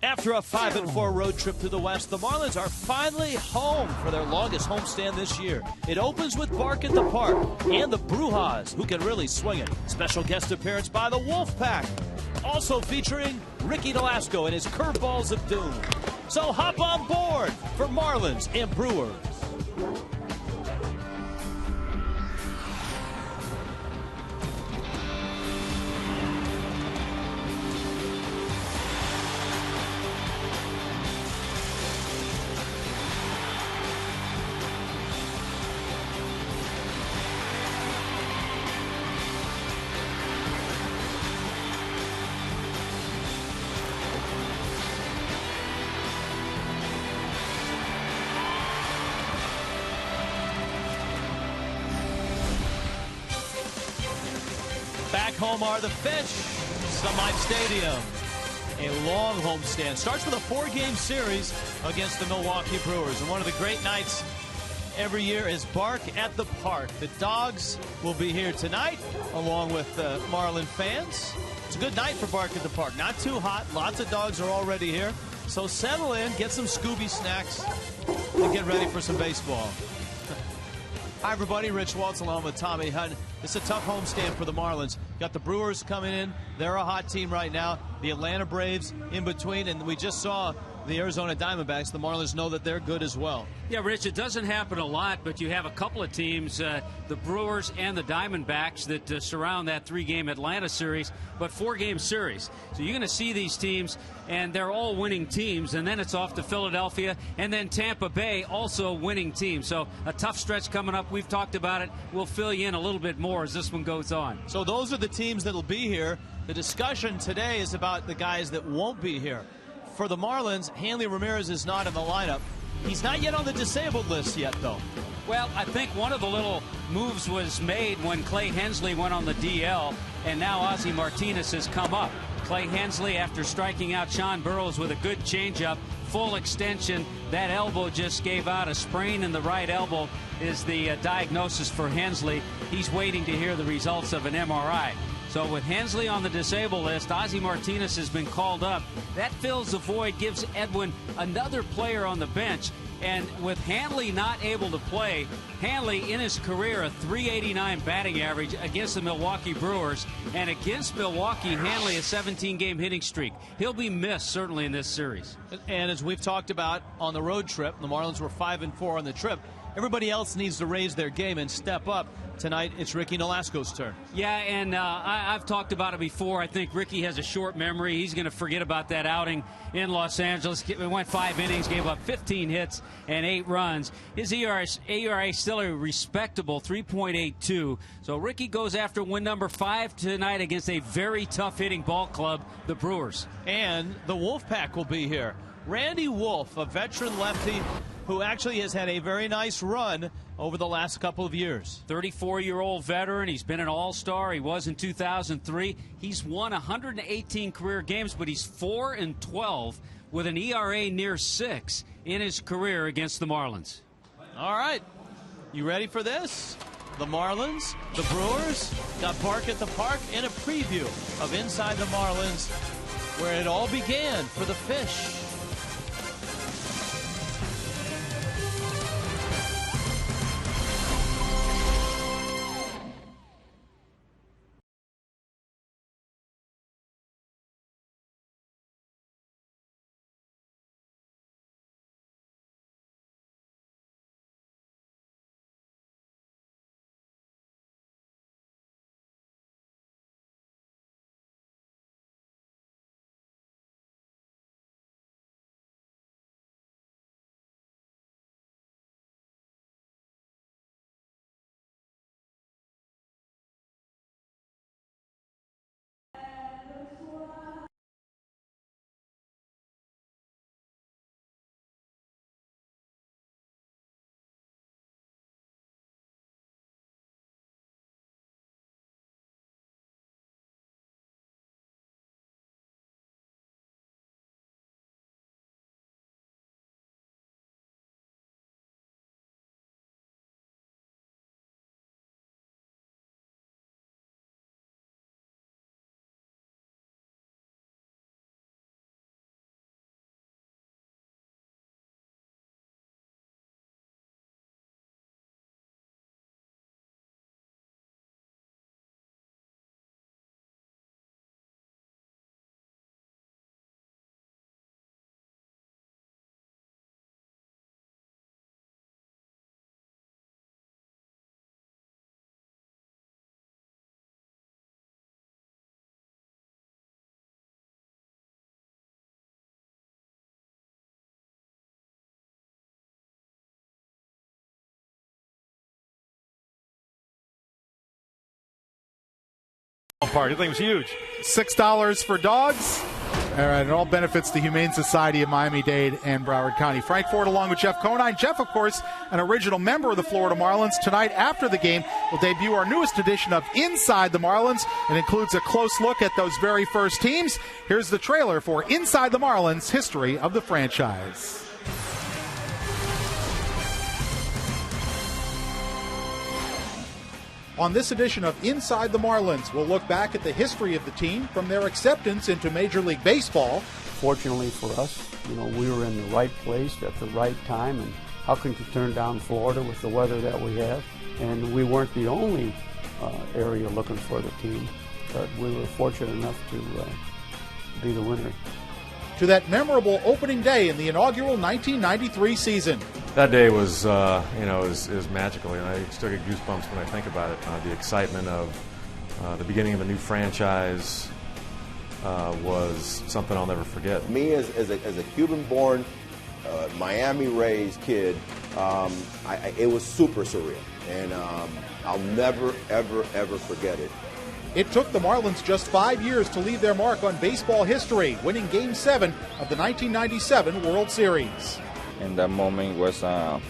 After a 5-4 road trip to the West, the Marlins are finally home for their longest homestand this year. It opens with Bark at the Park and the Brewers, who can really swing it. Special guest appearance by the Wolfpack, also featuring Ricky Nolasco and his curveballs of doom. So hop on board for Marlins and Brewers. Back home are the Fish, Sun Life Stadium. A long homestand. Starts with a 4-game series against the Milwaukee Brewers. And one of the great nights every year is Bark at the Park. The Dogs will be here tonight, along with Marlin fans. It's a good night for Bark at the Park. Not too hot. Lots of dogs are already here. So settle in, get some Scooby snacks, and get ready for some baseball. Hi, everybody. Rich Waltz along with Tommy Hunt. It's a tough homestand for the Marlins. Got the Brewers coming in. They're a hot team right now. The Atlanta Braves in between. And we just saw the Arizona Diamondbacks. The Marlins know that they're good as well. Yeah, Rich, it doesn't happen a lot, but you have a couple of teams, the Brewers and the Diamondbacks, that surround that 3-game Atlanta series, but 4-game series. So you're going to see these teams, and they're all winning teams, and then it's off to Philadelphia, and then Tampa Bay, also winning teams. So a tough stretch coming up. We've talked about it. We'll fill you in a little bit more as this one goes on. So those are the teams that will be here. The discussion today is about the guys that won't be here. For the Marlins, Hanley Ramirez is not in the lineup. He's not yet on the disabled list yet, though. Well, I think one of the little moves was made when Clay Hensley went on the DL, and now Ozzie Martinez has come up. Clay Hensley, after striking out Sean Burroughs with a good changeup, full extension, that elbow just gave out. A sprain in the right elbow is the diagnosis for Hensley. He's waiting to hear the results of an MRI. So with Hensley on the disabled list, Ozzie Martinez has been called up. That fills the void, gives Edwin another player on the bench. And with Hanley not able to play, Hanley in his career a .389 batting average against the Milwaukee Brewers. And against Milwaukee, Hanley a 17-game hitting streak. He'll be missed certainly in this series. And as we've talked about on the road trip, the Marlins were 5-4 on the trip. Everybody else needs to raise their game and step up. Tonight, it's Ricky Nolasco's turn. Yeah, and I've talked about it before. I think Ricky has a short memory. He's going to forget about that outing in Los Angeles. It went 5 innings, gave up 15 hits and 8 runs. His ERA still a respectable 3.82. So Ricky goes after win number 5 tonight against a very tough hitting ball club, the Brewers. And the Wolfpack will be here. Randy Wolf, a veteran lefty who actually has had a very nice run over the last couple of years. 34-year-old veteran. He's been an all-star. He was in 2003. He's won 118 career games, but he's 4-12 with an ERA near 6 in his career against the Marlins. All right. You ready for this? The Marlins, the Brewers, got Bark at the Park, and a preview of Inside the Marlins, where it all began for the Fish. Park. I think it was huge. $6 for dogs. All right, it all benefits the Humane Society of Miami-Dade and Broward County. Frank Ford along with Jeff Conine. Jeff, of course, an original member of the Florida Marlins. Tonight, after the game, we'll debut our newest edition of Inside the Marlins. It includes a close look at those very first teams. Here's the trailer for Inside the Marlins, History of the Franchise. On this edition of Inside the Marlins, we'll look back at the history of the team from their acceptance into Major League Baseball. Fortunately for us, we were in the right place at the right time, and how can you turn down Florida with the weather that we have? And we weren't the only area looking for the team, but we were fortunate enough to be the winner. To that memorable opening day in the inaugural 1993 season. That day was, is magical. I still get goosebumps when I think about it. The excitement of the beginning of a new franchise was something I'll never forget. Me, as a Cuban-born, Miami-raised kid, it was super surreal, and I'll never, ever, ever forget it. It took the Marlins just 5 years to leave their mark on baseball history, winning Game 7 of the 1997 World Series. And that moment was a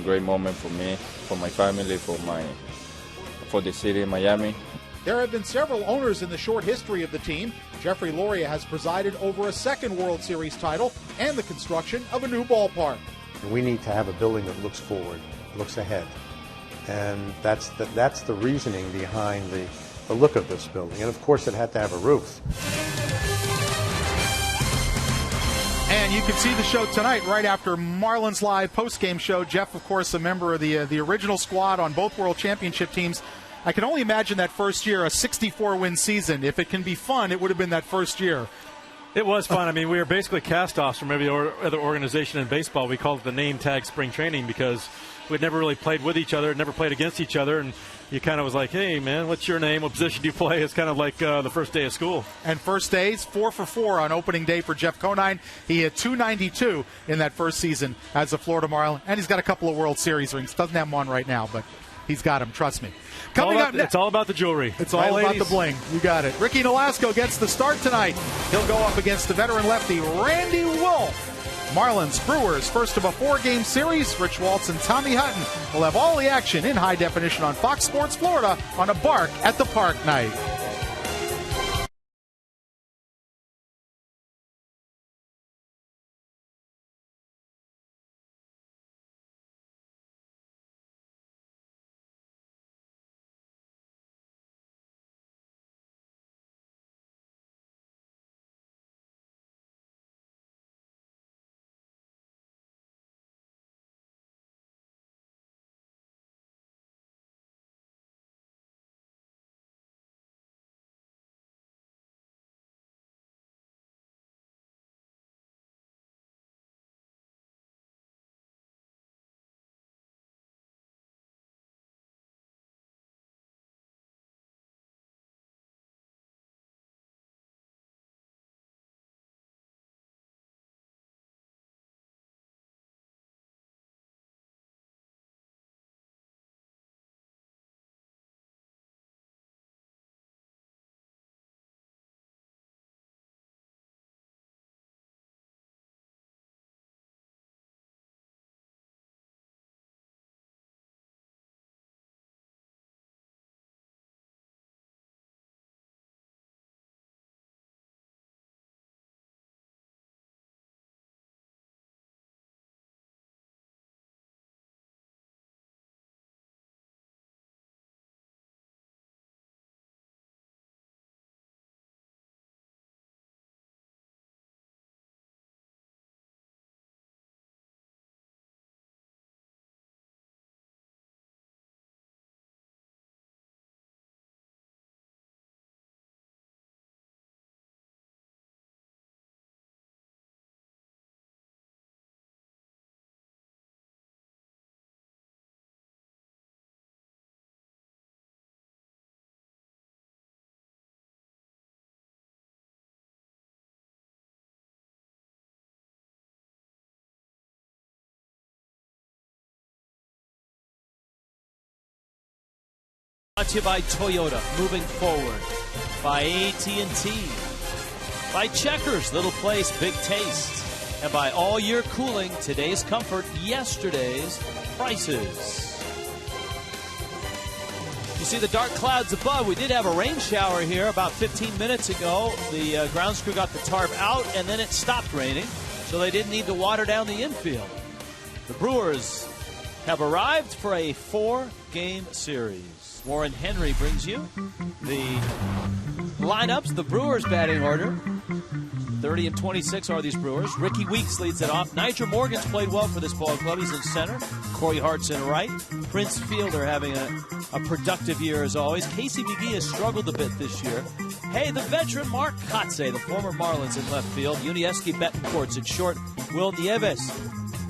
great moment for me, for my family, for the city of Miami. There have been several owners in the short history of the team. Jeffrey Loria has presided over a second World Series title and the construction of a new ballpark. We need to have a building that looks forward, looks ahead. And that's the reasoning behind the look of this building. And of course it had to have a roof. And you can see the show tonight right after Marlins Live post-game show. Jeff, of course, a member of the original squad on both World Championship teams. I can only imagine that first year, a 64-win season. If it can be fun, it would have been that first year. It was fun. I mean, we were basically cast-offs from every other organization in baseball. We called it the name tag spring training because we'd never really played with each other, never played against each other, and you kind of was like, hey, man, what's your name? What position do you play? It's kind of like the first day of school. And first days, 4 for 4 on opening day for Jeff Conine. He had 292 in that first season as a Florida Marlin, and he's got a couple of World Series rings. Doesn't have them on right now, but he's got them, trust me. It's all about the jewelry. It's all about the bling. You got it. Ricky Nolasco gets the start tonight. He'll go up against the veteran lefty, Randy Wolf. Marlins, Brewers, first of a 4-game series. Rich Waltz and Tommy Hutton will have all the action in high definition on Fox Sports Florida on a Bark at the Park night. Brought to you by Toyota, moving forward. by AT&T, by Checkers, little place, big taste, and by All Year Cooling, today's comfort, yesterday's prices. You see the dark clouds above. We did have a rain shower here about 15 minutes ago. The grounds crew got the tarp out, and then it stopped raining, so they didn't need to water down the infield. The Brewers have arrived for a 4-game series. Warren Henry brings you the lineups, the Brewers batting order. 30 and 26 are these Brewers. Ricky Weeks leads it off. Nigel Morgan's played well for this ball club. He's in center. Corey Hart's in right. Prince Fielder having a productive year as always. Casey McGee has struggled a bit this year. Hey, the veteran Mark Kotze, the former Marlins, in left field. Yunieski Betancourt's in short. Will Nieves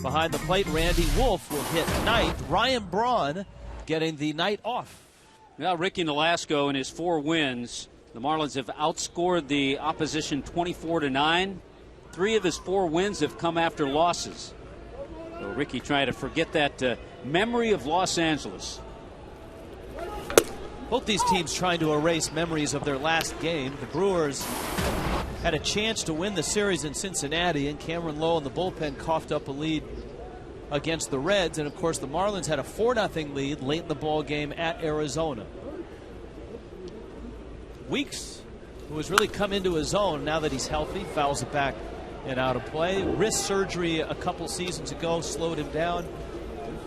behind the plate. Randy Wolf will hit ninth. Ryan Braun getting the night off. Now Ricky Nolasco in his 4 wins. The Marlins have outscored the opposition 24-9. 3 of his 4 wins have come after losses. So Ricky trying to forget that memory of Los Angeles. Both these teams trying to erase memories of their last game. The Brewers had a chance to win the series in Cincinnati, and Cameron Lowe in the bullpen coughed up a lead against the Reds. And, of course, the Marlins had a 4-0 lead late in the ball game at Arizona. Weeks, who has really come into his own now that he's healthy, fouls it back and out of play. Wrist surgery a couple seasons ago slowed him down.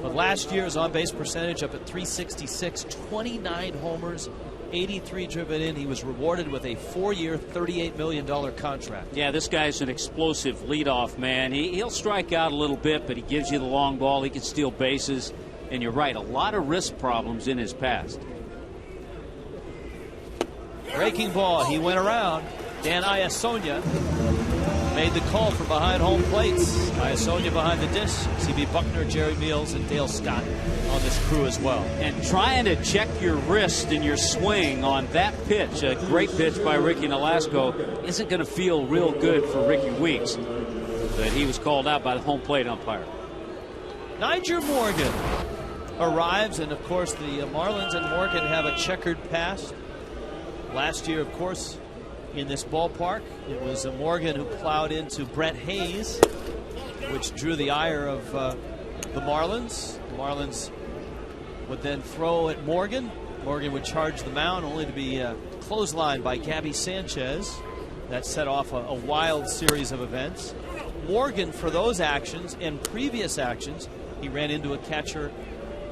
But last year his on-base percentage up at .366, 29 homers, 83 driven in. He was rewarded with a 4-year, $38 million contract. Yeah, this guy's an explosive leadoff man. He'll strike out a little bit, but he gives you the long ball. He can steal bases. And you're right, a lot of wrist problems in his past. Breaking ball, he went around. Dan Iasonia made the call from behind home plates. Iasonia behind the disc. C.B. Buckner, Jerry Meals, and Dale Scott on this crew as well. And trying to check your wrist and your swing on that pitch, a great pitch by Ricky Nolasco, isn't going to feel real good for Ricky Weeks. But he was called out by the home plate umpire. Nigel Morgan arrives, and of course the Marlins and Morgan have a checkered past. Last year, of course, in this ballpark, it was Morgan who plowed into Brett Hayes, which drew the ire of the Marlins. The Marlins would then throw at Morgan. Morgan would charge the mound, only to be clotheslined by Gabby Sanchez. That set off a wild series of events. Morgan, for those actions and previous actions, he ran into a catcher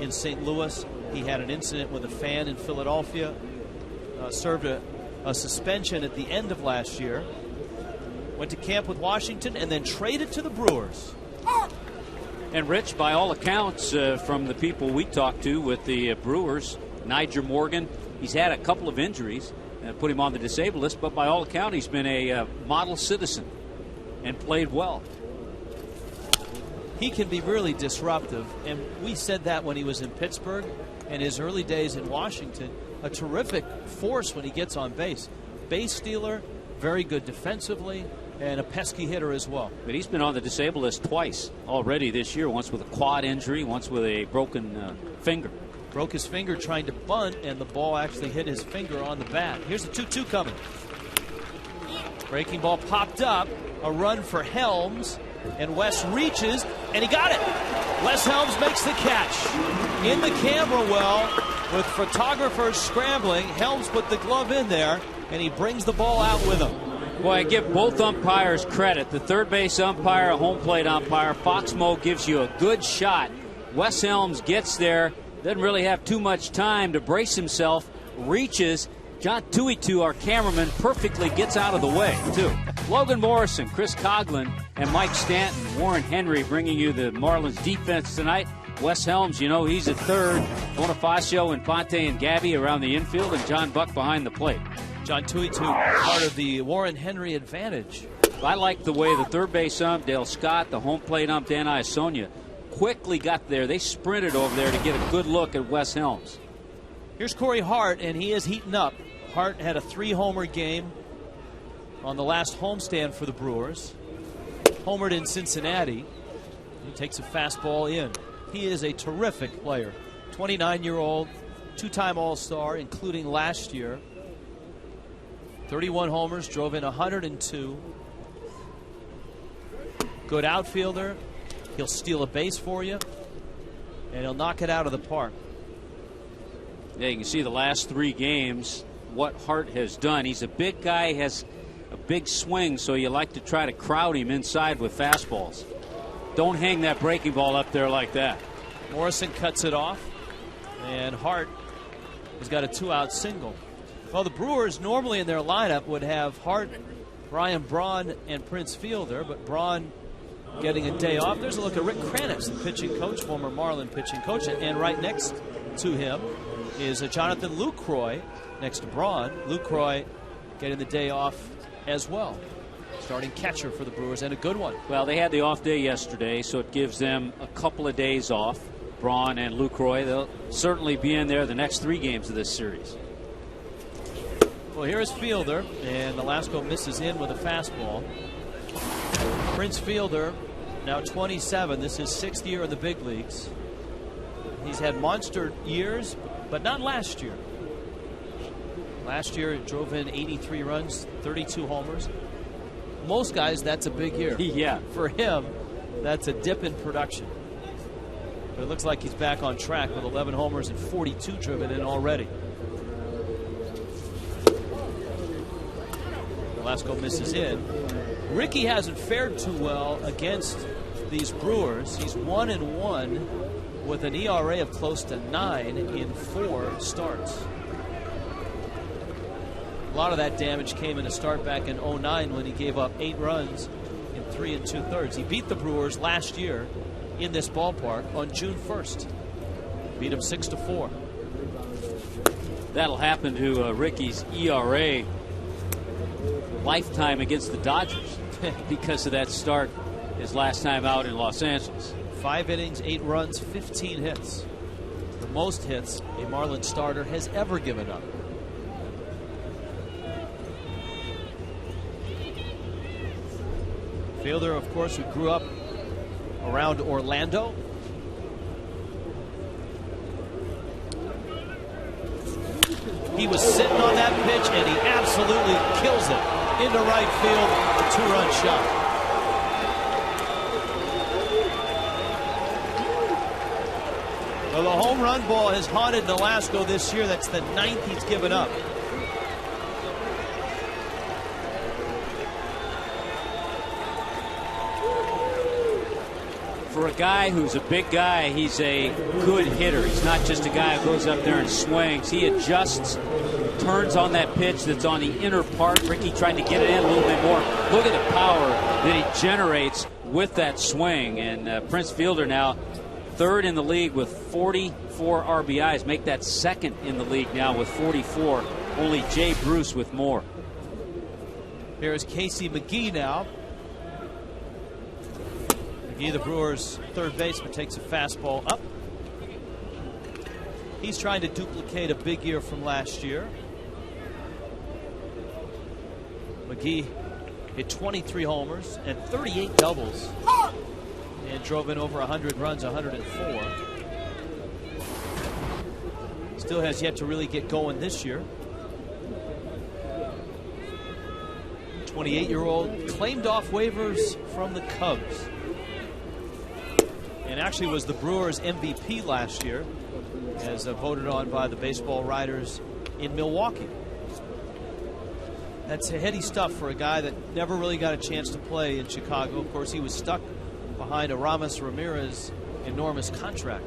in St. Louis. He had an incident with a fan in Philadelphia. Served a suspension at the end of last year. Went to camp with Washington and then traded to the Brewers. And Rich, by all accounts, from the people we talked to with the Brewers, Nigel Morgan, he's had a couple of injuries, put him on the disabled list, but by all accounts, he's been a model citizen and played well. He can be really disruptive, and we said that when he was in Pittsburgh and his early days in Washington. A terrific force when he gets on base. Base stealer, very good defensively, and a pesky hitter as well. But he's been on the disabled list twice already this year, once with a quad injury, once with a broken finger. Broke his finger trying to bunt, and the ball actually hit his finger on the bat. Here's the 2-2 coming. Breaking ball popped up. A run for Helms, and Wes reaches, and he got it. Wes Helms makes the catch. In the camera well, with photographers scrambling, Helms put the glove in there, and he brings the ball out with him. Boy, I give both umpires credit. The third base umpire, a home plate umpire. Foxmo gives you a good shot. Wes Helms gets there, doesn't really have too much time to brace himself, reaches. John Tuitu, our cameraman, perfectly gets out of the way, too. Logan Morrison, Chris Coughlin, and Mike Stanton, Warren Henry bringing you the Marlins defense tonight. Wes Helms, you know, he's at third. Bonifacio, Infante, and Gabby around the infield, and John Buck behind the plate. John Tuitu, part of the Warren Henry advantage. I like the way the third base ump, Dale Scott, the home plate ump, Dan Iasonia, quickly got there. They sprinted over there to get a good look at Wes Helms. Here's Corey Hart, and he is heating up. Hart had a 3-homer game on the last homestand for the Brewers. Homered in Cincinnati. He takes a fastball in. He is a terrific player. 29-year-old, 2-time All-Star, including last year. 31 homers, drove in 102. Good outfielder. He'll steal a base for you, and he'll knock it out of the park. Yeah, you can see the last 3 games what Hart has done. He's a big guy, has a big swing, so you like to try to crowd him inside with fastballs. Don't hang that breaking ball up there like that. Morrison cuts it off, and Hart has got a 2-out single. Well, the Brewers normally in their lineup would have Hart, Brian Braun, and Prince Fielder, but Braun getting a day off. There's a look at Rick Kranitz, the pitching coach, former Marlin pitching coach, and right next to him is Jonathan Lucroy next to Braun. Lucroy getting the day off as well. Starting catcher for the Brewers, and a good one. Well, they had the off day yesterday, so it gives them a couple of days off. Braun and Lucroy, they'll certainly be in there the next 3 games of this series. Well, here is Fielder, and Nolasco misses in with a fastball. Prince Fielder, now 27. This is 6th year in the big leagues. He's had monster years, but not last year. Last year, it drove in 83 runs, 32 homers. Most guys, that's a big year. Yeah. For him, that's a dip in production. But it looks like he's back on track with 11 homers and 42 driven in already. Nolasco misses in. Ricky hasn't fared too well against these Brewers. He's 1-1 with an ERA of close to 9 in 4 starts. A lot of that damage came in a start back in 09 when he gave up 8 runs in 3 2/3. He beat the Brewers last year in this ballpark on June 1st. Beat him 6-4. That'll happen to Ricky's ERA lifetime against the Dodgers because of that start his last time out in Los Angeles. 5 innings, 8 runs, 15 hits. The most hits a Marlins starter has ever given up. Fielder, of course, who grew up around Orlando. He was sitting on that pitch, and he absolutely kills it into right field. A 2-run shot. Well, the home run ball has haunted Nolasco this year. That's the 9th he's given up. For a guy who's a big guy, he's a good hitter. He's not just a guy who goes up there and swings. He adjusts, turns on that pitch that's on the inner part. Ricky tried to get it in a little bit more. Look at the power that he generates with that swing. And Prince Fielder now 3rd in the league with 44 RBIs. Make that 2nd in the league now with 44. Only Jay Bruce with more. Here's Casey McGee now. The Brewers' 3rd baseman takes a fastball up. He's trying to duplicate a big year from last year. McGee hit 23 homers and 38 doubles and drove in over 100 runs, 104. Still has yet to really get going this year. 28-year-old claimed off waivers from the Cubs. And actually was the Brewers MVP last year, as voted on by the baseball writers in Milwaukee. That's heady stuff for a guy that never really got a chance to play in Chicago. Of course, he was stuck behind a Ramos Ramirez enormous contract.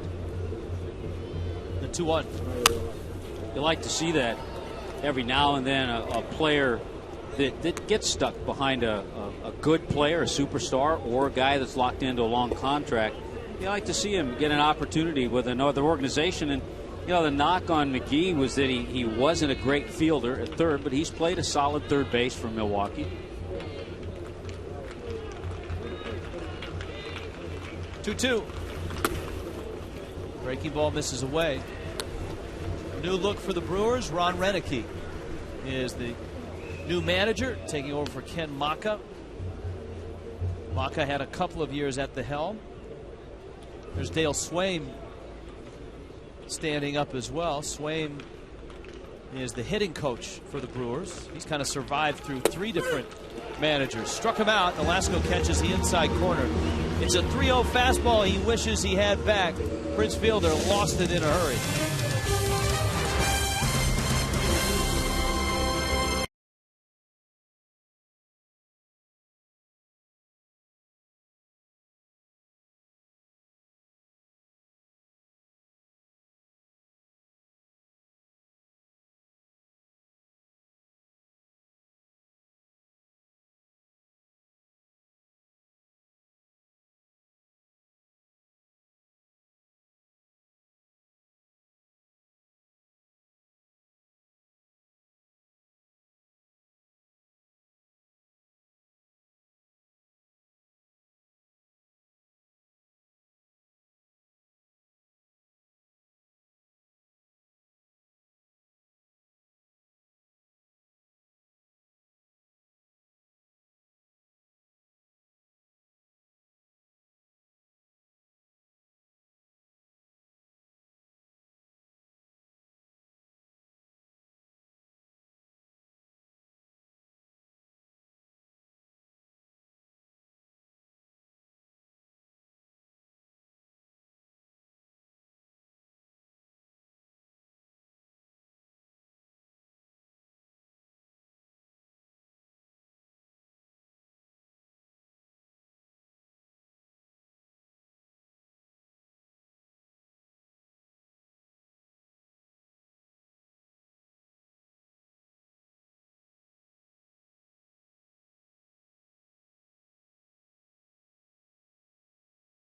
The 2-1. You like to see that every now and then, a player that gets stuck behind a good player, a superstar, or a guy that's locked into a long contract. You like to see him get an opportunity with another organization. And, you know, the knock on McGee was that he wasn't a great fielder at 3rd, but he's played a solid 3rd base for Milwaukee. 2-2. Breaking ball misses away. New look for the Brewers. Ron Renicky is the new manager, taking over for Ken Maka. Maka had a couple of years at the helm. There's Dale Swaim standing up as well. Swaim is the hitting coach for the Brewers. He's kind of survived through 3 different managers. Struck him out. Nolasco catches the inside corner. It's a 3-0 fastball he wishes he had back. Prince Fielder lost it in a hurry.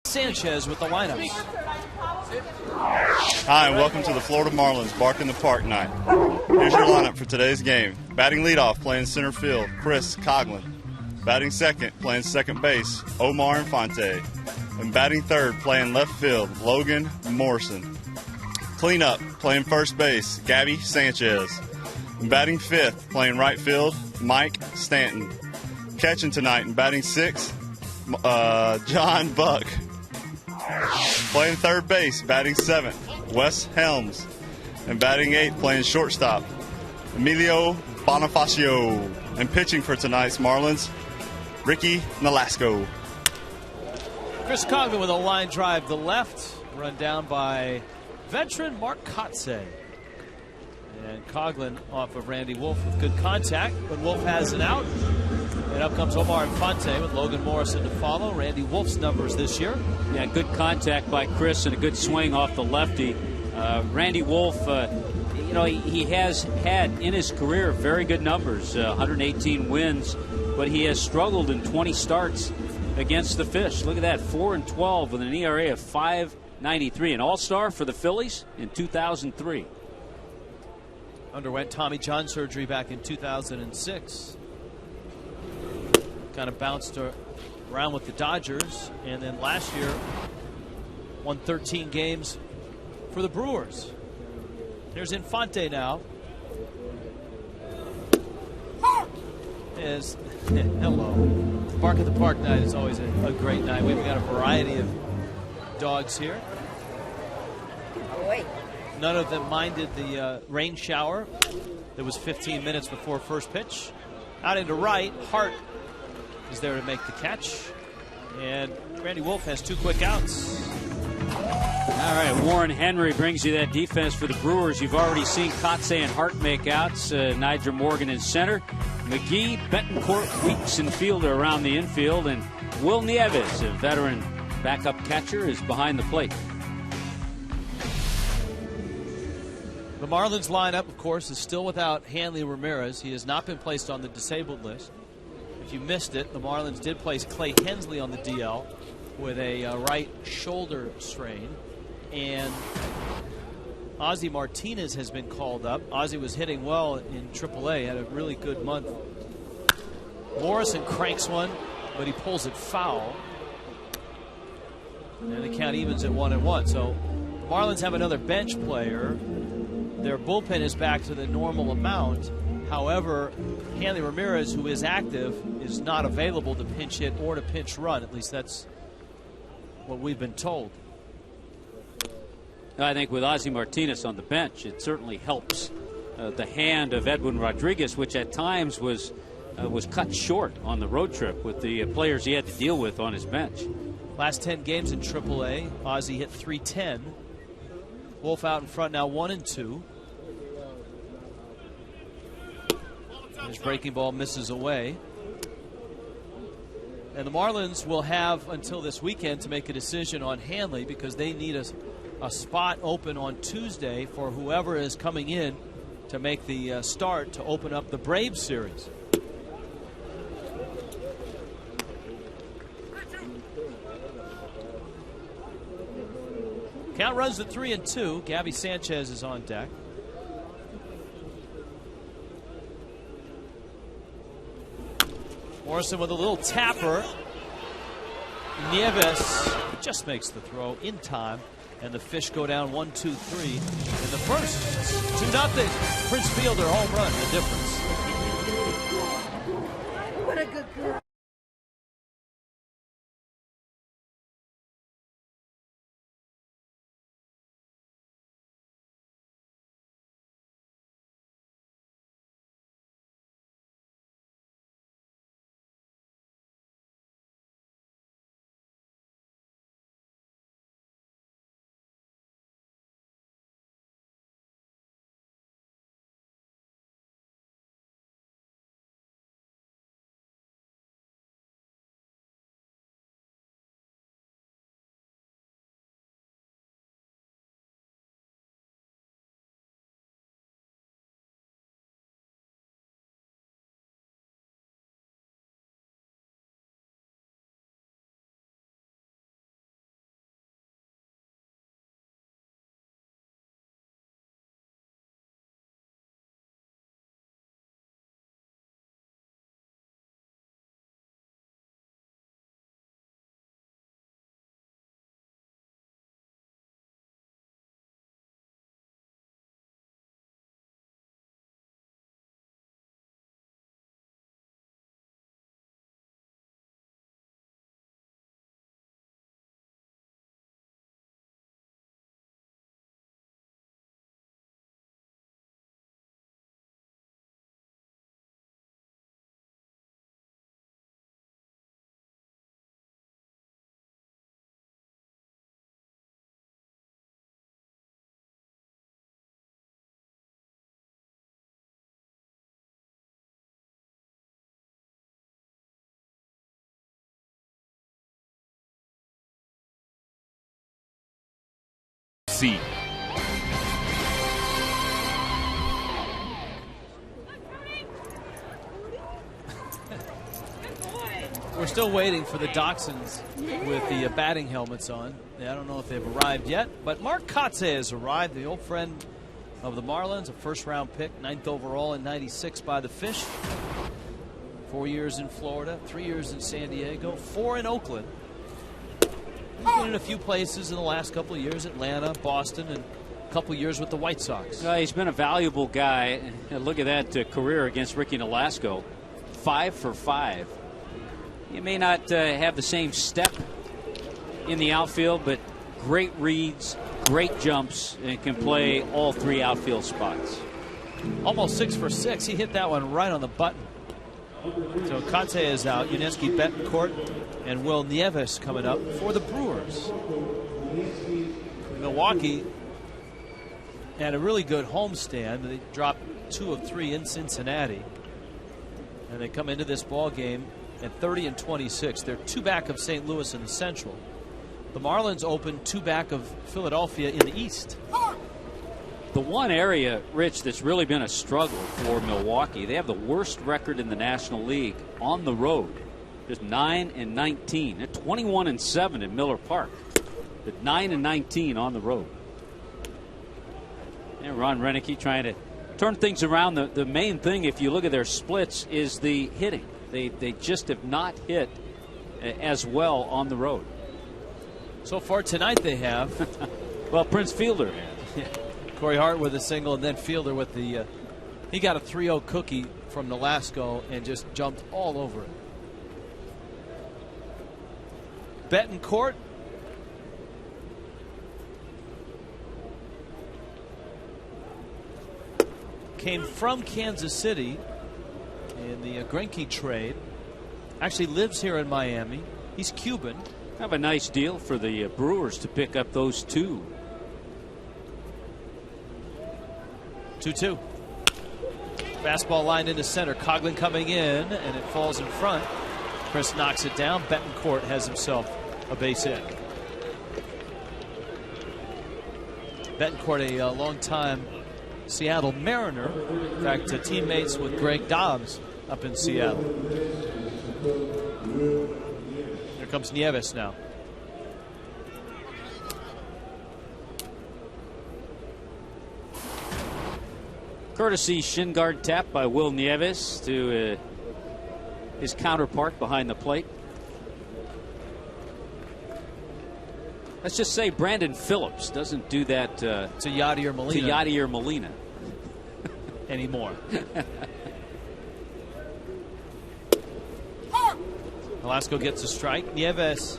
Sanchez with the lineups. Hi, and welcome to the Florida Marlins Bark in the Park night. Here's your lineup for today's game. Batting leadoff, playing center field, Chris Coughlin. Batting second, playing second base, Omar Infante. And batting third, playing left field, Logan Morrison. Cleanup, playing first base, Gabby Sanchez. And batting fifth, playing right field, Mike Stanton. Catching tonight and batting sixth, John Buck. Playing third base, batting seventh, Wes Helms. And batting eighth, playing shortstop, Emilio Bonifacio. And pitching for tonight's Marlins, Ricky Nolasco. Chris Coughlin with a line drive to left, run down by veteran Mark Kotze. And Coughlin off of Randy Wolf with good contact, but Wolf has an out. And up comes Omar Infante with Logan Morrison to follow. Randy Wolf's numbers this year. Yeah, good contact by Chris and a good swing off the lefty. Randy Wolf, you know, he has had in his career very good numbers, 118 wins, but he has struggled in 20 starts against the Fish. Look at that, 4-12 with an ERA of 5.93. An all-star for the Phillies in 2003. Underwent Tommy John surgery back in 2006. Kind of bounced around with the Dodgers, and then last year won 13 games for the Brewers. There's Infante now. Hello. Bark at the Park night is always a great night. We've got a variety of dogs here. None of them minded the rain shower that was 15 minutes before first pitch. Out into right, Hart is there to make the catch. And Randy Wolf has 2 quick outs. All right, Warren Henry brings you that defense for the Brewers. You've already seen Kotze and Hart make outs. Nigel Morgan in center. McGee, Betancourt, Weeks, and Fielder around the infield. And Will Nieves, a veteran backup catcher, is behind the plate. The Marlins lineup, of course, is still without Hanley Ramirez. He has not been placed on the disabled list. If you missed it, the Marlins did place Clay Hensley on the DL with a right shoulder strain. And Ozzie Martinez has been called up. Ozzie was hitting well in AAA, had a really good month. Morrison cranks one, but he pulls it foul. And the count evens at 1-1. So the Marlins have another bench player. Their bullpen is back to the normal amount. However, Hanley Ramirez, who is active, is not available to pinch hit or to pinch run. At least that's what we've been told. I think with Ozzie Martinez on the bench, it certainly helps the hand of Edwin Rodriguez, which at times was cut short on the road trip with the players he had to deal with on his bench. Last 10 games in AAA, Ozzie hit .310. Wolf out in front now, 1-2. His breaking ball misses away. And the Marlins will have until this weekend to make a decision on Hanley, because they need a spot open on Tuesday for whoever is coming in to make the start to open up the Braves series. Count runs to 3-2. Gabby Sanchez is on deck. Morrison with a little tapper. Nieves just makes the throw in time, and the Fish go down 1-2-3 in the first. 2-0. Prince Fielder home run, the difference. What a good girl. C. We're still waiting for the Dachshunds with the batting helmets on. I don't know if they've arrived yet, but Mark Kotze has arrived, the old friend of the Marlins, a first-round pick, 9th overall in '96 by the Fish. 4 years in Florida, 3 years in San Diego, 4 in Oakland. He's been in a few places in the last couple of years, Atlanta, Boston, and a couple of years with the White Sox. He's been a valuable guy. And look at that career against Ricky Nolasco. 5 for 5. He may not have the same step in the outfield, but great reads, great jumps, and can play all 3 outfield spots. Almost 6 for 6. He hit that one right on the button. So Kotze is out. Yuniesky Betancourt and Will Nieves coming up for the Brewers. Milwaukee had a really good homestand. They dropped 2 of 3 in Cincinnati. And they come into this ball game at 30-26. They're 2 back of St. Louis in the Central. The Marlins open 2 back of Philadelphia in the East. The one area, Rich, that's really been a struggle for Milwaukee, they have the worst record in the National League on the road. Just 9-19. They're 21-7 in Miller Park. But 9-19 on the road. And Ron Renicky trying to turn things around. The main thing, if you look at their splits, is the hitting. They just have not hit as well on the road. So far tonight they have. Well, Prince Fielder has. Corey Hart with a single, and then Fielder with the he got a 3-0 cookie from Nolasco and just jumped all over it. Betancourt. came from Kansas City in the Greinke trade. Actually lives here in Miami. He's Cuban. Have a nice deal for the Brewers to pick up those two. 2-2. Fastball line into center. Coghlan coming in, and it falls in front. Chris knocks it down. Betancourt has himself a base hit. Betancourt, a long-time Seattle Mariner. In fact, teammates with Greg Dobbs up in Seattle. Here comes Nieves now. Courtesy shin guard tap by Will Nieves to his counterpart behind the plate. Let's just say Brandon Phillips doesn't do that to Yadier Molina. Anymore. Nolasco gets a strike. Nieves,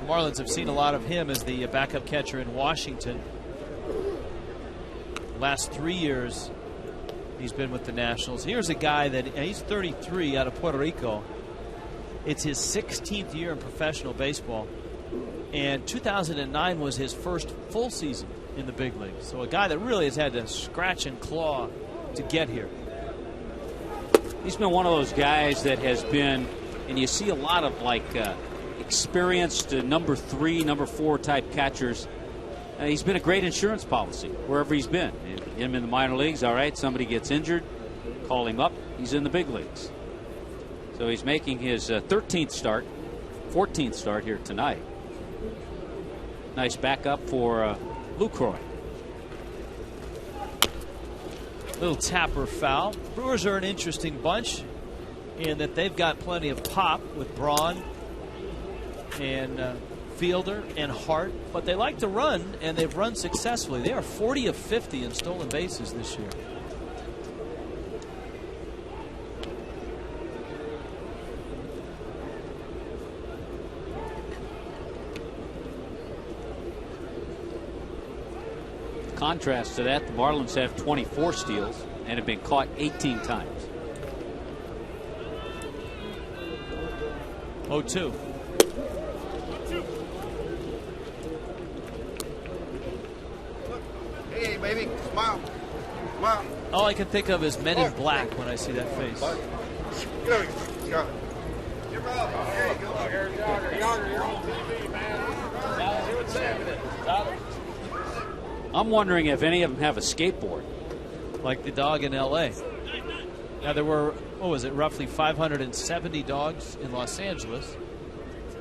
the Marlins have seen a lot of him as the backup catcher in Washington. Last 3 years he's been with the Nationals. Here's a guy that he's 33 out of Puerto Rico. It's his 16th year in professional baseball, and 2009 was his first full season in the big leagues. So a guy that really has had to scratch and claw to get here. He's been one of those guys that has been, and you see a lot of experienced number 3, number 4 type catchers. He's been a great insurance policy wherever he's been. Him in the minor leagues, all right, somebody gets injured, call him up, he's in the big leagues. So he's making his 13th start, 14th start here tonight. Nice backup for Lucroy. Little tapper foul. Brewers are an interesting bunch in that they've got plenty of pop with Braun and Fielder and Hart, but they like to run, and they've run successfully. They are 40 of 50 in stolen bases this year. Contrast to that, the Marlins have 24 steals and have been caught 18 times. 0-2. Hey, baby, smile. Smile. All I can think of is Men in Black when I see that face. Get over here. Go. You're up. There you go. You're on TV, man. See what's happening. I'm wondering if any of them have a skateboard. Like the dog in L.A. Now, there were, roughly 570 dogs in Los Angeles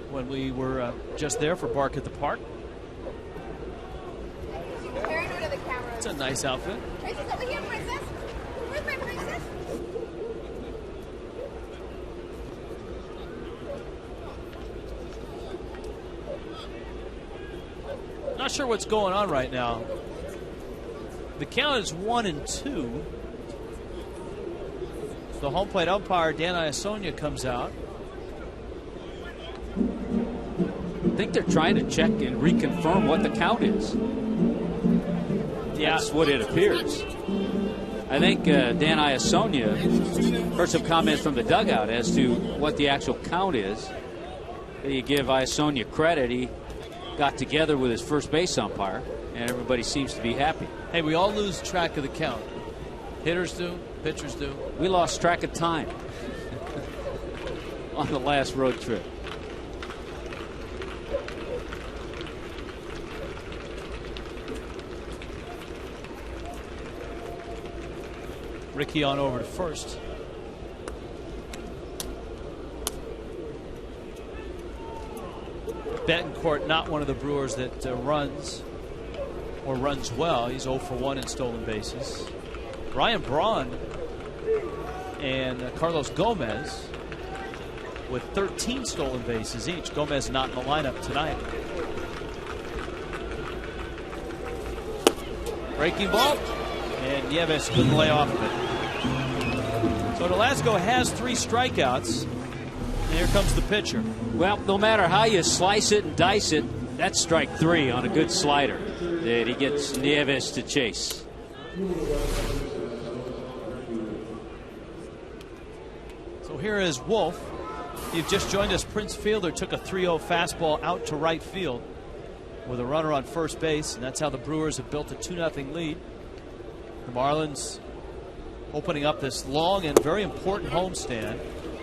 when we were just there for Bark at the Park. It's a nice outfit. Tracy's over here, princess. Where's my princess? Not sure what's going on right now. The count is 1-2. The home plate umpire, Dan Iasonia, comes out. I think they're trying to check and reconfirm what the count is. That's what it appears. I think Dan Iasonia heard some comments from the dugout as to what the actual count is. You give Iasonia credit. He got together with his first base umpire, and everybody seems to be happy. Hey, we all lose track of the count. Hitters do, pitchers do. We lost track of time on the last road trip. Ricky on over to first. Betancourt, not one of the Brewers that runs or runs well. He's 0 for 1 in stolen bases. Ryan Braun and Carlos Gomez with 13 stolen bases each. Gomez not in the lineup tonight. Breaking ball, and Nieves couldn't lay off of it. So Nolasco has 3 strikeouts. And here comes the pitcher. Well, no matter how you slice it and dice it, that's strike 3 on a good slider that he gets Nieves to chase. here is Wolf. You've just joined us. Prince Fielder took a 3-0 fastball out to right field with a runner on first base, and that's how the Brewers have built a 2-0 lead. The Marlins opening up this long and very important homestand.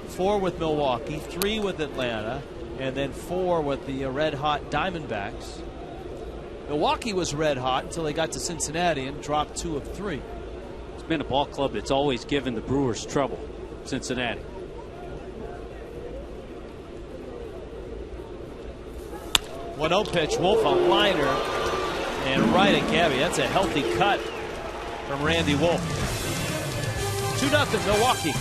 4 with Milwaukee, 3 with Atlanta, and then 4 with the red-hot Diamondbacks. Milwaukee was red-hot until they got to Cincinnati and dropped 2 of 3. It's been a ball club that's always given the Brewers trouble, Cincinnati. One 0 pitch, Wolf a liner, and right at Gabby. That's a healthy cut from Randy Wolf. 2-0 Milwaukee.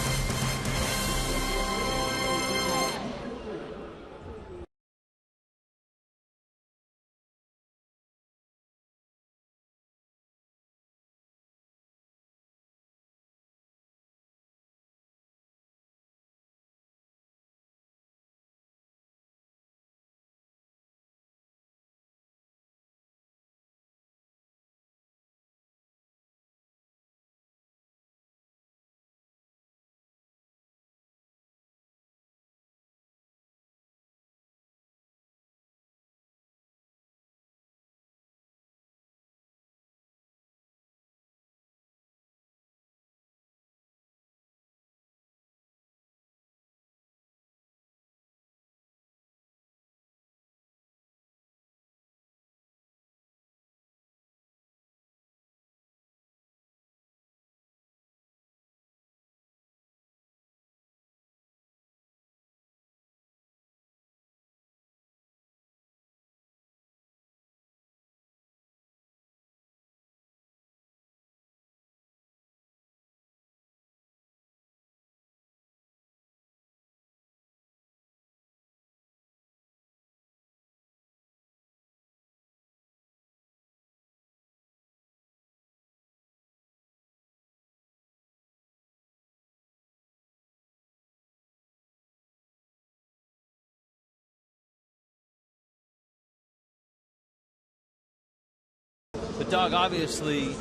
The Dog obviously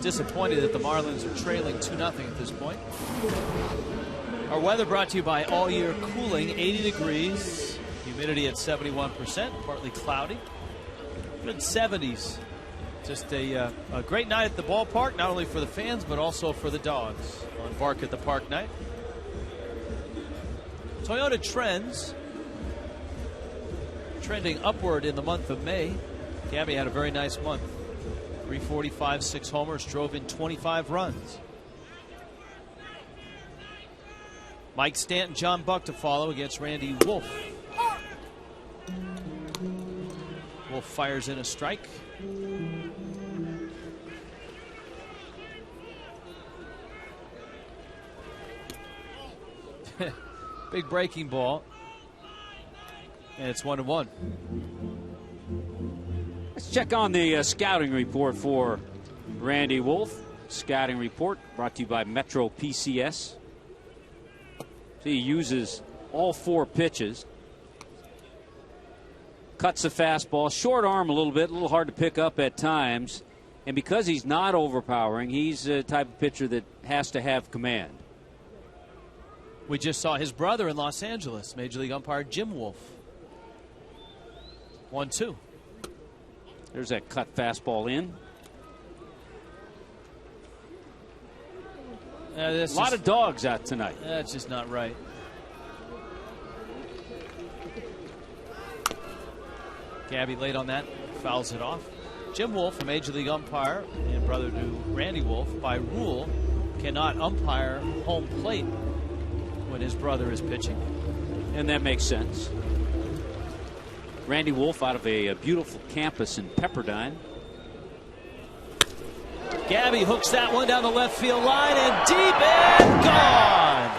disappointed that the Marlins are trailing 2-0 at this point. Our weather brought to you by All Year Cooling, 80 degrees, humidity at 71%, partly cloudy, good 70s. Just a great night at the ballpark, not only for the fans but also for the Dogs on Bark at the Park night. Toyota trends trending upward in the month of May. Gabby had a very nice month. 345, 6 homers, drove in 25 runs. Mike Stanton, John Buck to follow against Randy Wolf. Wolf fires in a strike. Big breaking ball. And it's 1-1. Let's check on the scouting report for Randy Wolf. Scouting report brought to you by Metro PCS. So he uses all 4 pitches. Cuts the fastball, short arm a little hard to pick up at times. And because he's not overpowering, he's the type of pitcher that has to have command. We just saw his brother in Los Angeles, Major League umpire Jim Wolf. 1-2. There's that cut fastball in. A lot of dogs out tonight. That's just not right. Gabby late on that, fouls it off. Jim Wolf, a Major League umpire and brother to Randy Wolf, by rule cannot umpire home plate when his brother is pitching. And that makes sense. Randy Wolf out of a beautiful campus in Pepperdine. Gabby hooks that one down the left field line and deep and gone.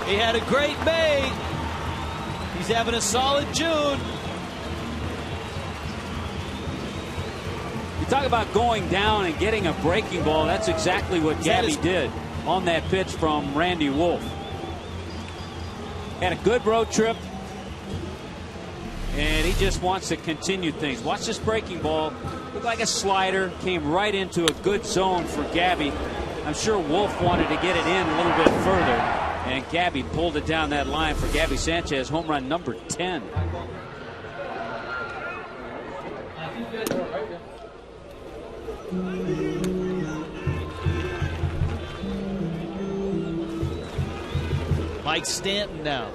He had a great May. He's having a solid June. You talk about going down and getting a breaking ball. That's exactly what Gabby did on that pitch from Randy Wolf. Had a good road trip. And he just wants to continue things. Watch this breaking ball. Looked like a slider. Came right into a good zone for Gabby. I'm sure Wolf wanted to get it in a little bit further. And Gabby pulled it down that line for Gabby Sanchez, home run number 10. Mike Stanton now.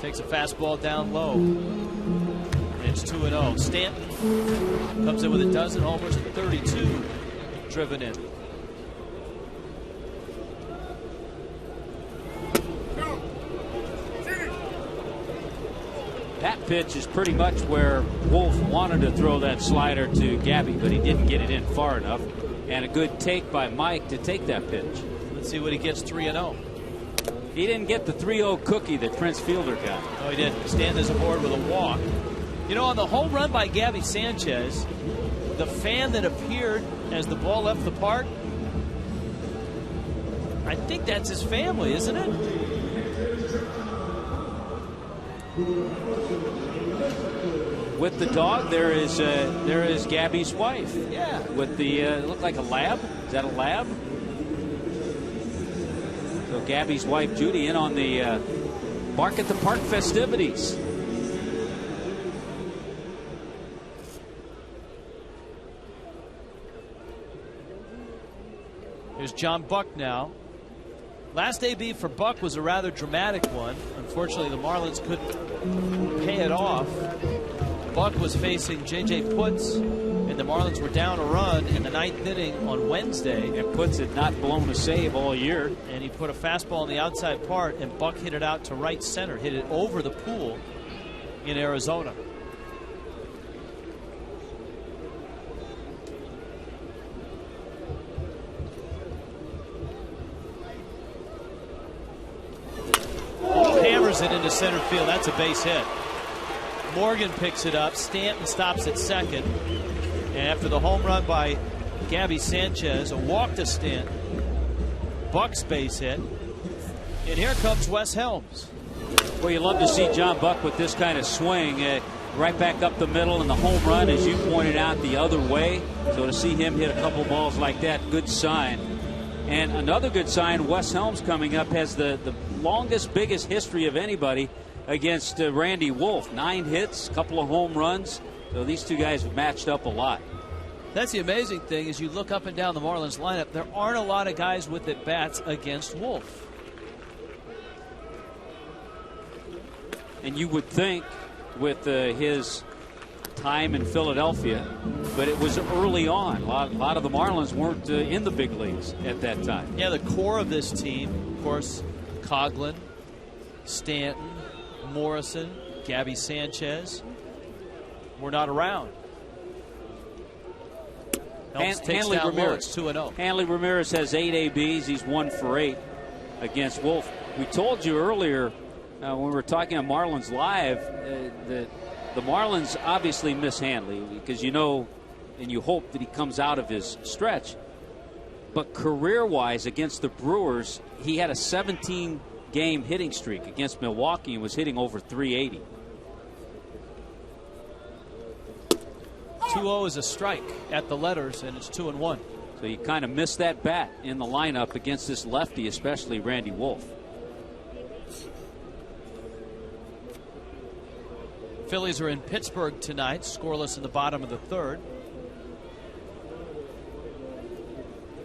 Takes a fastball down low. And it's 2-0. Stanton comes in with a dozen homers and 32 driven in. That pitch is pretty much where Wolf wanted to throw that slider to Gabby, but he didn't get it in far enough. And a good take by Mike to take that pitch. Let's see what he gets. 3-0. He didn't get the 3-0 cookie that Prince Fielder got. No, he didn't. Stanton is aboard with a walk. You know, on the home run by Gabby Sanchez, the fan that appeared as the ball left the park, I think that's his family, isn't it? With the dog, there is Gabby's wife. Yeah. With the look like a lab. Is that a lab? So Gabby's wife Judy in on the Bark at the Park festivities. Here's John Buck now. Last AB for Buck was a rather dramatic one. Unfortunately, the Marlins couldn't pay it off. Buck was facing J.J. Putz, and the Marlins were down a run in the 9th inning on Wednesday. And Putz had not blown a save all year. And he put a fastball on the outside part, and Buck hit it out to right center, hit it over the pool in Arizona. Hammers it into center field. That's a base hit. Morgan picks it up. Stanton stops at second. And after the home run by Gabby Sanchez, a walk to Stanton, Buck's base hit. And here comes Wes Helms. Well, you love to see John Buck with this kind of swing. Right back up the middle, and the home run, as you pointed out, the other way. So to see him hit a couple balls like that, good sign. And another good sign, Wes Helms coming up has the longest, biggest history of anybody against Randy Wolf. 9 hits, a couple of home runs. So these two guys have matched up a lot. That's the amazing thing. As you look up and down the Marlins lineup, there aren't a lot of guys with at-bats against Wolf. And you would think with his time in Philadelphia, but it was early on. A lot of the Marlins weren't in the big leagues at that time. Yeah, the core of this team, of course, Coughlin, Stanton, Morrison, Gabby Sanchez were not around. Hanley Ramirez. 2-0. Hanley Ramirez has 8 ABs. He's 1 for 8 against Wolf. We told you earlier when we were talking on Marlins Live that the Marlins obviously miss Hanley because you know and you hope that he comes out of his stretch. But career-wise against the Brewers, he had a 17-game hitting streak against Milwaukee and was hitting over 380. 2-0 is a strike at the letters, and it's 2-1. So you kind of missed that bat in the lineup against this lefty, especially Randy Wolf. Phillies are in Pittsburgh tonight, scoreless in the bottom of the 3rd.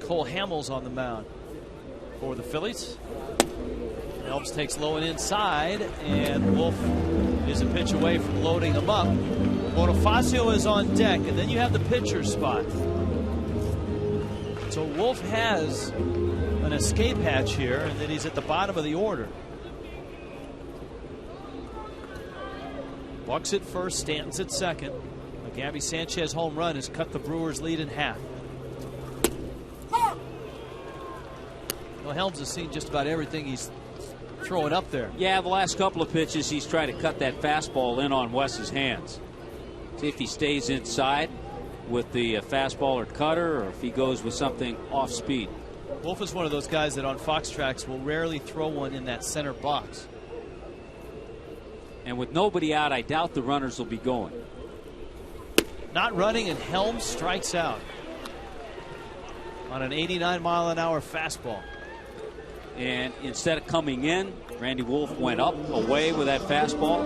Cole Hamels on the mound for the Phillies. Helms takes low and inside, and Wolf is a pitch away from loading him up. Bonifacio is on deck, and then you have the pitcher spot. So Wolf has an escape hatch here, and then he's at the bottom of the order. Buck's at first, Stanton's at second. The Gabby Sanchez home run has cut the Brewers' lead in half. Well, Helms has seen just about everything he's throwing up there. Yeah, the last couple of pitches he's tried to cut that fastball in on Wes's hands. See if he stays inside with the fastball or cutter, or if he goes with something off speed. Wolf is one of those guys that on Fox Tracks will rarely throw one in that center box. And with nobody out, I doubt the runners will be going. Not running, and Helms strikes out on an 89-mile-an-hour fastball. And instead of coming in, Randy Wolf went up, away with that fastball.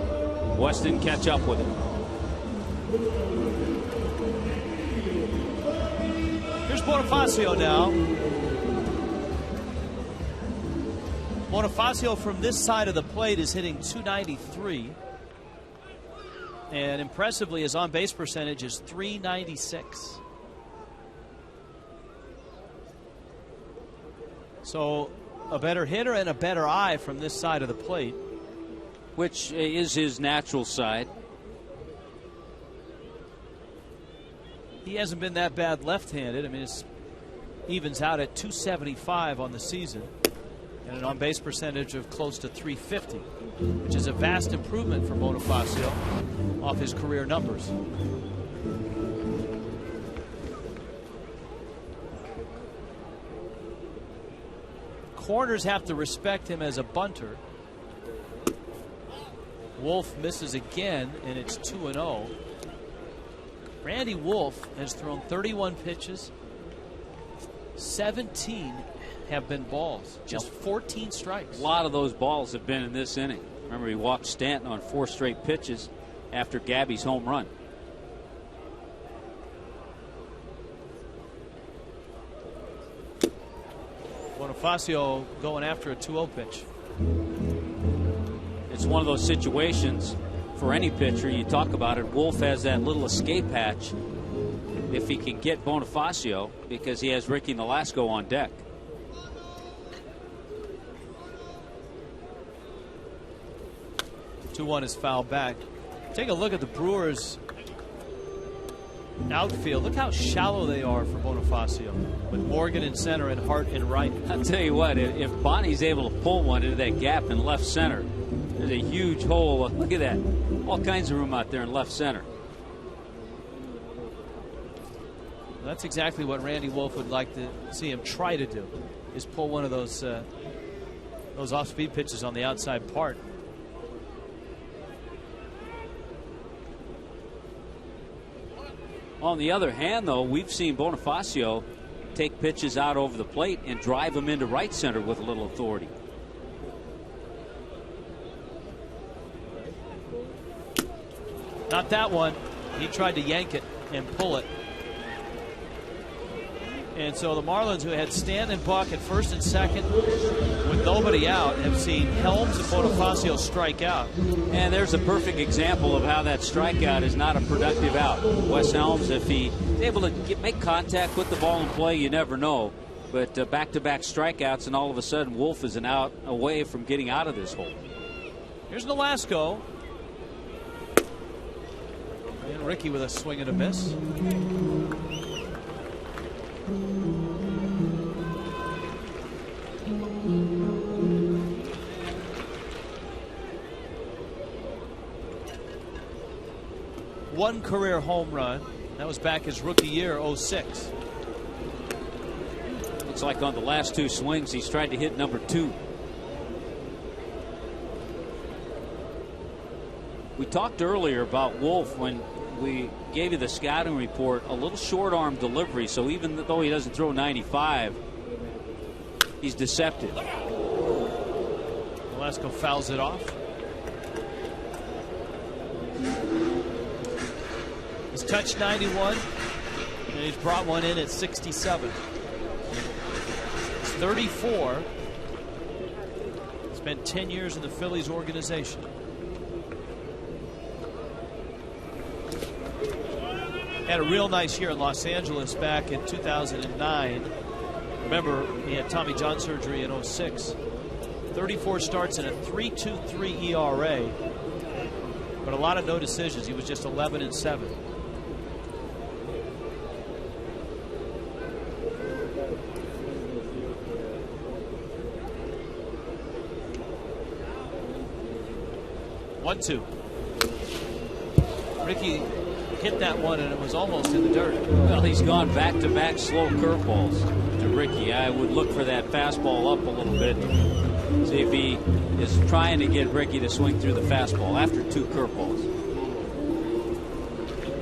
West didn't catch up with it. Here's Bonifacio now. Bonifacio from this side of the plate is hitting .293. And impressively, his on-base percentage is .396. So a better hitter and a better eye from this side of the plate. Which is his natural side. He hasn't been that bad left-handed. I mean, it evens out at .275 on the season. And an on-base percentage of close to .350, which is a vast improvement for Bonifacio off his career numbers. Corners have to respect him as a bunter. Wolf misses again, and it's 2-0. Randy Wolf has thrown 31 pitches. 17 have been balls. Just 14 strikes. A lot of those balls have been in this inning. Remember, he walked Stanton on 4 straight pitches after Gabby's home run. Bonifacio going after a 2-0 pitch. It's one of those situations for any pitcher. You talk about it. Wolf has that little escape hatch if he can get Bonifacio, because he has Ricky Nolasco on deck. The 2-1 is fouled back. Take a look at the Brewers outfield. Look how shallow they are for Bonifacio, with Morgan in center and Hart in right. I'll tell you what, if Bonnie's able to pull one into that gap in left center, there's a huge hole. Look at that. All kinds of room out there in left center. That's exactly what Randy Wolf would like to see him try to do, is pull one of those off-speed pitches on the outside part. On the other hand, though, we've seen Bonifacio take pitches out over the plate and drive them into right center with a little authority. Not that one. He tried to yank it and pull it. And so the Marlins, who had Stanton and Buck at first and second with nobody out, have seen Helms and Bonifacio strike out. And there's a perfect example of how that strikeout is not a productive out. Wes Helms, if he's able to make contact with the ball in play, you never know. But back-to-back strikeouts, and all of a sudden Wolf is an out away from getting out of this hole. Here's Nolasco. And Ricky with a swing and a miss. One career home run. That was back his rookie year, 06. Looks like on the last 2 swings, he's tried to hit number 2. We talked earlier about Wolf when we gave you the scouting report, a little short arm delivery, so even though he doesn't throw 95, he's deceptive. Nolasco fouls it off. He's touched 91, and he's brought one in at 67. He's 34. Spent 10 years in the Phillies organization. Had a real nice year in Los Angeles back in 2009. Remember, he had Tommy John surgery in 06. 34 starts and a 3.23 ERA, but a lot of no decisions. He was just 11-7. One-two. Ricky hit that one, and it was almost in the dirt. Well, he's gone back-to-back slow curveballs to Ricky. I would look for that fastball up a little bit. See if he is trying to get Ricky to swing through the fastball after 2 curveballs.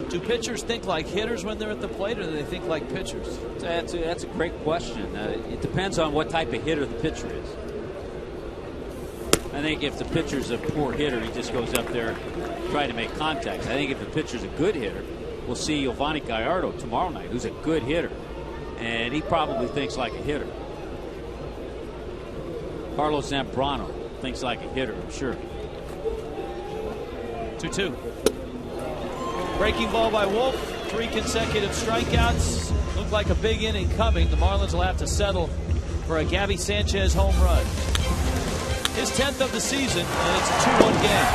Do pitchers think like hitters when they're at the plate, or do they think like pitchers? That's a great question. It depends on what type of hitter the pitcher is. I think if the pitcher's a poor hitter, he just goes up there trying to make contact. I think if the pitcher's a good hitter, we'll see Giovanni Gallardo tomorrow night, who's a good hitter. And he probably thinks like a hitter. Carlos Zambrano thinks like a hitter, I'm sure. 2-2. Breaking ball by Wolf. 3 consecutive strikeouts. Looked like a big inning coming. The Marlins will have to settle for a Gabby Sanchez home run. His 10th of the season, and it's a 2-1 game.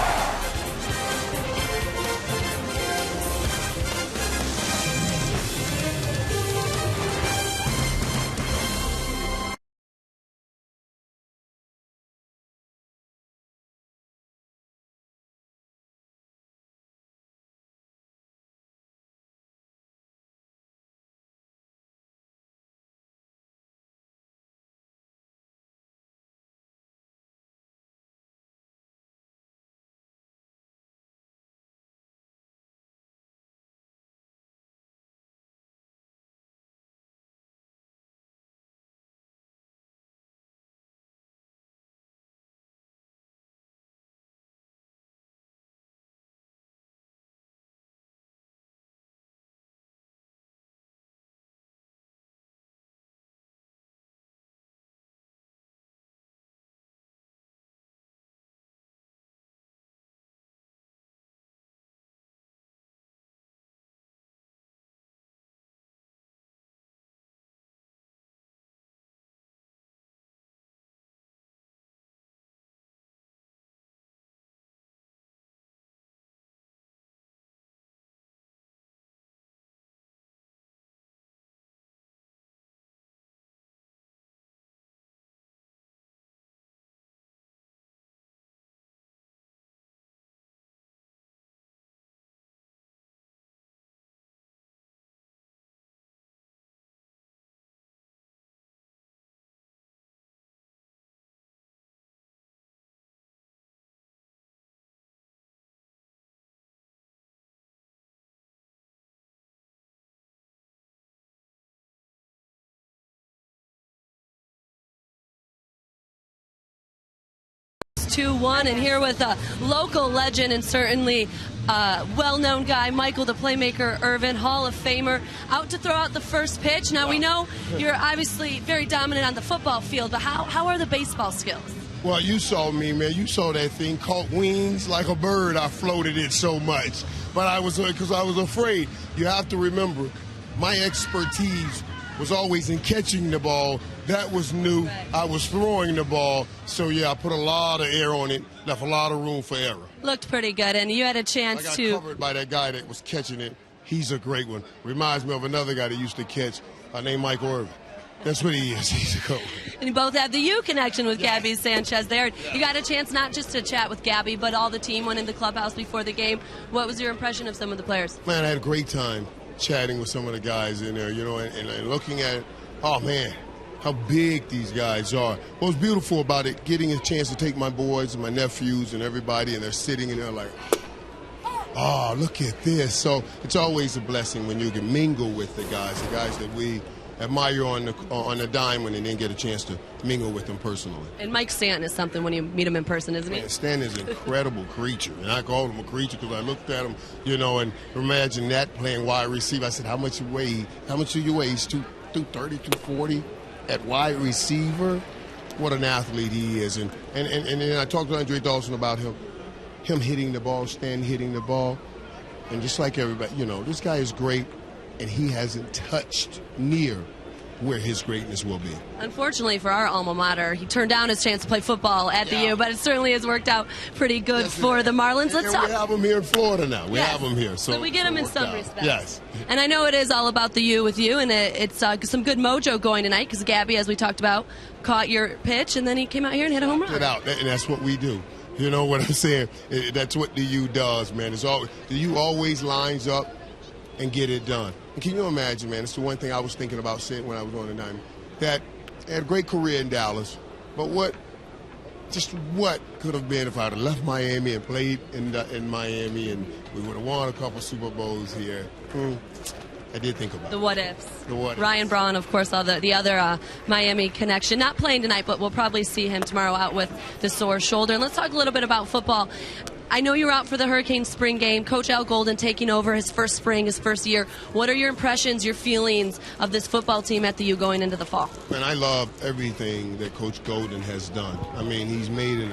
It's 2-1, and here with a local legend and certainly well-known guy, Michael, the playmaker, Irvin, Hall of Famer, out to throw out the first pitch. Now, we know you're obviously very dominant on the football field, but how are the baseball skills? Well, you saw me, man. You saw that thing, caught wings like a bird. I floated it so much. But I was afraid. You have to remember, my expertise was always in catching the ball. That was new. I was throwing the ball. So, yeah, I put a lot of air on it, left a lot of room for error. Looked pretty good, and you had a chance I got covered by that guy that was catching it. He's a great one. Reminds me of another guy that used to catch named Michael Irvin. That's what he is. He's a coach. And you both have the U connection with Gabby Sanchez there. You got a chance not just to chat with Gabby, but all the team went in the clubhouse before the game. What was your impression of some of the players? Man, I had a great time chatting with some of the guys in there, you know, and looking at, oh, man, how big these guys are. What was beautiful about it, getting a chance to take my boys and my nephews and everybody, and they're sitting and they're like, oh, look at this. So it's always a blessing when you can mingle with the guys that we admire on the diamond and then get a chance to mingle with them personally. And Mike Stanton is something when you meet him in person, isn't he? Man, Stanton is an incredible creature. And I called him a creature because I looked at him, you know, and imagine that playing wide receiver. I said, how much do you weigh? He's 230, 240 at wide receiver. What an athlete he is. And then I talked to Andre Dawson about him hitting the ball, Stanton hitting the ball. And just like everybody, you know, this guy is great. And he hasn't touched near where his greatness will be. Unfortunately for our alma mater, he turned down his chance to play football at the U, but it certainly has worked out pretty good for the Marlins. Let's talk. We have him here in Florida now. We have him here. So we get him in some respects. Yes. And I know it is all about the U with you, and it's some good mojo going tonight because Gabby, as we talked about, caught your pitch, and then he came out here and hit a home run. Get out, and that's what we do. You know what I'm saying? That's what the U does, man. The U always lines up and get it done. And can you imagine, man, it's the one thing I was thinking about saying when I was on the diamond, that I had a great career in Dallas, but what could have been if I had left Miami and played in Miami and we would have won a couple Super Bowls here. I did think about The what ifs. The what Ryan Braun, of course, all the other Miami connection. Not playing tonight, but we'll probably see him tomorrow out with the sore shoulder. And let's talk a little bit about football. I know you were out for the Hurricane spring game. Coach Al Golden taking over his first spring, his first year. What are your impressions, your feelings of this football team at the U going into the fall? Man, I love everything that Coach Golden has done. I mean, he's made it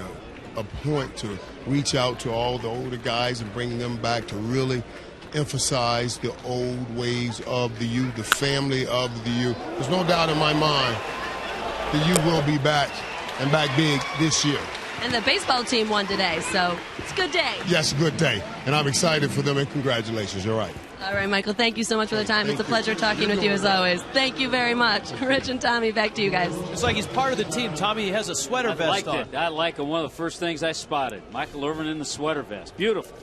a point to reach out to all the older guys and bring them back to really emphasize the old ways of the U, the family of the U. There's no doubt in my mind the U will be back and back big this year. And the baseball team won today, so it's a good day. Yes, good day. And I'm excited for them, and congratulations. You're right. All right, Michael, thank you so much for the time. It's a pleasure talking with you as always. Thank you very much. Rich and Tommy, back to you guys. It's like he's part of the team. Tommy has a sweater vest on. I like it. One of the first things I spotted. Michael Irvin in the sweater vest. Beautiful.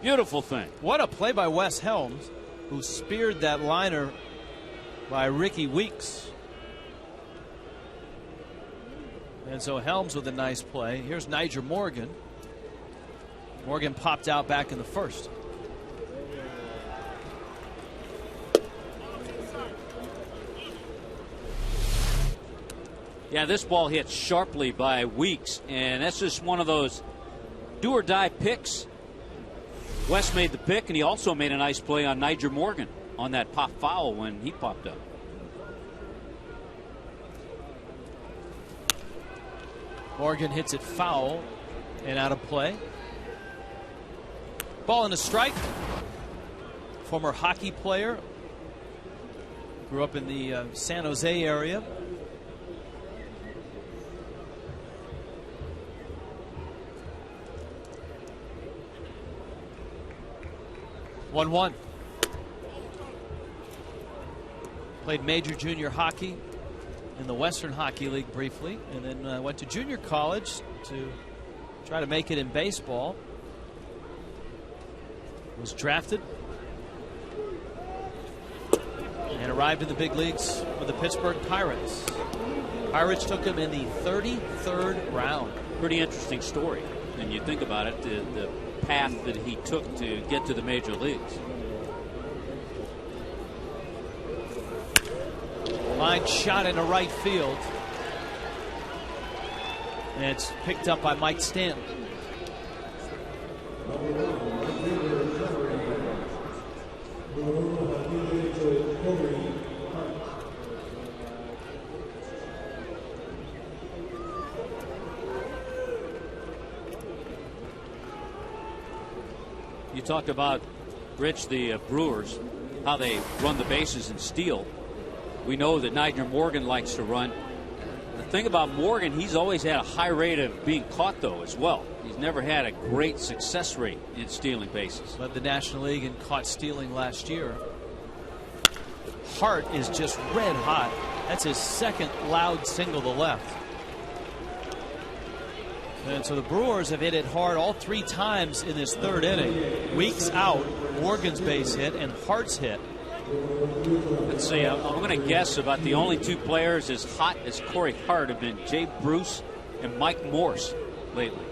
Beautiful thing. What a play by Wes Helms, who speared that liner by Ricky Weeks. And so Helms with a nice play. Here's Niger Morgan. Morgan popped out back in the first. Yeah, this ball hit sharply by Weeks, and that's just one of those do-or-die picks. Wes made the pick, and he also made a nice play on Niger Morgan on that pop foul when he popped up. Morgan hits it foul and out of play. Ball and a strike. Former hockey player. Grew up in the San Jose area. One. Played major junior hockey in the Western Hockey League briefly, and then went to junior college to try to make it in baseball. Was drafted and arrived in the big leagues with the Pittsburgh Pirates. Pirates took him in the 33rd round. Pretty interesting story. And you think about it, the path that he took to get to the major leagues. Line shot into right field. And it's picked up by Mike Stanton. You talked about, Rich, the Brewers, how they run the bases and steal. We know that Niger Morgan likes to run. The thing about Morgan, he's always had a high rate of being caught, though, as well. He's never had a great success rate in stealing bases. Led the National League in caught stealing last year. Hart is just red hot. That's his second loud single to left. And so the Brewers have hit it hard all 3 times in this 3rd inning. Weeks out, Morgan's base hit, and Hart's hit. Let's see, I'm going to guess about the only 2 players as hot as Corey Hart have been Jay Bruce and Mike Morse lately.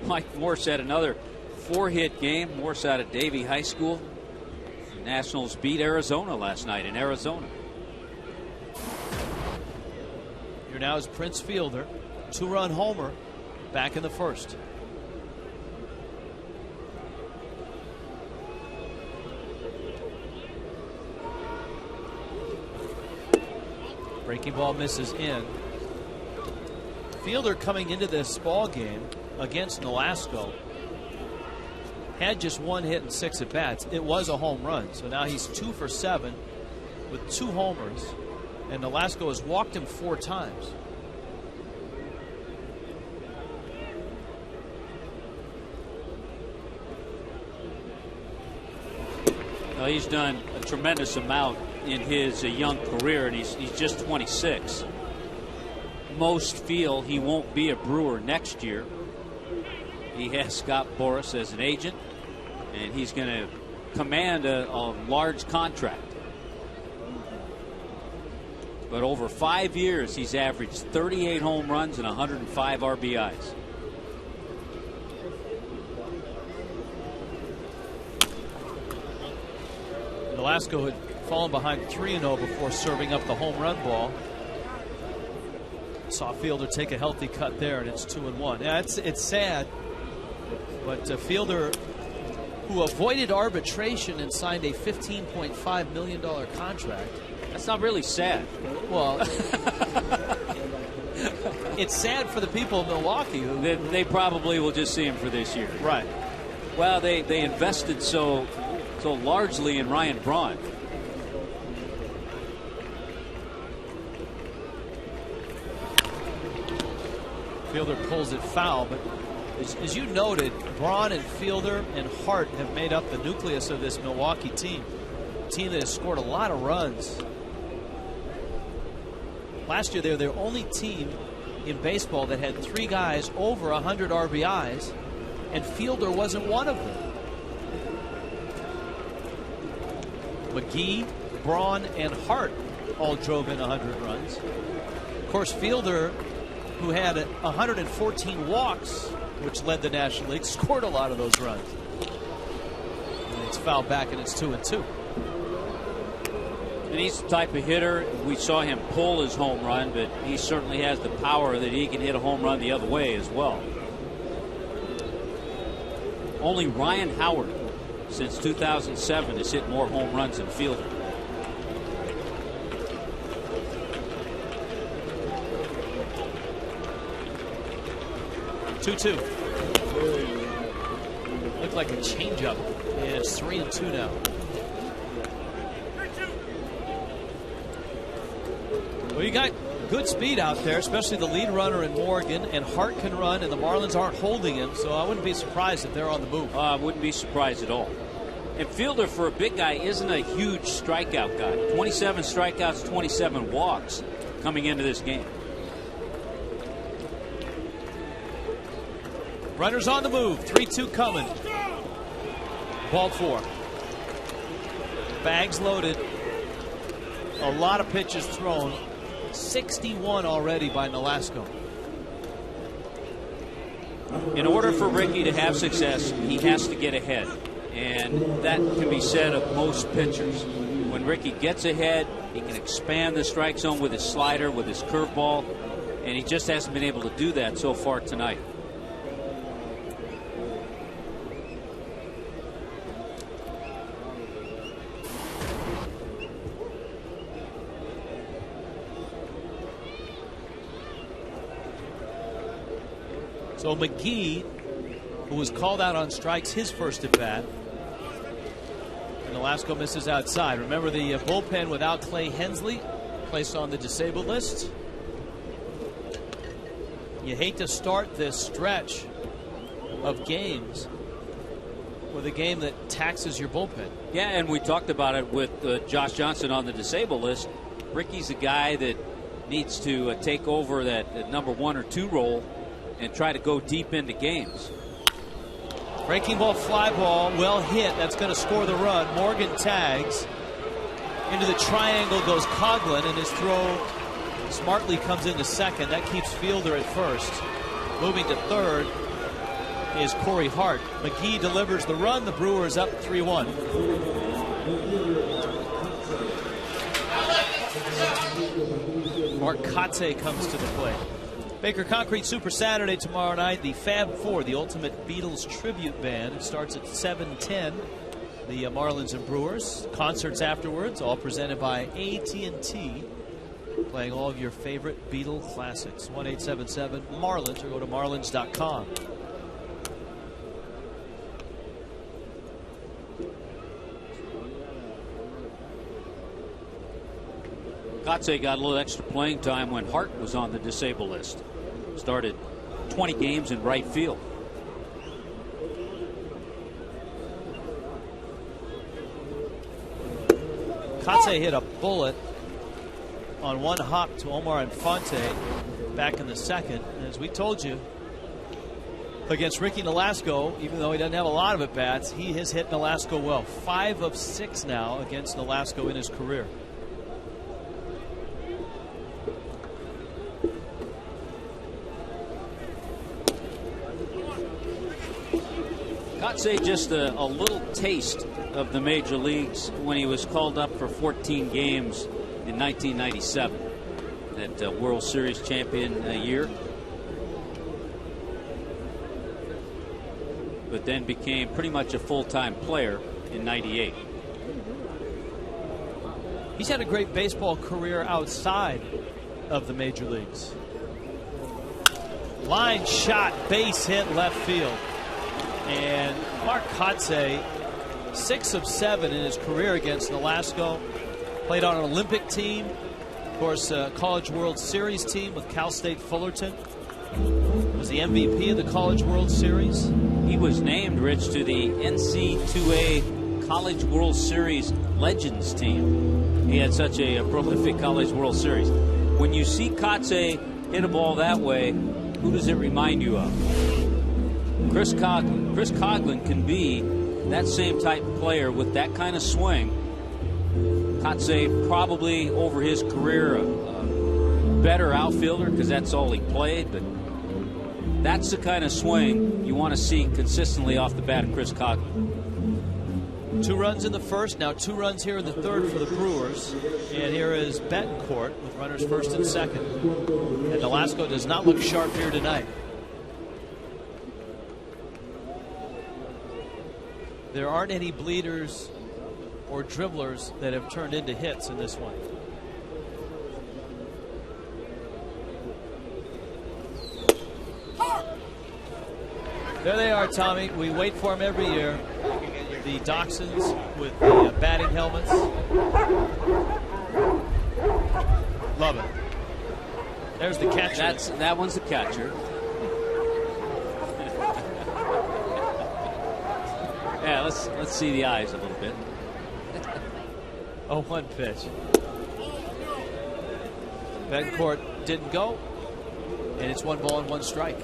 Mike Morse had another 4-hit game. Morse out of Davie High School. The Nationals beat Arizona last night in Arizona. Here now is Prince Fielder, 2-run homer back in the first. Breaking ball misses in. Fielder coming into this ball game against Nolasco had just 1 hit and 6 at bats. It was a home run, so now he's 2 for 7 with 2 homers, and Nolasco has walked him 4 times. Well, he's done a tremendous amount in his young career, and he's just 26. Most feel he won't be a Brewer next year. He has Scott Boras as an agent, and he's going to command a large contract. But over 5 years, he's averaged 38 home runs and 105 RBIs. Nolasco had fallen behind 3-0 before serving up the home run ball. Saw Fielder take a healthy cut there, and it's 2-1. Yeah, it's sad, but Fielder, who avoided arbitration and signed a $15.5 million contract. That's not really sad. Well, it's sad for the people of Milwaukee. They probably will just see him for this year. Right. Well, they invested so largely in Ryan Braun. Fielder pulls it foul, but as you noted, Braun and Fielder and Hart have made up the nucleus of this Milwaukee team. A team that has scored a lot of runs. Last year, they were their only team in baseball that had 3 guys over 100 RBIs, and Fielder wasn't one of them. McGee, Braun, and Hart all drove in 100 runs. Of course, Fielder, who had 114 walks, which led the National League, scored a lot of those runs. And it's fouled back, and it's 2-2. And he's the type of hitter, we saw him pull his home run, but he certainly has the power that he can hit a home run the other way as well. Only Ryan Howard since 2007 has hit more home runs than Fielder. Two. Looked like a changeup, and it's 3-2 now. Well, you got good speed out there, especially the lead runner in Morgan, and Hart can run, and the Marlins aren't holding him, so I wouldn't be surprised if they're on the move. I wouldn't be surprised at all. And Fielder, for a big guy, isn't a huge strikeout guy. 27 strikeouts, 27 walks coming into this game. Runners on the move. 3-2 coming. Ball 4. Bags loaded. A lot of pitches thrown. 61 already by Nolasco. In order for Ricky to have success, he has to get ahead. And that can be said of most pitchers. When Ricky gets ahead, he can expand the strike zone with his slider, with his curveball, and he just hasn't been able to do that so far tonight. So McGee, who was called out on strikes his first at bat, and Nolasco misses outside. Remember the bullpen without Clay Hensley, placed on the disabled list. You hate to start this stretch of games with a game that taxes your bullpen. Yeah, and we talked about it with Josh Johnson on the disabled list. Ricky's a guy that needs to take over that number 1 or 2 role and try to go deep into games. Breaking ball, fly ball, well hit. That's going to score the run. Morgan tags. Into the triangle goes Coughlin, and his throw smartly comes into second. That keeps Fielder at first. Moving to third is Corey Hart. McGee delivers the run. The Brewers up 3-1. Mark Kotsay comes to the plate. Baker Concrete Super Saturday tomorrow night. The Fab Four, the ultimate Beatles tribute band. It starts at 7:10. The Marlins and Brewers. Concerts afterwards, all presented by AT&T. Playing all of your favorite Beatle classics. 1-877-MARLINS or go to marlins.com. Kotsay got a little extra playing time when Hart was on the disabled list. Started 20 games in right field. Kotsay hit a bullet on one hop to Omar Infante back in the second. And as we told you, against Ricky Nolasco, even though he doesn't have a lot of at-bats, he has hit Nolasco well. 5 of 6 now against Nolasco in his career. Kotsay just a little taste of the major leagues when he was called up for 14 games in 1997, that World Series champion year. But then became pretty much a full-time player in '98. He's had a great baseball career outside of the major leagues. Line shot, base hit, left field. And Mark Kotsay, 6 of 7 in his career against Nolasco. Played on an Olympic team. Of course, College World Series team with Cal State Fullerton. Was the MVP of the College World Series. He was named, Rich, to the NC2A College World Series Legends team. He had such a prolific College World Series. When you see Kotsay hit a ball that way, who does it remind you of? Chris Coghlan. Chris Coghlan can be that same type of player with that kind of swing. Kotsay probably over his career a better outfielder because that's all he played, but that's the kind of swing you want to see consistently off the bat of Chris Coghlan. 2 runs in the first, now 2 runs here in the third for the Brewers. And here is Betancourt with runners first and second. And Nolasco does not look sharp here tonight. There aren't any bleeders or dribblers that have turned into hits in this one. There they are, Tommy. We wait for them every year. The Dachshunds with the batting helmets. Love it. There's the catcher. That one's the catcher. Yeah, let's see the eyes a little bit. 0-1 pitch. Betancourt didn't go, and it's 1 ball and 1 strike.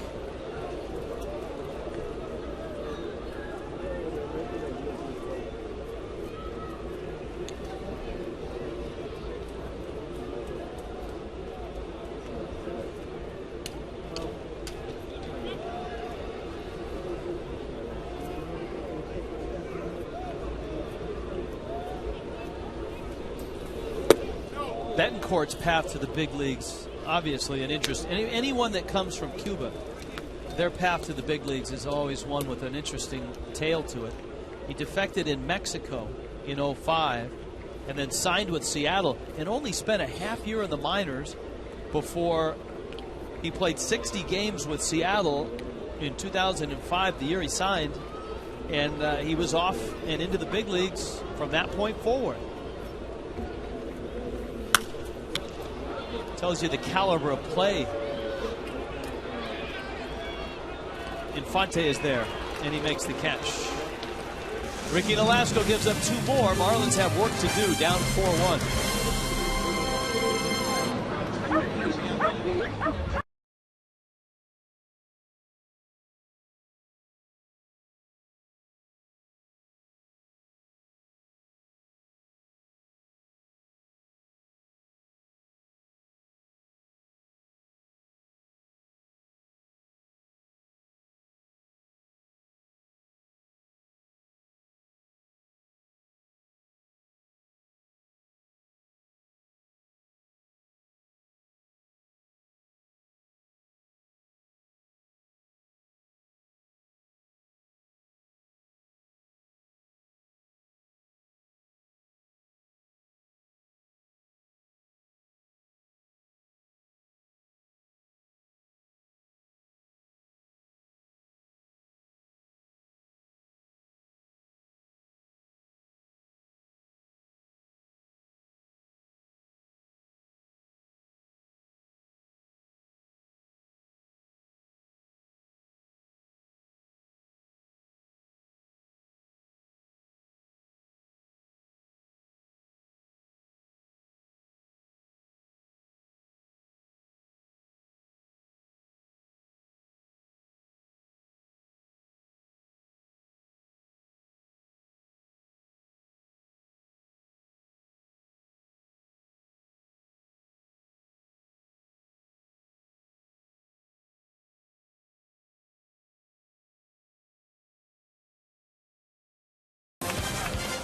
Betancourt's path to the big leagues, obviously an interest. Anyone that comes from Cuba, their path to the big leagues is always one with an interesting tale to it. He defected in Mexico in '05 and then signed with Seattle and only spent a half year in the minors before he played 60 games with Seattle in 2005, the year he signed, and he was off and into the big leagues from that point forward. Tells you the caliber of play. Infante is there, and he makes the catch. Ricky Nolasco gives up 2 more. Marlins have work to do, down 4-1.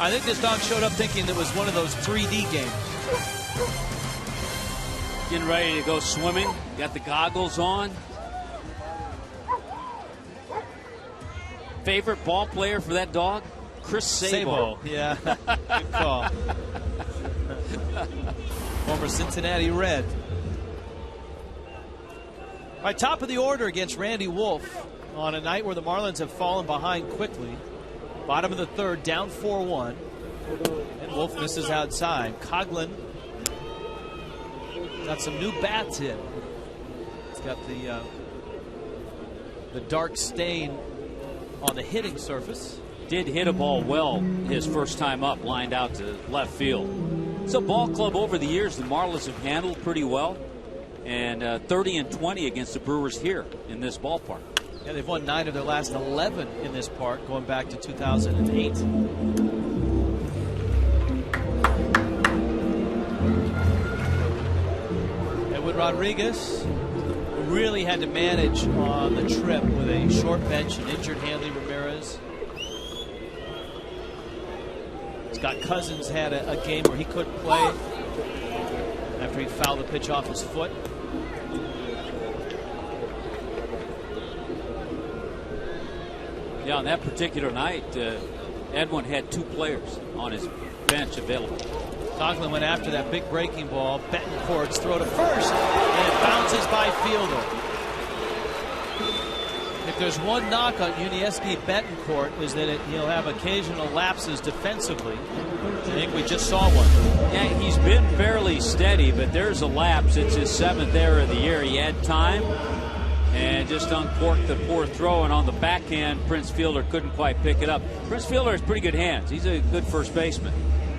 I think this dog showed up thinking it was one of those 3D games. Getting ready to go swimming. Got the goggles on. Favorite ball player for that dog? Chris Sabo. Yeah, good call. Former Cincinnati Red. All right, top of the order against Randy Wolf on a night where the Marlins have fallen behind quickly. Bottom of the third, down 4-1. And Wolf misses outside. Coghlan got some new bats in. It's got the dark stain on the hitting surface. Did hit a ball well his first time up, lined out to left field. It's a ball club over the years the Marlins have handled pretty well. And 30-20 against the Brewers here in this ballpark. Yeah, they've won 9 of their last 11 in this park, going back to 2008. Edwin Rodriguez really had to manage on the trip with a short bench and injured Hanley Ramirez. Scott Cousins had a game where he couldn't play after he fouled the pitch off his foot. Yeah, on that particular night, Edwin had 2 players on his bench available. Coghlan went after that big breaking ball. Betancourt's throw to first, and it bounces by fielder. If there's one knock on Yuniesky Betancourt is that he'll have occasional lapses defensively. I think we just saw one. Yeah, he's been fairly steady, but there's a lapse. It's his 7th error of the year. He had time and just uncorked the poor throw, and on the backhand, Prince Fielder couldn't quite pick it up. Prince Fielder has pretty good hands. He's a good first baseman,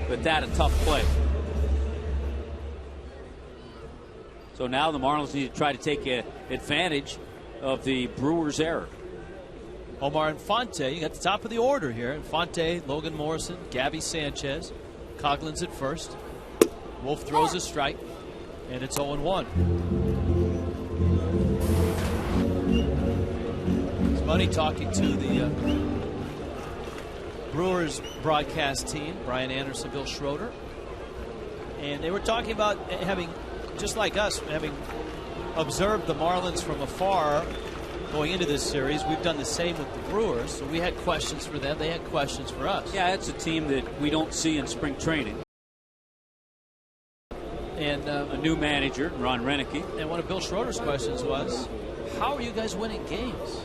but that a tough play. So now the Marlins need to try to take advantage of the Brewers' error. Omar Infante, you got the top of the order here. Infante, Logan Morrison, Gabby Sanchez. Coghlan's at first. Wolf throws a strike, and it's 0-1. Money talking to the Brewers broadcast team, Brian Anderson, Bill Schroeder, and they were talking about having, just like us, having observed the Marlins from afar going into this series. We've done the same with the Brewers, so we had questions for them. They had questions for us. Yeah, it's a team that we don't see in spring training. And a new manager, Ron Renicky. And one of Bill Schroeder's questions was, how are you guys winning games?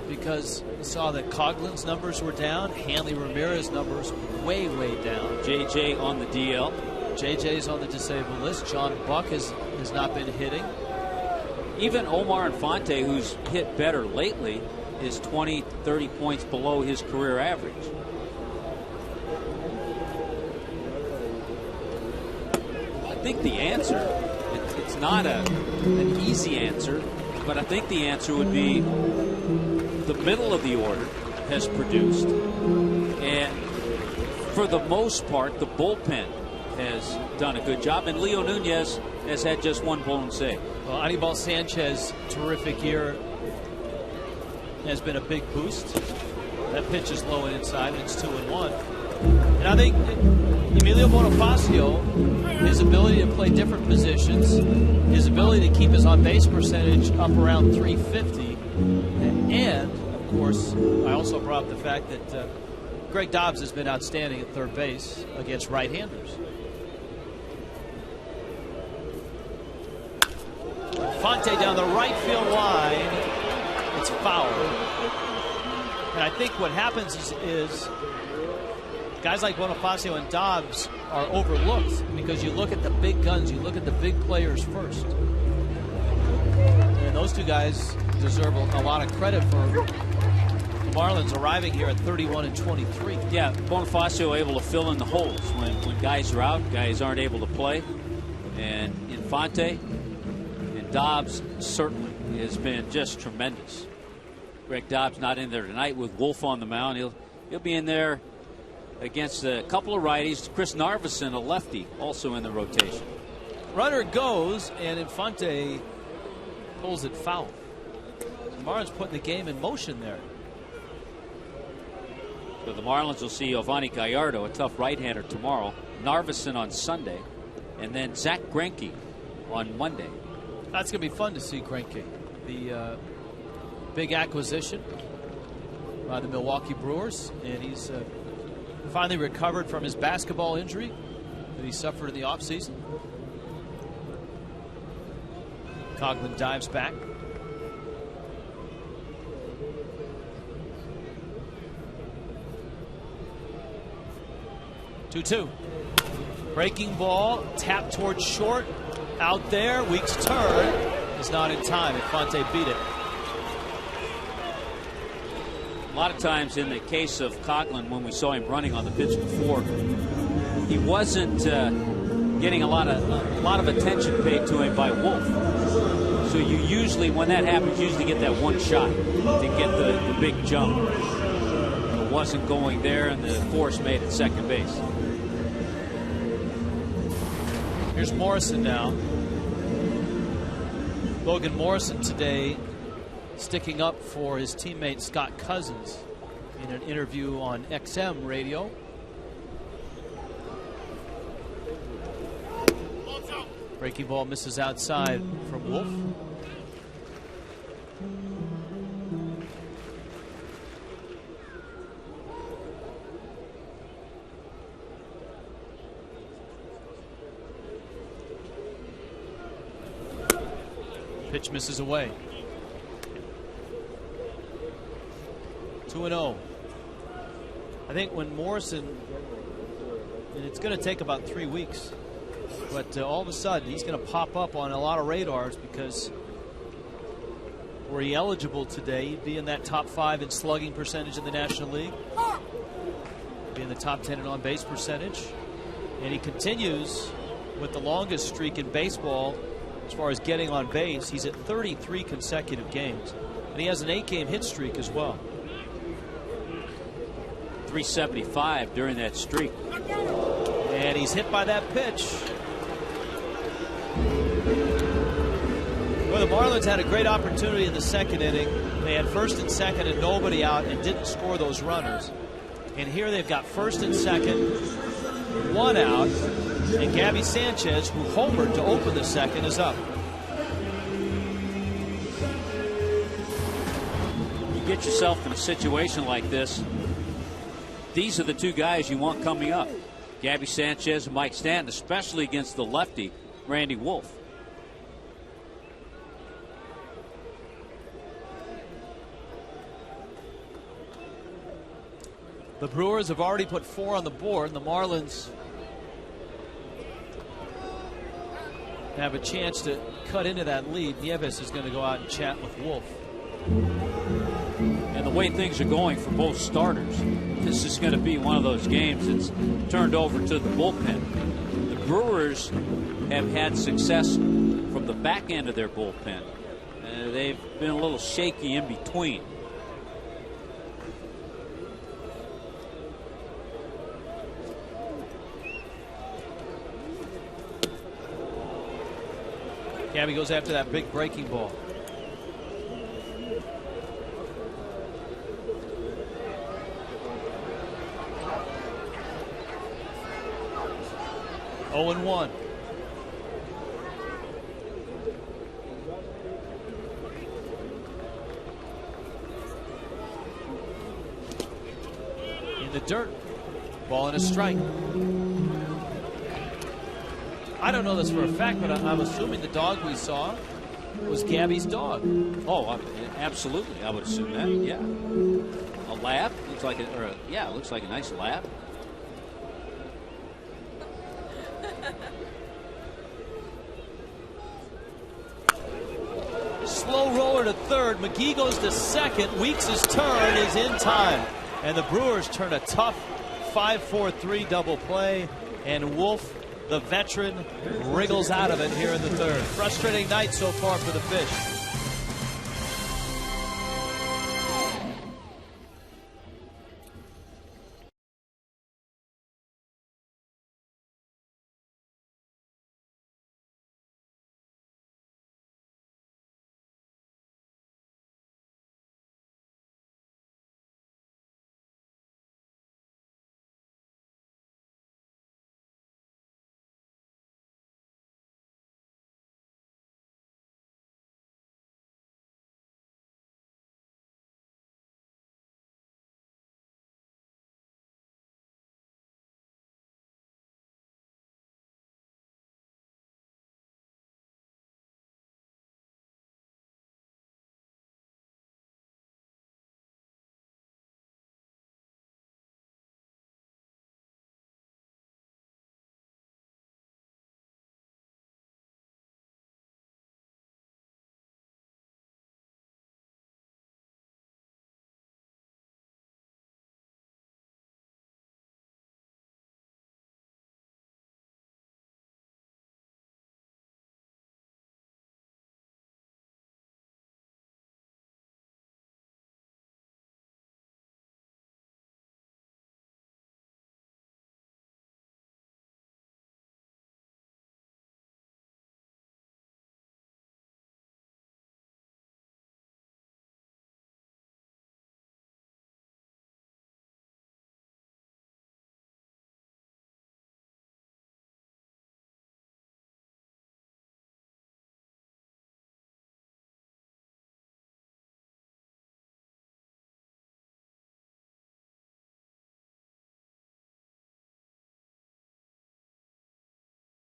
Because we saw that Coghlan's numbers were down, Hanley Ramirez numbers way, way down. JJ on the DL. JJ's on the disabled list. John Buck has not been hitting. Even Omar Infante, who's hit better lately, is 20, 30 points below his career average. I think the answer, it's not an easy answer, but I think the answer would be the middle of the order has produced, and for the most part, the bullpen has done a good job, and Leo Nunez has had just one blown save. Well, Anibal Sanchez, terrific year, has been a big boost. That pitch is low and inside, and it's 2-1. And I think Emilio Bonifacio, his ability to play different positions, his ability to keep his on-base percentage up around 350, and, of course, I also brought up the fact that Greg Dobbs has been outstanding at third base against right-handers. Fonte down the right field line. It's foul. And I think what happens is guys like Bonifacio and Dobbs are overlooked because you look at the big guns, you look at the big players first. And those two guys deserve a lot of credit for the Marlins arriving here at 31-23. Yeah, Bonifacio able to fill in the holes when guys are out, guys aren't able to play. And Infante and Dobbs certainly has been just tremendous. Greg Dobbs not in there tonight with Wolf on the mound. He'll be in there against a couple of righties. Chris Narveson, a lefty, also in the rotation. Runner goes, and Infante pulls it foul. So Marlins putting the game in motion there. So the Marlins will see Giovanni Gallardo, a tough right-hander, tomorrow. Narveson on Sunday. And then Zach Greinke on Monday. That's going to be fun to see Greinke. The big acquisition by the Milwaukee Brewers. And he's finally recovered from his basketball injury that he suffered in the offseason. Coghlan dives back. Two. Breaking ball, tap towards short, out there. Weeks' turn is not in time. Infante beat it. A lot of times in the case of Coghlan, when we saw him running on the pitch before, he wasn't getting a lot of attention paid to him by Wolf. So you usually, when that happens, you usually get that one shot to get the big jump. It wasn't going there, and the force made it second base. Here's Morrison now. Logan Morrison today sticking up for his teammate Scott Cousins in an interview on XM radio. Breaking ball misses outside from Wolf. Pitch misses away. 2-0. I think when Morrison, and it's going to take about 3 weeks, but all of a sudden he's going to pop up on a lot of radars because were he eligible today, he'd be in that top 5 in slugging percentage in the National League, be in the top 10 in on-base percentage, and he continues with the longest streak in baseball as far as getting on base. He's at 33 consecutive games, and he has an 8-game hit streak as well. 375 during that streak. And he's hit by that pitch. Well, the Marlins had a great opportunity in the second inning. They had first and second and nobody out and didn't score those runners. And here they've got first and second, 1 out, and Gabby Sanchez, who homered to open the second, is up. You get yourself in a situation like this, these are the two guys you want coming up. Gabby Sanchez and Mike Stanton, especially against the lefty, Randy Wolf. The Brewers have already put 4 on the board, and the Marlins have a chance to cut into that lead. Nieves is going to go out and chat with Wolf. And the way things are going for both starters, this is going to be one of those games that's turned over to the bullpen. The Brewers have had success from the back end of their bullpen. They've been a little shaky in between. Gabby goes after that big breaking ball. Oh and 1. In the dirt. Ball and a strike. I don't know this for a fact, but I'm assuming the dog we saw was Gabby's dog. Oh, absolutely. I would assume that. Yeah. A lab. Looks like it looks like a nice lab. Slow roller to third. McGee goes to second. Weeks' turn is in time. And the Brewers turn a tough 5-4-3 double play. And Wolf, the veteran, wriggles out of it here in the third. Frustrating night so far for the Fish.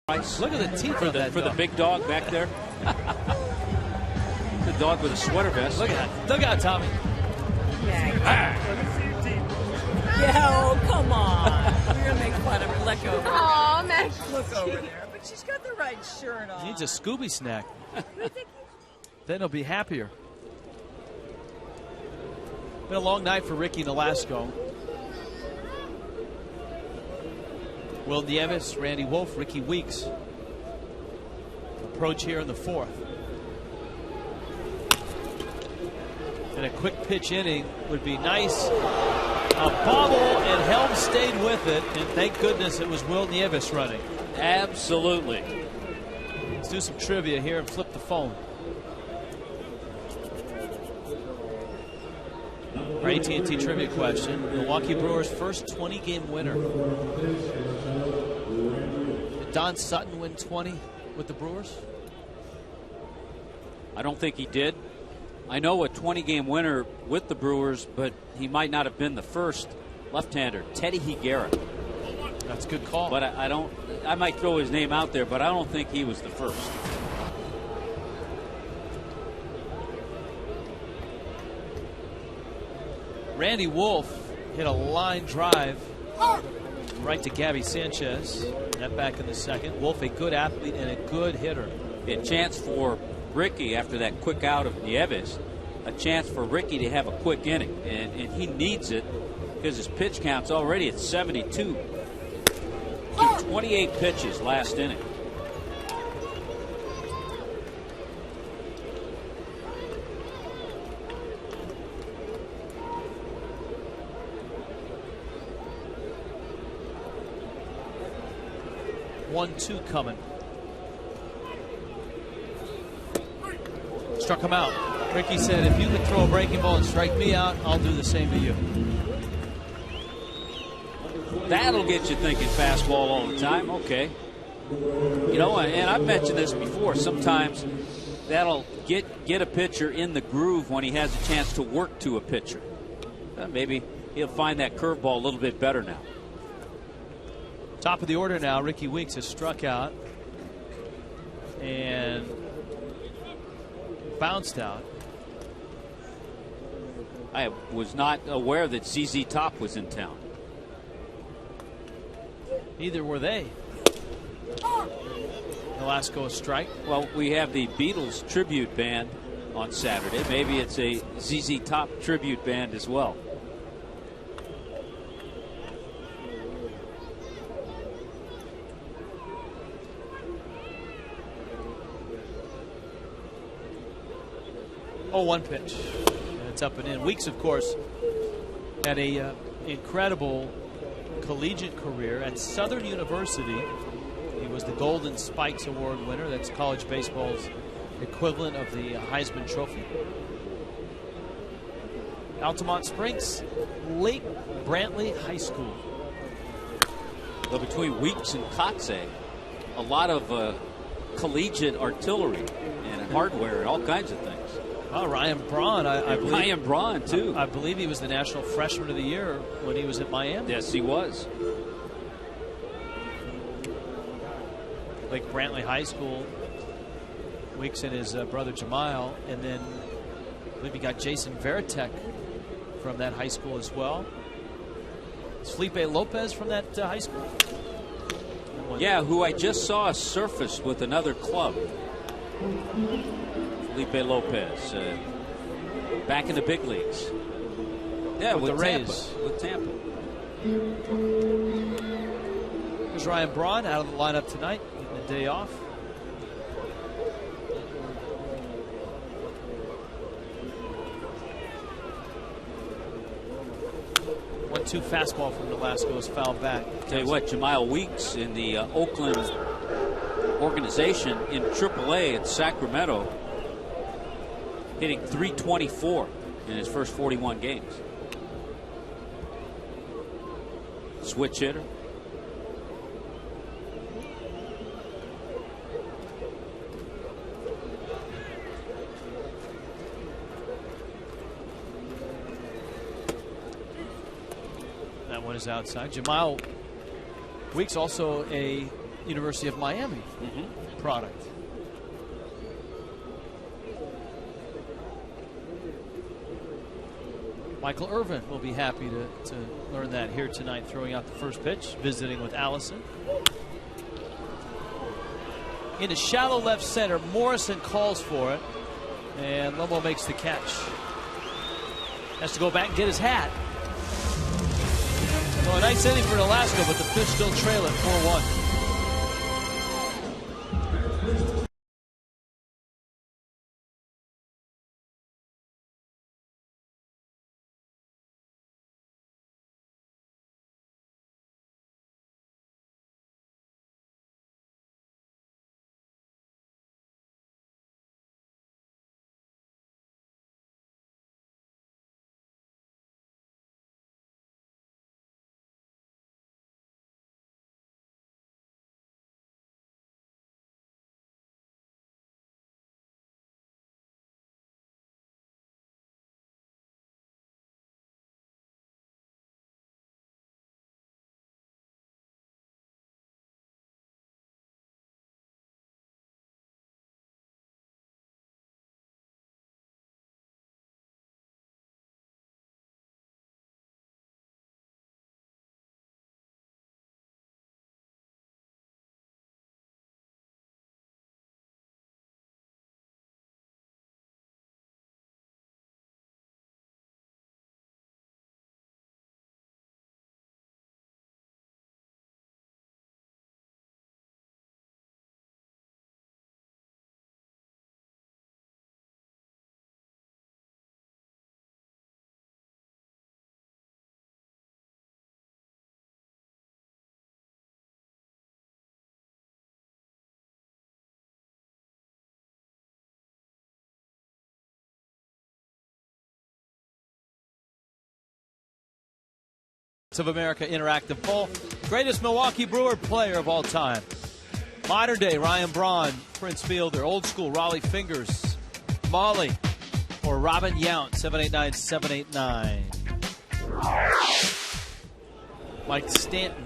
Look at the teeth for the big dog back there. The dog with a sweater vest. Look at that. Look out, Tommy. Yeah, oh, come on. We're going to make fun of her. Let go of her. Aw, man. Look over there. But she's got the right shirt on. He needs a Scooby snack. Then he'll be happier. Been a long night for Ricky Nolasco. Will Nieves, Randy Wolf, Ricky Weeks. Approach here in the fourth. And a quick pitch inning would be nice. A bobble, and Helm stayed with it. And thank goodness it was Will Nieves running. Absolutely. Let's do some trivia here and flip the phone. Our AT&T trivia question. Milwaukee Brewers' first 20-game winner. Did Don Sutton win 20 with the Brewers? I don't think he did. I know a 20-game winner with the Brewers, but he might not have been the first left-hander. Teddy Higuera. That's a good call. But I might throw his name out there, but I don't think he was the first. Randy Wolf hit a line drive right to Gabby Sanchez. That back in the second. Wolf, a good athlete and a good hitter. A chance for Ricky after that quick out of Nieves. A chance for Ricky to have a quick inning. And he needs it because his pitch count's already at 72. Threw 28 pitches last inning. One-two coming. Struck him out. Ricky said, if you can throw a breaking ball and strike me out, I'll do the same to you. That'll get you thinking fastball all the time. Okay. You know, and I've mentioned this before. Sometimes that'll get a pitcher in the groove when he has a chance to work to a pitcher. Maybe he'll find that curveball a little bit better now. Top of the order now, Ricky Weeks has struck out and bounced out. I was not aware that ZZ Top was in town. Neither were they. Nolasco a strike. Well, we have the Beatles tribute band on Saturday. Maybe it's a ZZ Top tribute band as well. Oh, one pitch. And it's up and in. Weeks, of course, had a incredible collegiate career at Southern University. He was the Golden Spikes Award winner. That's college baseball's equivalent of the Heisman Trophy. Altamont Springs, Lake Brantley High School. Well, between Weeks and Kotze, a lot of collegiate artillery and hardware and all kinds of things. Oh, Ryan Braun. I believe, Ryan Braun, too. I believe he was the National Freshman of the Year when he was at Miami. Yes, he was. Lake Brantley High School. Weeks and his brother Jamal. And then I believe he got Jason Veritek from that high school as well. Is Felipe Lopez from that high school? Yeah, who I just saw surface with another club. Felipe Lopez, back in the big leagues. Yeah, with the Rays. With Tampa. There's Ryan Braun out of the lineup tonight, getting a day off. One-two fastball from Nolasco is fouled back. Tell you what, Jamal Weeks in the Oakland organization in AAA at Sacramento, hitting .324 in his first 41 games. Switch hitter. That one is outside. Jamal Weeks also a University of Miami product. Michael Irvin will be happy to learn that here tonight, throwing out the first pitch, visiting with Allison. Into shallow left center. Morrison calls for it, and Lomo makes the catch. Has to go back and get his hat. Well, a nice inning for Nolasco, but the Fish still trail it 4-1. Of America Interactive Poll. Greatest Milwaukee Brewer player of all time. Modern day, Ryan Braun, Prince Fielder. Old school, Raleigh Fingers, Molly, or Robin Yount, 789-789. Mike Stanton.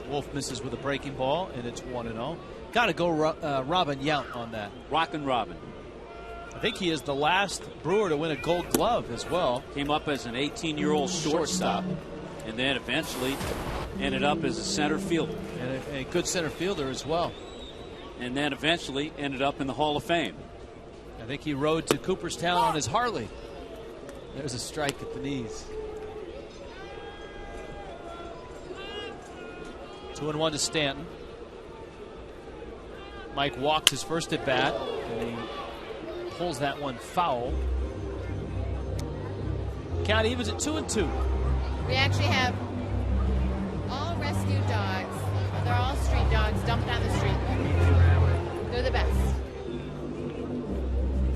Wolf misses with a breaking ball, and it's 1-0. Got to go Robin Yount on that. Rockin' Robin. I think he is the last Brewer to win a Gold Glove as well. Came up as an 18-year-old shortstop. And then eventually ended up as a center fielder. And a good center fielder as well. And then eventually ended up in the Hall of Fame. I think he rode to Cooperstown on his Harley. There's a strike at the knees. 2-1 to Stanton. Mike walks his first at bat, and he pulls that one foul. Count evens at 2-2. We actually have all rescue dogs. They're all street dogs dumped on the street. They're the best.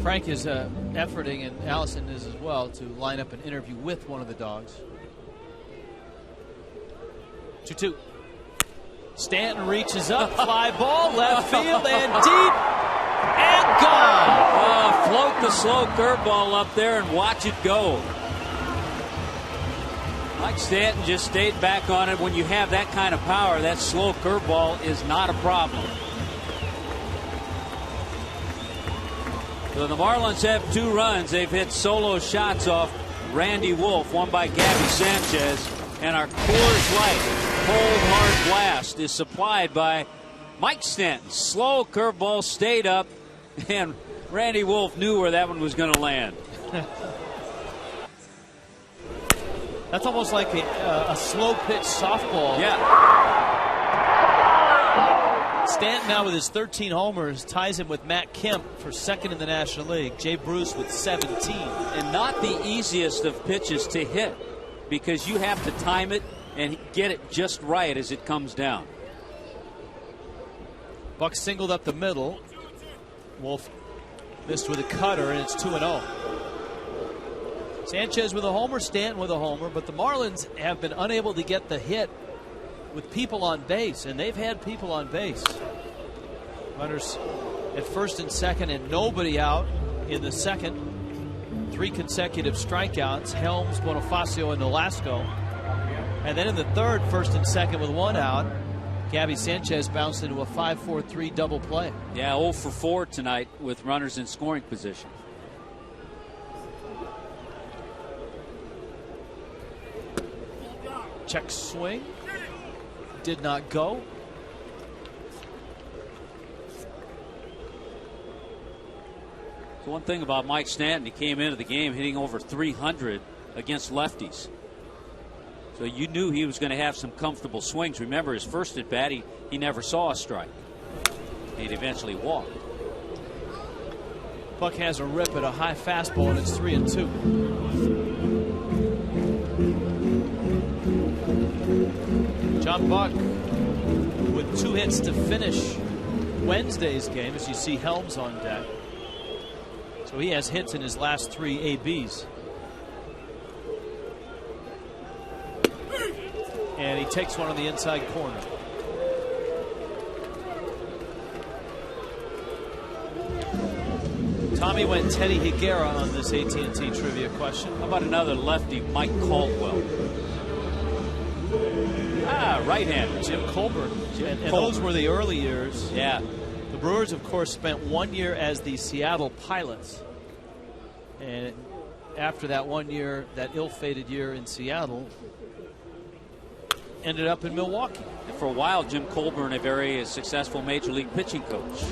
Frank is efforting, and Allison is as well, to line up an interview with one of the dogs. 2-2. Stanton reaches up, fly ball, left field, and deep, and gone. Float the slow curveball up there and watch it go. Mike Stanton just stayed back on it. When you have that kind of power, that slow curveball is not a problem. So the Marlins have 2 runs. They've hit solo shots off Randy Wolf, one by Gabby Sanchez. And our Coors Light cold hard blast is supplied by Mike Stanton. Slow curveball stayed up, and Randy Wolf knew where that one was going to land. That's almost like a slow pitch softball. Yeah. Stanton now with his 13 homers ties him with Matt Kemp for second in the National League. Jay Bruce with 17. And not the easiest of pitches to hit, because you have to time it and get it just right as it comes down. Buck singled up the middle. Wolf missed with a cutter, and it's 2-0. Sanchez with a homer, Stanton with a homer, but the Marlins have been unable to get the hit with people on base, and they've had people on base. Runners at first and second, and nobody out in the second. 3 consecutive strikeouts, Helms, Bonifacio, and Nolasco. And then in the third, first and second with 1 out, Gabby Sanchez bounced into a 5-4-3 double play. Yeah, 0 for 4 tonight with runners in scoring position. Check swing. Did not go. So one thing about Mike Stanton, he came into the game hitting over 300 against lefties. So you knew he was going to have some comfortable swings. Remember, his first at bat, he never saw a strike. He'd eventually walk. Buck has a rip at a high fastball, and it's 3-2. John Buck with 2 hits to finish Wednesday's game, as you see Helms on deck. So he has hits in his last 3 ABs. And he takes one on the inside corner. Tommy went Teddy Higuera on this AT&T trivia question. How about another lefty, Mike Caldwell? Right-hander. Jim Colburn. And those were the early years. Yeah. The Brewers, of course, spent 1 year as the Seattle Pilots. And after that 1 year, that ill-fated year in Seattle, ended up in Milwaukee. And for a while, Jim Colburn, a very successful major league pitching coach.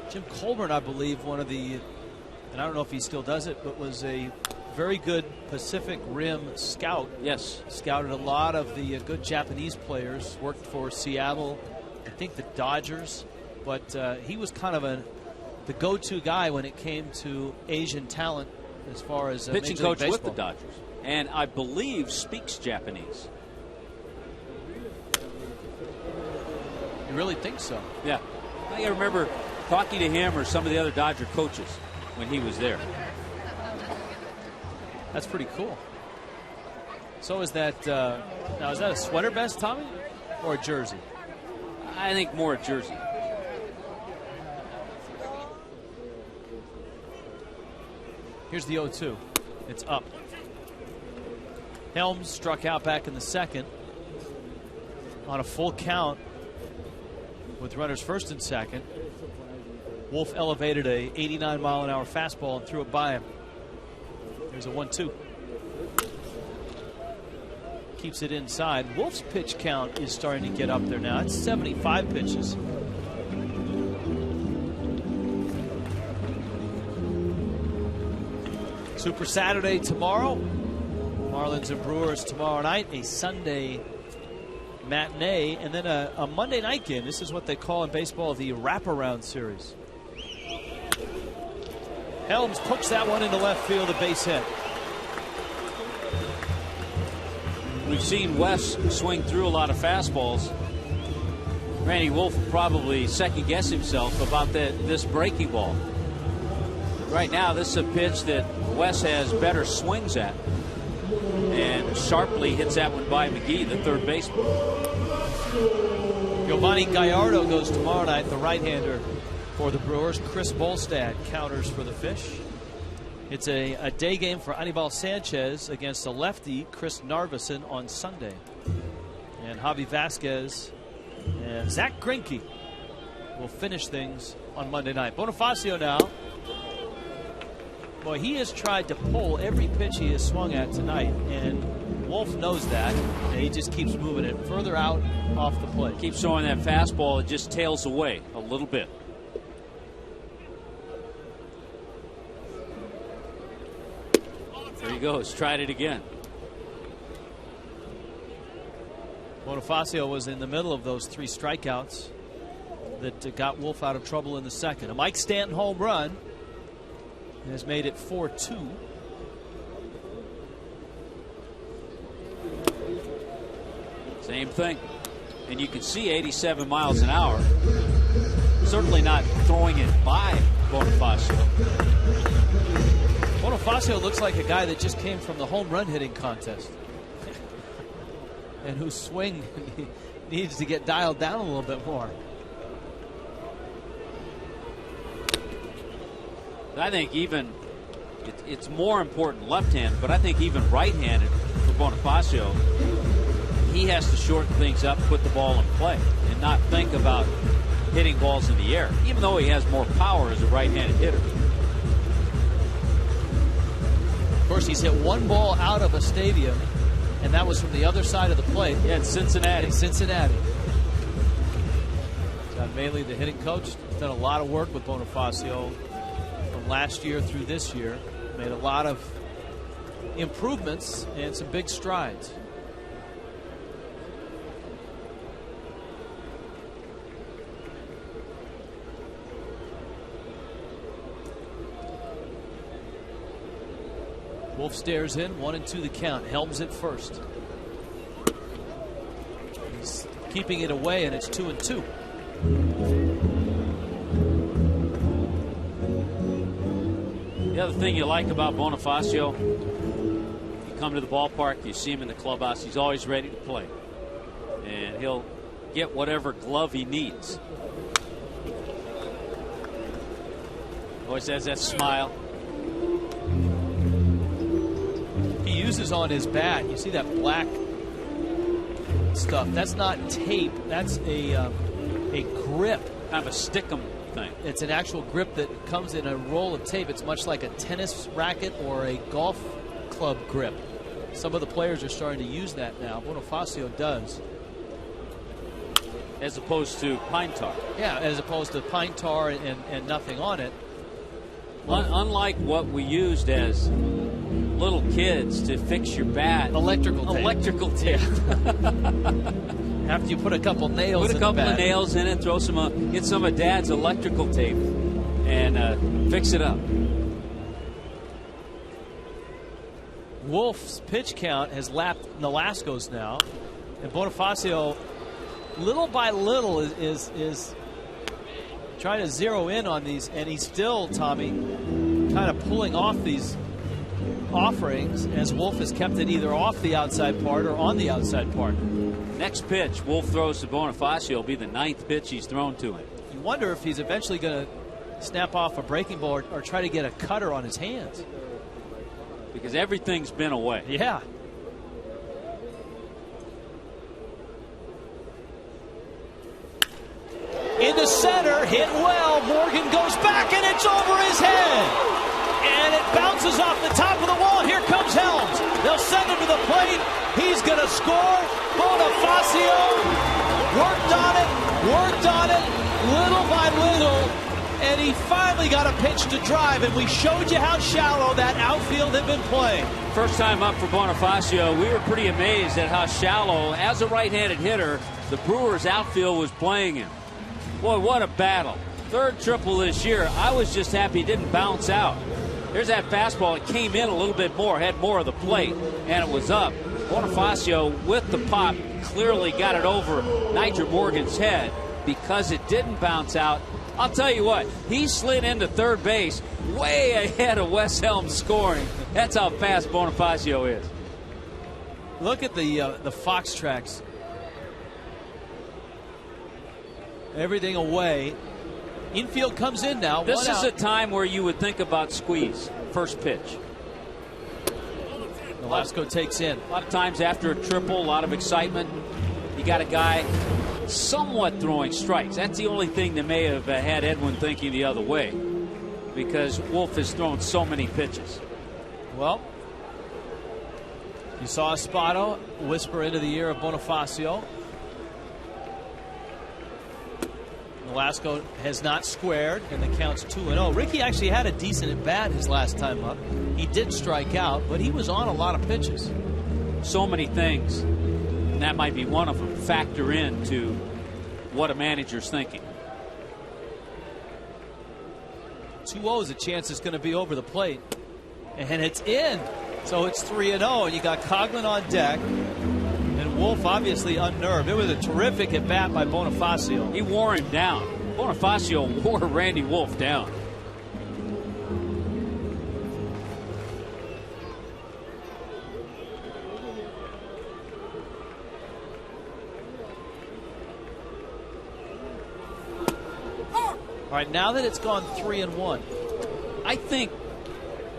Jim Colburn, I believe, one of the, and I don't know if he still does it, but was a very good Pacific Rim scout. Yes. Scouted a lot of the good Japanese players, worked for Seattle, I think the Dodgers, but he was kind of the go-to guy when it came to Asian talent as far as pitching coach with the Dodgers, and I believe speaks Japanese. You really think so? Yeah. I remember talking to him or some of the other Dodger coaches when he was there. That's pretty cool. So is that now, is that a sweater vest, Tommy, or a jersey? I think more a jersey. Here's the 0-2. It's up. Helms struck out back in the second on a full count with runners first and second. Wolf elevated a 89-mile-an-hour fastball and threw it by him. There's a 1-2. Keeps it inside. Wolf's pitch count is starting to get up there now. It's 75 pitches. Super Saturday tomorrow. Marlins and Brewers tomorrow night. A Sunday matinee. And then a Monday night game. This is what they call in baseball the wraparound series. Helms hooks that one into left field, a base hit. We've seen Wes swing through a lot of fastballs. Randy Wolf will probably second-guess himself about this breaking ball. Right now, this is a pitch that Wes has better swings at. And sharply hits that one by McGee, the third baseman. Giovanni Gallardo goes tomorrow night, the right-hander for the Brewers. Chris Bolstad counters for the Fish. It's a day game for Anibal Sanchez against a lefty, Chris Narveson, on Sunday. And Javi Vasquez and Zach Greinke will finish things on Monday night. Bonifacio now. Boy, he has tried to pull every pitch he has swung at tonight, and Wolf knows that, and he just keeps moving it further out off the plate. Keeps throwing that fastball, it just tails away a little bit. There he goes, tried it again. Bonifacio was in the middle of those 3 strikeouts that got Wolf out of trouble in the second. A Mike Stanton home run has made it 4-2. Same thing. And you can see 87 miles an hour. Certainly not throwing it by Bonifacio. Bonifacio looks like a guy that just came from the home run hitting contest and whose swing needs to get dialed down a little bit more. I think even It's more important left-handed, but I think even right-handed for Bonifacio, he has to shorten things up, put the ball in play, and not think about hitting balls in the air, even though he has more power as a right-handed hitter. Of course, he's hit one ball out of a stadium, and that was from the other side of the plate. Yeah, in Cincinnati. John Maley, the hitting coach, has done a lot of work with Bonifacio from last year through this year. Made a lot of improvements and some big strides. Wolf stares in, 1-2 the count. Helms at first. He's keeping it away, and it's 2-2. The other thing you like about Bonifacio, you come to the ballpark, you see him in the clubhouse, he's always ready to play. And he'll get whatever glove he needs. Always has that smile. He uses on his bat, you see that black stuff. That's not tape. That's a grip. Kind of a stickum thing. It's an actual grip that comes in a roll of tape. It's much like a tennis racket or a golf club grip. Some of the players are starting to use that now. Bonifacio does. As opposed to pine tar. Yeah, as opposed to pine tar and nothing on it. Unlike what we used as little kids to fix your bat. Electrical tape. After you put a couple nails of nails in it, throw some, get some of Dad's electrical tape and fix it up. Wolf's pitch count has lapped Nolasco's now, and Bonifacio, little by little, is trying to zero in on these, and he's still, Tommy, kind of pulling off these offerings as Wolf has kept it either off the outside part or on the outside part. Next pitch Wolf throws to Bonifacio will be the 9th pitch he's thrown to him. You wonder if he's eventually going to snap off a breaking ball or try to get a cutter on his hands. Because everything's been away. Yeah. Into center, hit well. Morgan goes back and it's over his head. And it bounces off the top of the wall. Here comes Helms. They'll send him to the plate. He's going to score. Bonifacio worked on it, little by little, and he finally got a pitch to drive, and we showed you how shallow that outfield had been playing. First time up for Bonifacio, we were pretty amazed at how shallow, as a right-handed hitter, the Brewers outfield was playing him. Boy, what a battle. 3rd triple this year. I was just happy it didn't bounce out. There's that fastball. It came in a little bit more, had more of the plate, and it was up. Bonifacio, with the pop, clearly got it over Nigel Morgan's head because it didn't bounce out. I'll tell you what, he slid into third base way ahead of Wes Helms scoring. That's how fast Bonifacio is. Look at the Fox tracks. Everything away. Infield comes in now. This is a time where you would think about squeeze. First pitch. Nolasco takes in. A lot of times after a triple, a lot of excitement. You got a guy somewhat throwing strikes. That's the only thing that may have had Edwin thinking the other way, because Wolf has thrown so many pitches. Well, you saw Espada whisper into the ear of Bonifacio. Nolasco has not squared, and the count's 2-0. Ricky actually had a decent at bat his last time up. He did strike out, but he was on a lot of pitches. So many things, and that might be one of them, factor into what a manager's thinking. 2-0 is a chance it's going to be over the plate, and it's in. So it's 3-0, and you got Coughlin on deck. Wolf obviously unnerved. It was a terrific at bat by Bonifacio. He wore him down. Bonifacio wore Randy Wolf down. All right, now that it's gone 3-1, I think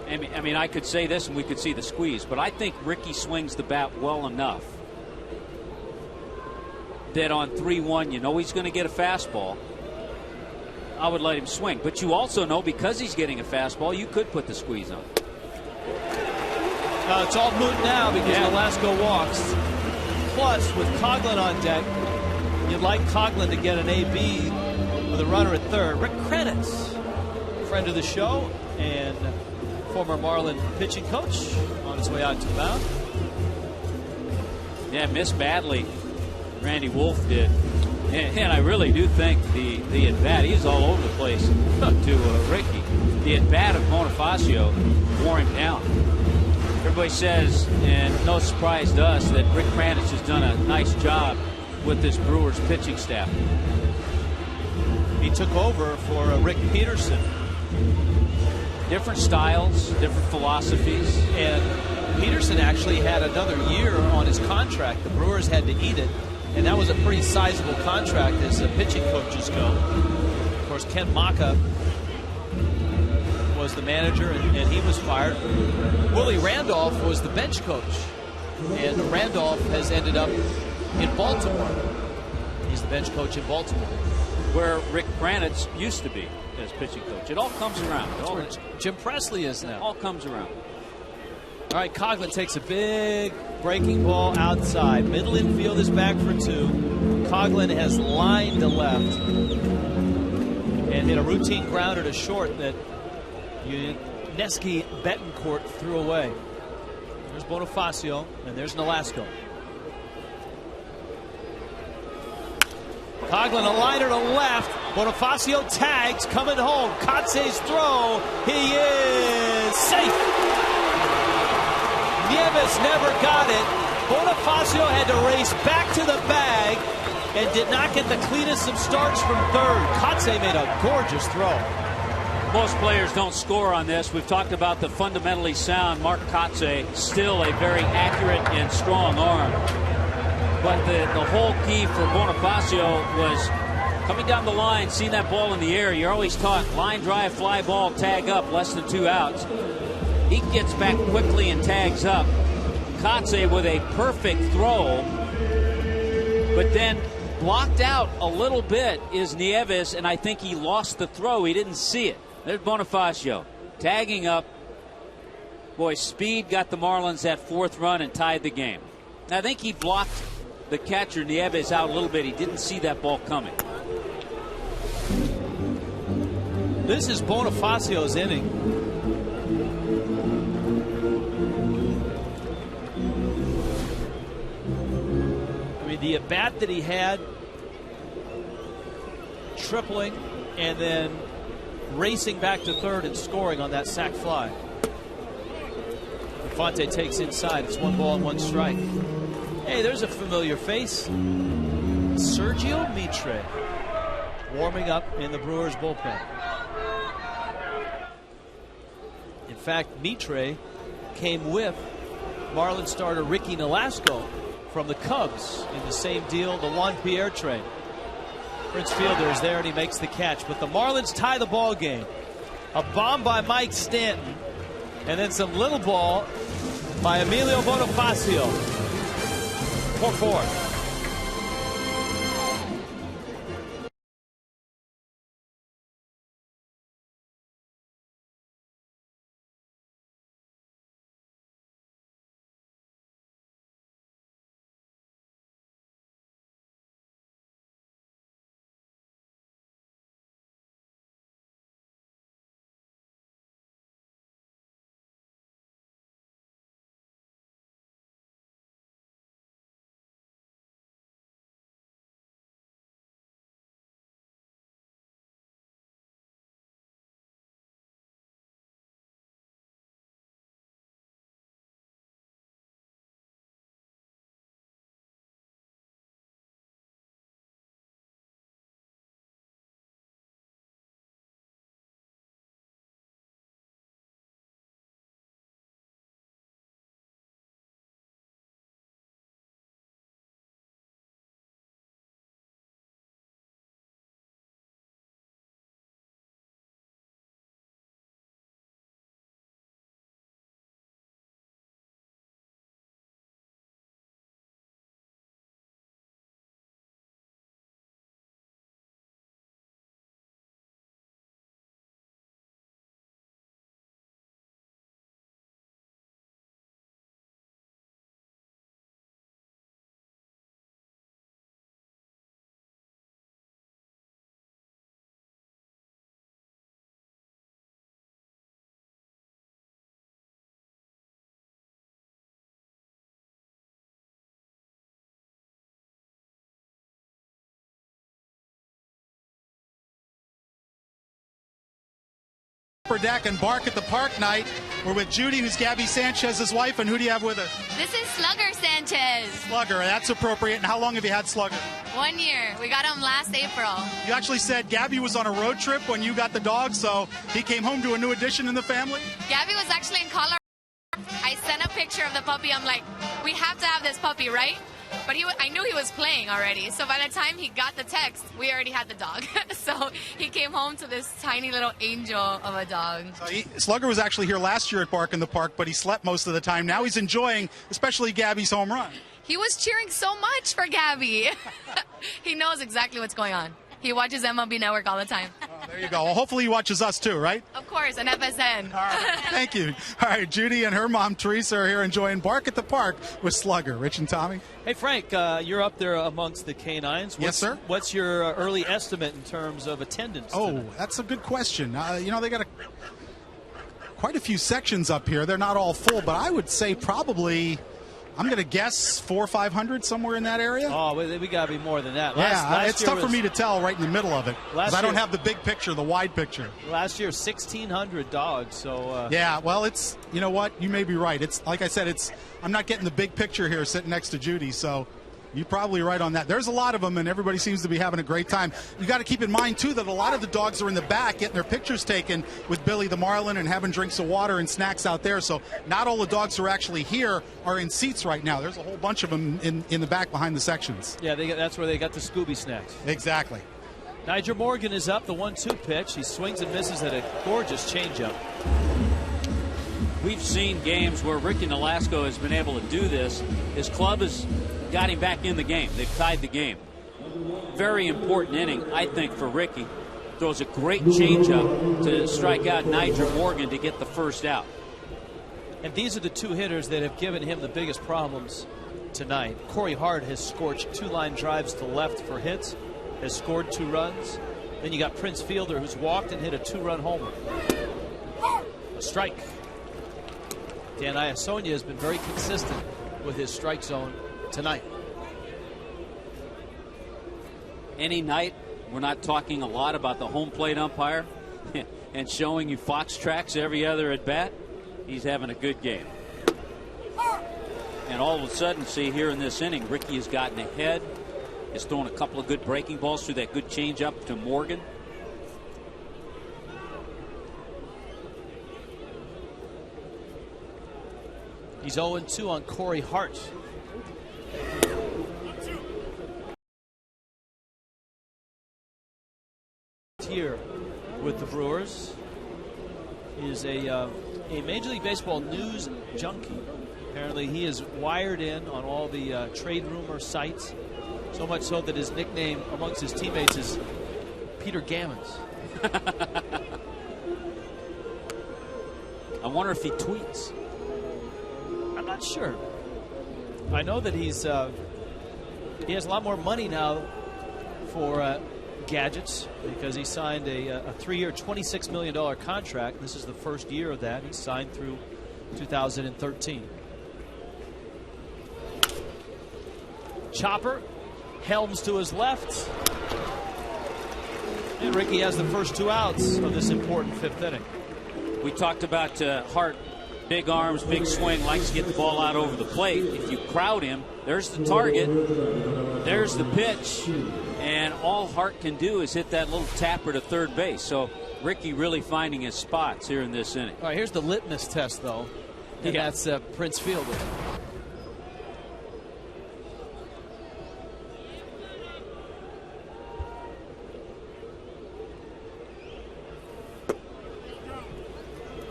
I mean, I could say this and we could see the squeeze, but I think Ricky swings the bat well enough that on 3-1, you know he's going to get a fastball. I would let him swing. But you also know because he's getting a fastball, you could put the squeeze on. It's all moot now because Nolasco walks. Plus, with Coghlan on deck, you'd like Coghlan to get an AB with a runner at third. Rick Kranitz, friend of the show and former Marlin pitching coach, on his way out to the mound. Yeah, missed badly. Randy Wolf did. And I really do think the at-bat, he's all over the place to Ricky. The at-bat of Bonifacio wore him down. Everybody says, and no surprise to us, that Rick Kranitz has done a nice job with this Brewers pitching staff. He took over for Rick Peterson. Different styles, different philosophies. And Peterson actually had another year on his contract. The Brewers had to eat it. And that was a pretty sizable contract as pitching coaches go. Of course, Ken Maka was the manager, and he was fired. Willie Randolph was the bench coach. And Randolph has ended up in Baltimore. He's the bench coach in Baltimore. Where Rick Kranitz used to be as pitching coach. It all comes around. That's where Jim Presley is now. All comes around. All right, Coghlan takes a big breaking ball outside. Middle infield is back for two. Coghlan has lined to left and hit a routine grounder to short that Nesky Betancourt threw away. There's Bonifacio, and there's Nolasco. Coghlan a liner to left. Bonifacio tags, coming home. Kotze's throw. He is safe. Nieves never got it. Bonifacio had to race back to the bag and did not get the cleanest of starts from third. Kotze made a gorgeous throw. Most players don't score on this. We've talked about the fundamentally sound Mark Kotze, still a very accurate and strong arm. But the whole key for Bonifacio was coming down the line, seeing that ball in the air. You're always taught line drive, fly ball, tag up, less than 2 outs. He gets back quickly and tags up. Kotze with a perfect throw, but then blocked out a little bit is Nieves, and I think he lost the throw. He didn't see it. There's Bonifacio tagging up. Boy, speed got the Marlins that 4th run and tied the game. I think he blocked the catcher Nieves out a little bit. He didn't see that ball coming. This is Bonifacio's inning. The at-bat that he had, tripling and then racing back to third and scoring on that sac fly. Fonte takes inside. It's 1 ball and 1 strike. Hey, there's a familiar face. Sergio Mitre warming up in the Brewers bullpen. In fact, Mitre came with Marlins starter Ricky Nolasco from the Cubs in the same deal, the Juan Pierre trade. Prince Fielder is there and he makes the catch, but the Marlins tie the ball game. A bomb by Mike Stanton, and then some little ball by Emilio Bonifacio. 4-4. Upper Deck and Bark at the Park night. We're with Judy, who's Gabby Sanchez's wife, and who do you have with us? This is Slugger Sanchez. Slugger, that's appropriate. And how long have you had Slugger? 1 year. We got him last April. You actually said Gabby was on a road trip when you got the dog, so he came home to a new addition in the family? Gabby was actually in Colorado. I sent a picture of the puppy. I'm like, we have to have this puppy, right? But I knew he was playing already. So by the time he got the text, we already had the dog. So he came home to this tiny little angel of a dog. Slugger was actually here last year at Bark in the Park, but he slept most of the time. Now he's enjoying, especially Gabby's home run. He was cheering so much for Gabby. He knows exactly what's going on. He watches MLB Network all the time. Oh, there you go. Well, hopefully he watches us too, right? Of course, and FSN. All right. Thank you. All right, Judy and her mom, Teresa, are here enjoying Bark at the Park with Slugger. Rich and Tommy? Hey, Frank, you're up there amongst the canines. Yes, sir. What's your early estimate in terms of attendance tonight? That's a good question. They got quite a few sections up here. They're not all full, but I would say probably, I'm going to guess 400 or 500, somewhere in that area. Oh, we got to be more than that. It's tough for me to tell right in the middle of it, because I don't have the big picture, the wide picture. Last year, 1,600 dogs. So yeah, well, it's, you know what, you may be right. It's like I said, I'm not getting the big picture here sitting next to Judy, so you're probably right on that. There's a lot of them, and everybody seems to be having a great time. You got to keep in mind, too, that a lot of the dogs are in the back getting their pictures taken with Billy the Marlin and having drinks of water and snacks out there. So not all the dogs who are actually here are in seats right now. There's a whole bunch of them in the back behind the sections. Yeah, that's where they got the Scooby snacks. Exactly. Nigel Morgan is up, the 1-2 pitch. He swings and misses at a gorgeous changeup. We've seen games where Ricky Nolasco has been able to do this. His club has got him back in the game. They've tied the game. Very important inning, I think, for Ricky. Throws a great changeup to strike out Nigel Morgan to get the first out. And these are the two hitters that have given him the biggest problems tonight. Corey Hart has scorched 2 line drives to left for hits, has scored 2 runs. Then you got Prince Fielder, who's walked and hit a 2-run homer. A strike. Dan Iasonia has been very consistent with his strike zone tonight. Any night, we're not talking a lot about the home plate umpire and showing you Fox tracks every other at bat. He's having a good game. And all of a sudden, see here in this inning, Ricky has gotten ahead. He's thrown a couple of good breaking balls through that good changeup to Morgan. He's 0-2 on Corey Hart. Here with the Brewers is a Major League Baseball news junkie. Apparently he is wired in on all the trade rumor sites, so much so that his nickname amongst his teammates is Peter Gammons. I wonder if he tweets. I'm not sure. I know that he has a lot more money now for gadgets, because he signed a 3-year, $26 million contract. This is the first year of that. He signed through 2013. Chopper, Helms to his left. And Ricky has the first 2 outs of this important 5th inning. We talked about Hart. Big arms, big swing, likes to get the ball out over the plate. If you crowd him, there's the target, there's the pitch, and all Hart can do is hit that little tapper to third base. So Ricky really finding his spots here in this inning. All right, here's the litmus test, though. That's Prince Fielder.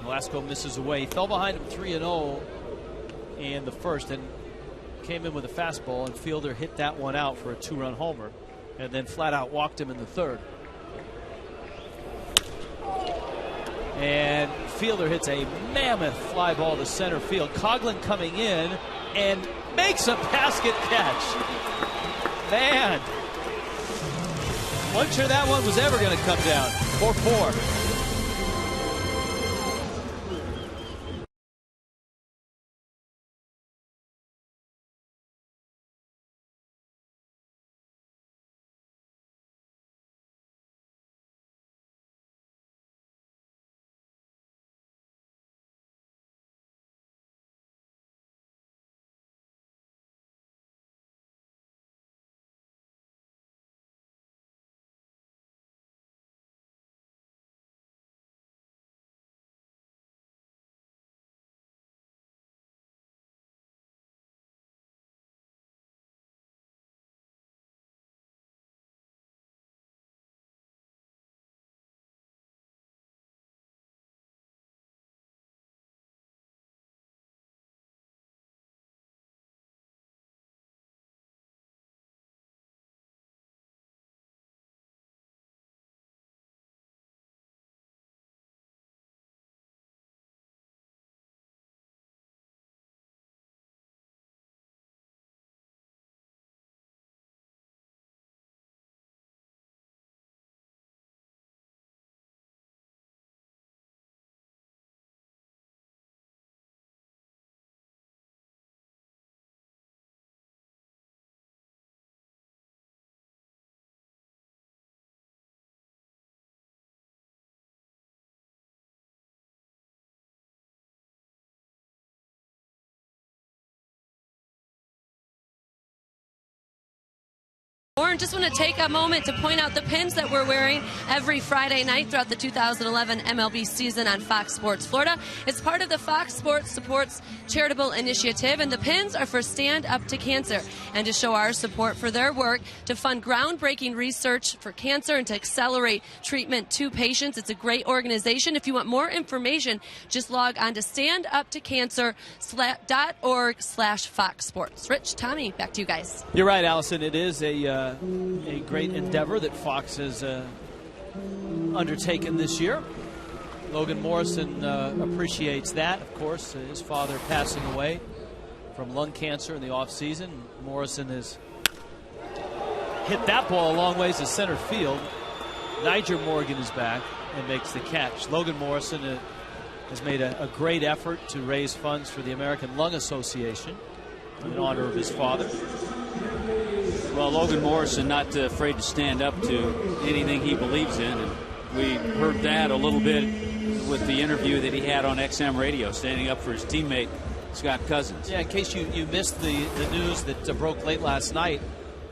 Nolasco misses away. He fell behind him 3-0 in the first and came in with a fastball, and Fielder hit that one out for a 2-run homer and then flat out walked him in the 3rd. And Fielder hits a mammoth fly ball to center field. Coughlin coming in and makes a basket catch. Man, wasn't sure that one was ever going to come down. 4-4. And just want to take a moment to point out the pins that we're wearing every Friday night throughout the 2011 MLB season on Fox Sports Florida. It's part of the Fox Sports Supports charitable initiative, and the pins are for Stand Up to Cancer and to show our support for their work to fund groundbreaking research for cancer and to accelerate treatment to patients. It's a great organization. If you want more information, just log on to standuptocancer.org/Fox Sports. Rich, Tommy, back to you guys. You're right, Allison. It is a great endeavor that Fox has undertaken this year. Logan Morrison appreciates that, of course. His father passing away from lung cancer in the offseason. Morrison has hit that ball a long ways to center field. Niger Morgan is back and makes the catch. Logan Morrison has made a great effort to raise funds for the American Lung Association in honor of his father. Well, Logan Morrison not afraid to stand up to anything he believes in, and we heard that a little bit with the interview that he had on XM radio, standing up for his teammate Scott Cousins. Yeah, in case you missed the news that broke late last night,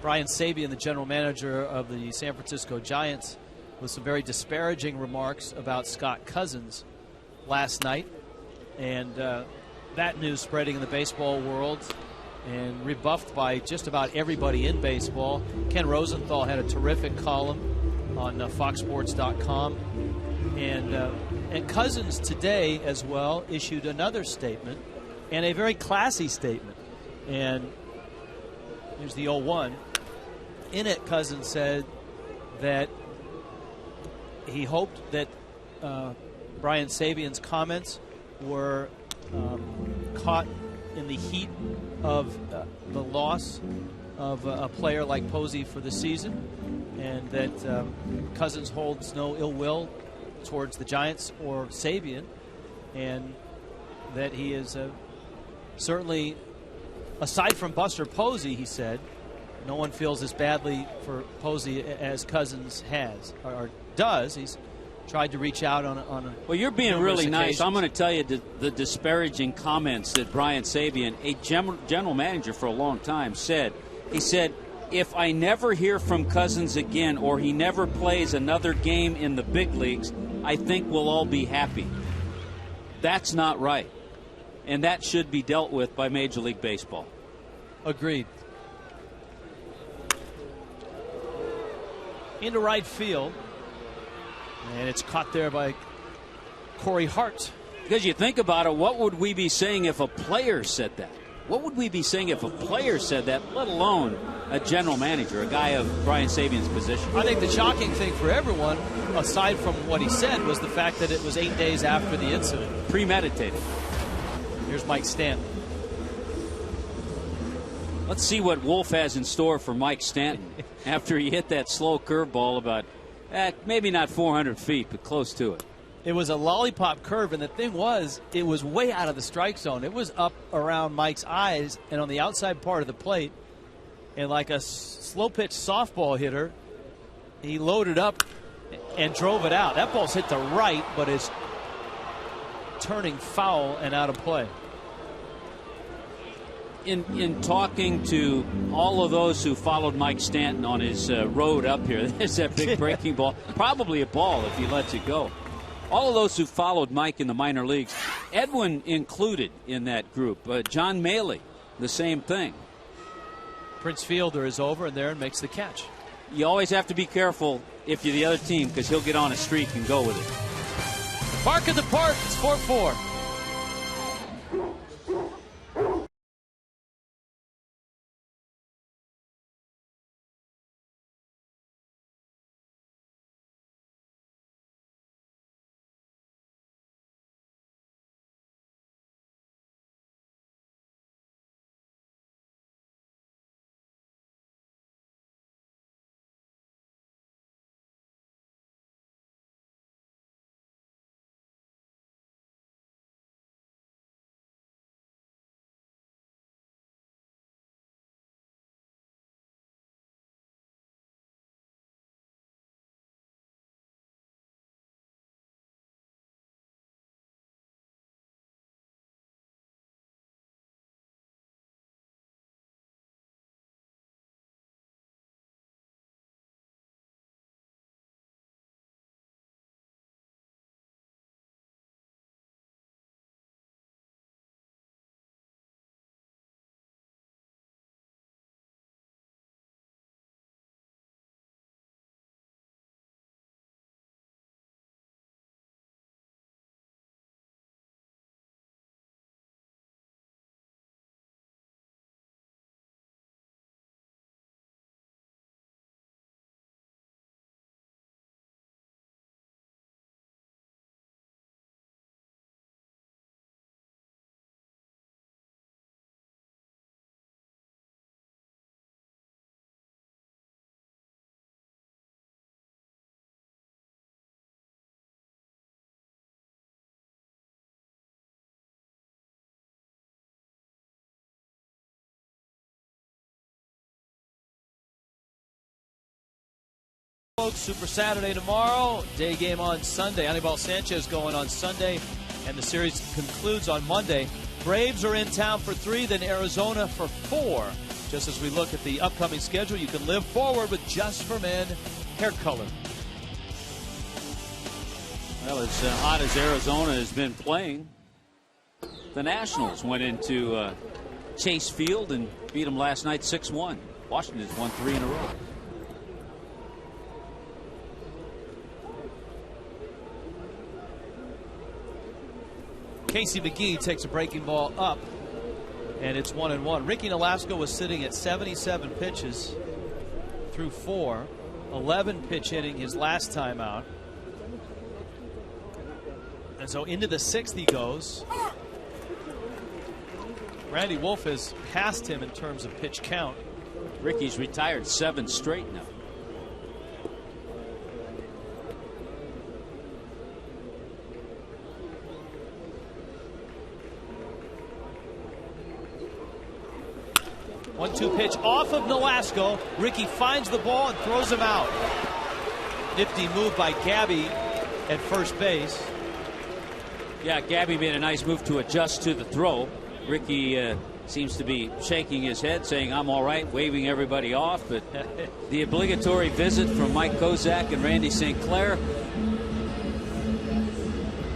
Brian Sabian, the general manager of the San Francisco Giants, with some very disparaging remarks about Scott Cousins last night, and that news spreading in the baseball world and rebuffed by just about everybody in baseball. Ken Rosenthal had a terrific column on foxsports.com. And Cousins today as well issued another statement, and a very classy statement. And here's the 0-1. In it, Cousins said that he hoped that Brian Sabian's comments were caught in the heat of the loss of a player like Posey for the season, and that Cousins holds no ill will towards the Giants or Sabian, and that he is certainly, aside from Buster Posey, he said, no one feels as badly for Posey as Cousins has or does. He's tried to reach out on a well, you're being really nice. I'm going to tell you the disparaging comments that Brian Sabian, a general manager for a long time, said. He said, if I never hear from Cousins again or he never plays another game in the big leagues, I think we'll all be happy. That's not right. And that should be dealt with by Major League Baseball. Agreed. Into right field. And it's caught there by Corey Hart. Because you think about it, what would we be saying if a player said that? What would we be saying if a player said that, let alone a general manager, a guy of Brian Sabian's position? I think the shocking thing for everyone, aside from what he said, was the fact that it was 8 days after the incident. Premeditated. Here's Mike Stanton. Let's see what Wolf has in store for Mike Stanton after he hit that slow curveball about maybe not 400 feet, but close to it. It was a lollipop curve, and the thing was, it was way out of the strike zone. It was up around Mike's eyes and on the outside part of the plate. And like a slow-pitch softball hitter, he loaded up and drove it out. That ball's hit to right, but it's turning foul and out of play. In talking to all of those who followed Mike Stanton on his road up here, there's that big breaking ball. Probably a ball if he lets it go. All of those who followed Mike in the minor leagues, Edwin included in that group. John Maley, the same thing. Prince Fielder is over and there and makes the catch. You always have to be careful if you're the other team, because he'll get on a streak and go with it. Bark at the Park, it's 4-4. Super Saturday tomorrow. Day game on Sunday. Anibal Sanchez going on Sunday, and the series concludes on Monday. Braves are in town for 3, then Arizona for 4. Just as we look at the upcoming schedule, you can live forward with Just for Men hair color. Well, as hot as Arizona has been playing, the Nationals went into Chase Field and beat them last night 6-1. Washington's won 3 in a row. Casey McGee takes a breaking ball up, and it's 1-1. Ricky Nolasco was sitting at 77 pitches through 4, 11 pitch hitting his last time out. And so into the 6th he goes. Randy Wolf has passed him in terms of pitch count. Ricky's retired 7 straight now. One-two pitch off of Nolasco. Ricky finds the ball and throws him out. Nifty move by Gabby at first base. Yeah, Gabby made a nice move to adjust to the throw. Ricky seems to be shaking his head, saying, I'm all right, waving everybody off. But the obligatory visit from Mike Kozak and Randy St. Clair.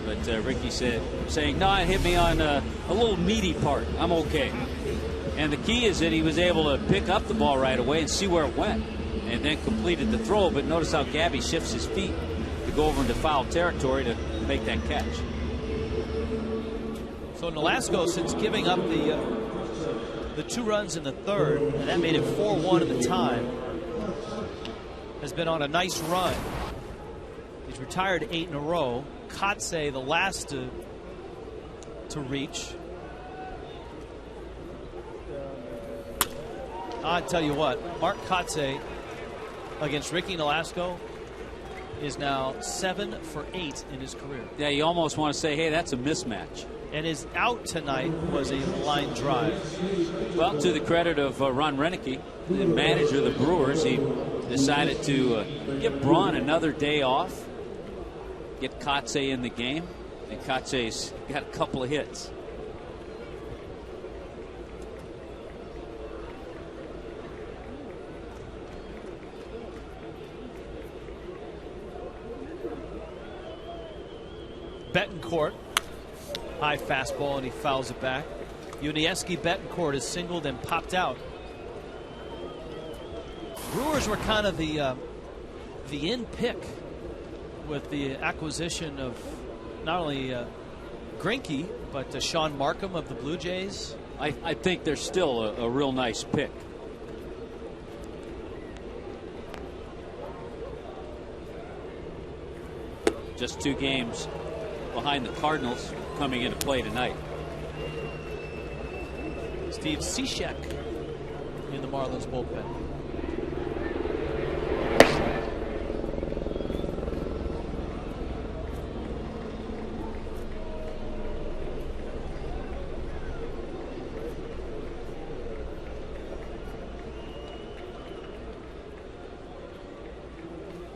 But Ricky saying, no, it hit me on a little meaty part. I'm okay. And the key is that he was able to pick up the ball right away and see where it went, and then completed the throw. But notice how Gabby shifts his feet to go over into foul territory to make that catch. So Nolasco, since giving up the 2 runs in the 3rd, and that made it 4-1 at the time, has been on a nice run. He's retired 8 in a row. Kotze, the last to reach. I tell you what, Mark Kotze against Ricky Nolasco is now 7 for 8 in his career. Yeah, you almost want to say, hey, that's a mismatch. And his out tonight was a line drive. Well, to the credit of Ron Renicky, the manager of the Brewers, he decided to give Braun another day off, get Kotze in the game, and Kotze's got a couple of hits. Betancourt, high fastball, and he fouls it back. Yuniesky Betancourt is singled and popped out. Brewers were kind of the in pick with the acquisition of not only Greinke, but Sean Markham of the Blue Jays. I think they're still a real nice pick. Just 2 games behind the Cardinals coming into play tonight. Steve Cishek in the Marlins bullpen.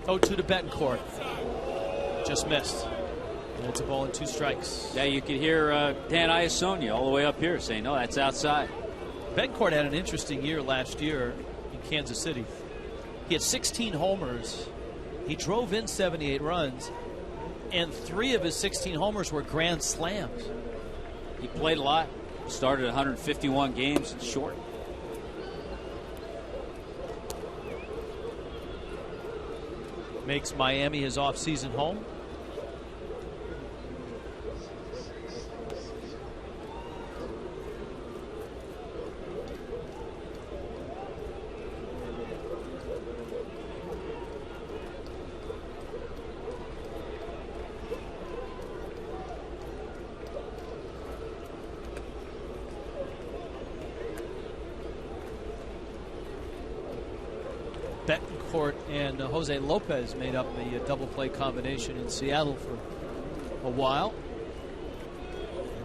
Oh, 2 to Betancourt. Just missed. And it's a ball and 2 strikes. Yeah, you could hear Dan Iasonia all the way up here saying, no, that's outside. Betancourt had an interesting year last year in Kansas City. He had 16 homers. He drove in 78 runs, and 3 of his 16 homers were grand slams. He played a lot. Started 151 games short. Makes Miami his off-season home. Betancourt and Jose Lopez made up the double play combination in Seattle for a while.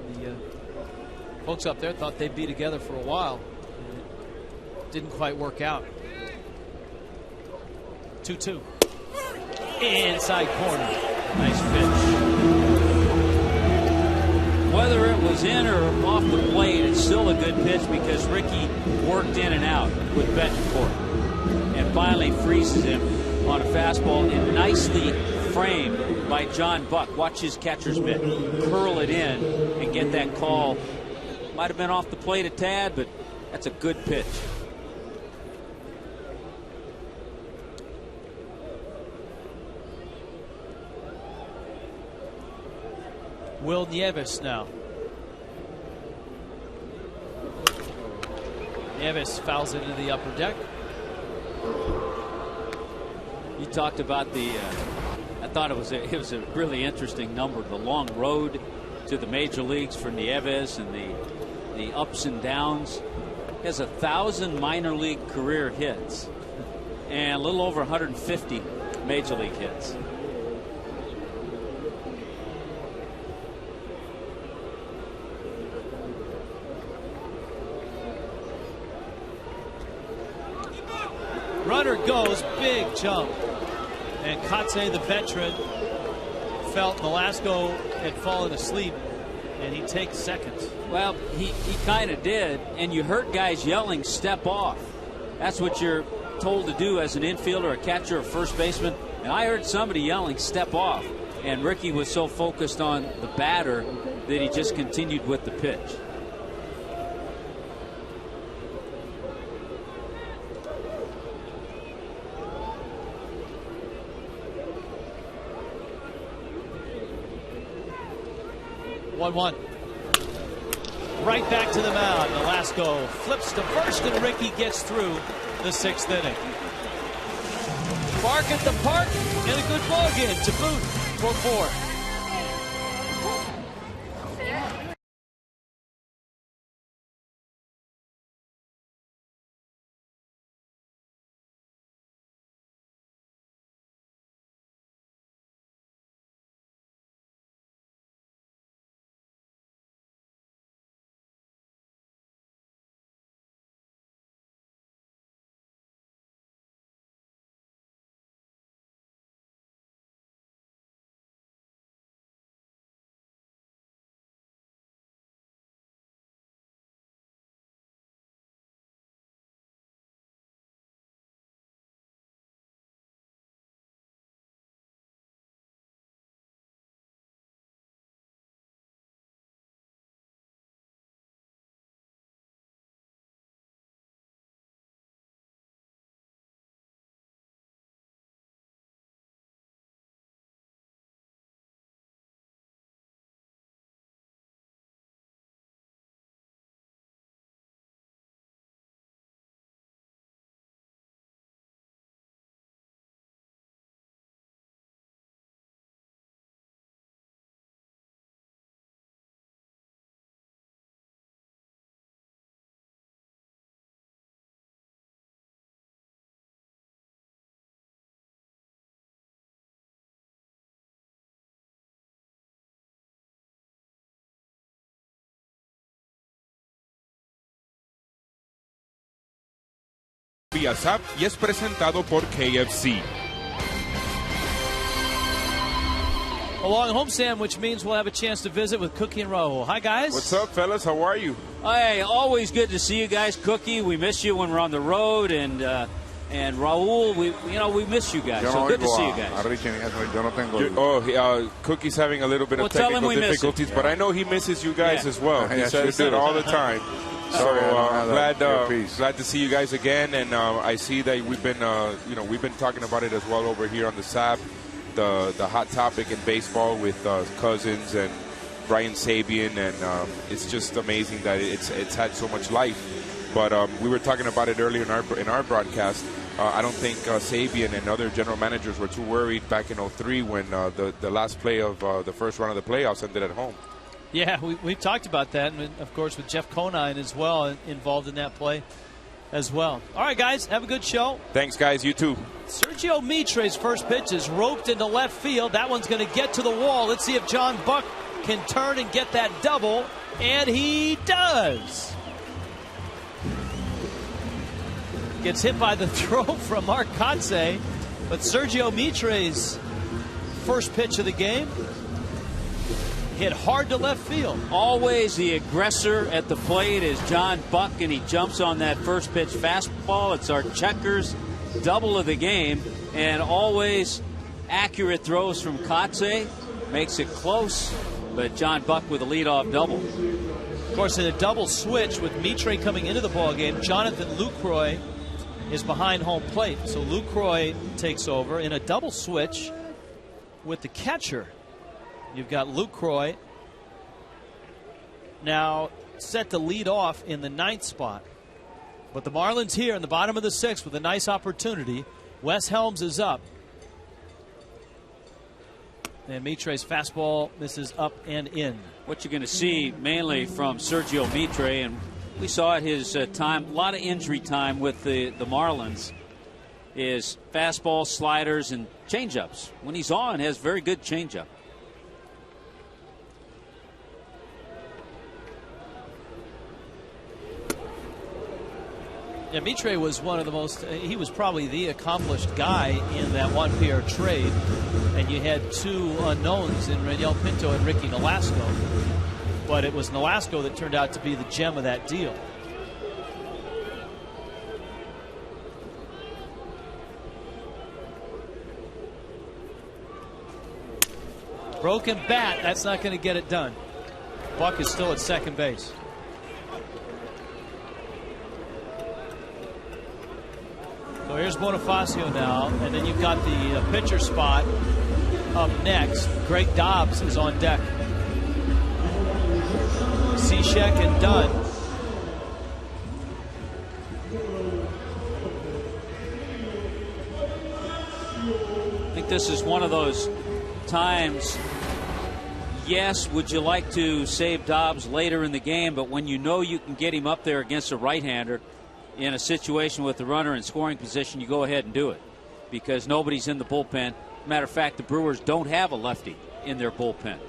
And the folks up there thought they'd be together for a while, and it didn't quite work out. 2-2. Inside corner. Nice pitch. Whether it was in or off the plate, it's still a good pitch because Ricky worked in and out with Betancourt. And finally freezes him on a fastball and nicely framed by John Buck. Watch his catcher's mitt curl it in and get that call. Might have been off the plate a tad, but that's a good pitch. Will Nieves now. Nieves fouls it into the upper deck. You talked about the I thought it was a really interesting number, the long road to the major leagues for Nieves and the ups and downs. He has 1,000 minor league career hits and a little over 150 major league hits. Runner goes, big jump. And Kotze, the veteran, felt Nolasco had fallen asleep, and he takes second. Well, he kind of did, and you heard guys yelling, step off. That's what you're told to do as an infielder, a catcher, a first baseman. And I heard somebody yelling, step off. And Ricky was so focused on the batter that he just continued with the pitch. One. Right back to the mound. Nolasco flips to first, and Ricky gets through the 6th inning. Bark at the park, and a good ball game to boot for 4. Vía Zap y es presentado por KFC. A long homestand, which means we'll have a chance to visit with Cookie and Raul. Hi, guys. What's up, fellas? How are you? Hey, always good to see you guys. Cookie, we miss you when we're on the road, and Raul, we miss you guys. So good to see you guys. Cookie's having a little bit of technical difficulties, but I know he misses you guys as well. He says it all the time. So glad to see you guys again, and I see that we've been talking about it as well over here on the SAP, the hot topic in baseball with Cousins and Brian Sabian, and it's just amazing that it's had so much life. But we were talking about it earlier in our broadcast. I don't think Sabian and other general managers were too worried back in 2003 when the last play of the first round of the playoffs ended at home. Yeah, we've talked about that, and of course with Jeff Conine as well involved in that play as well. All right, guys, have a good show. Thanks, guys. You too. Sergio Mitre's first pitch is roped into left field. That one's going to get to the wall. Let's see if John Buck can turn and get that double, and he does. Gets hit by the throw from Mark Kotze, but Sergio Mitre's first pitch of the game. Hit hard to left field. Always the aggressor at the plate is John Buck, and he jumps on that first pitch fastball. It's our Checkers double of the game, and always accurate throws from Kotze. Makes it close, but John Buck with a leadoff double. Of course, in a double switch with Mitre coming into the ball game, Jonathan Lucroy is behind home plate. So Lucroy takes over in a double switch with the catcher. You've got Lucroy now set to lead off in the 9th spot. But the Marlins here in the bottom of the 6th with a nice opportunity. Wes Helms is up. And Mitre's fastball misses up and in. What you're going to see mainly from Sergio Mitre, and we saw at his time, a lot of injury time with the Marlins, is fastball, sliders, and changeups. When he's on, has very good changeup. Yeah, Mitre was one of the most, he was probably the accomplished guy in that Juan Pierre trade. And you had two unknowns in Raniel Pinto and Ricky Nolasco. But it was Nolasco that turned out to be the gem of that deal. Broken bat, that's not going to get it done. Buck is still at second base. So here's Bonifacio now, and then you've got the pitcher spot up next. Greg Dobbs is on deck. Cishek and Dunn. I think this is one of those times, yes, would you like to save Dobbs later in the game, but when you know you can get him up there against a right-hander in a situation with the runner in scoring position, you go ahead and do it because nobody's in the bullpen. Matter of fact, the Brewers don't have a lefty in their bullpen.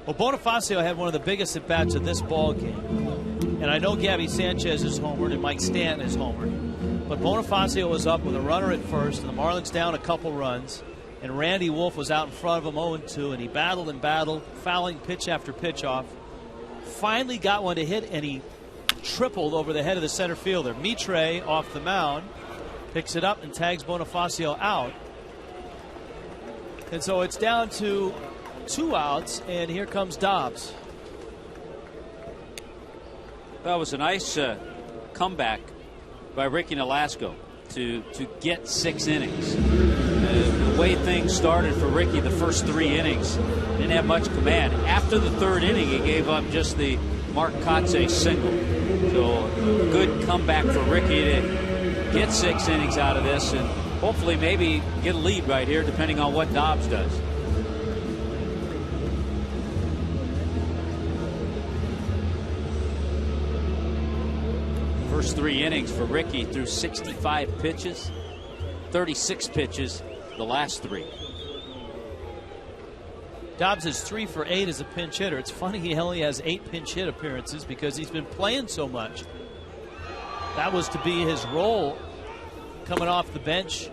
Well, Bonifacio had one of the biggest at-bats of this ball game. And I know Gabby Sanchez is homered and Mike Stanton is homered. But Bonifacio was up with a runner at first, and the Marlins down a couple runs. And Randy Wolf was out in front of him 0-2, and he battled and battled, fouling pitch after pitch off. Finally got one to hit, and he tripled over the head of the center fielder. Mitre off the mound picks it up and tags Bonifacio out. And so it's down to 2 outs, and here comes Dobbs. That was a nice comeback by Ricky Nolasco to get 6 innings. The way things started for Ricky, the first 3 innings, didn't have much command. After the 3rd inning, he gave up just the Mark Kotze single. So a good comeback for Ricky to get 6 innings out of this and hopefully maybe get a lead right here, depending on what Dobbs does. First 3 innings for Ricky through 65 pitches, 36 pitches the last 3. Dobbs is 3 for 8 as a pinch hitter. It's funny he only has 8 pinch hit appearances because he's been playing so much. That was to be his role coming off the bench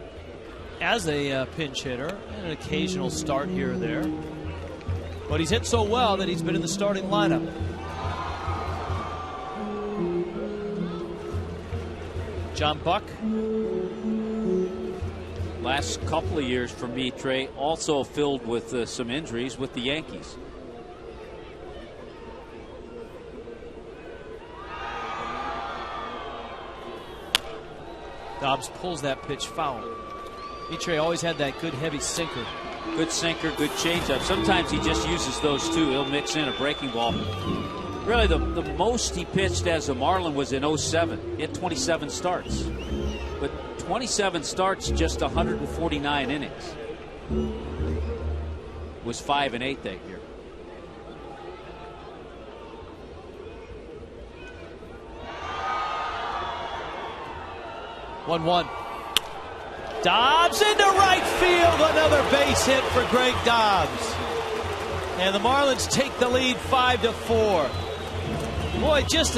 as a pinch hitter, and an occasional start here or there. But he's hit so well that he's been in the starting lineup. John Buck. Last couple of years for Mitre, also filled with some injuries with the Yankees. Dobbs pulls that pitch foul. Mitre always had that good heavy sinker. Good sinker, good changeup. Sometimes he just uses those too. He'll mix in a breaking ball. Really, the most he pitched as a Marlin was in 07. He had 27 starts. But 27 starts, just 149 innings. Was 5-8 that year. One. Dobbs into right field. Another base hit for Greg Dobbs. And the Marlins take the lead 5-4. Boy, just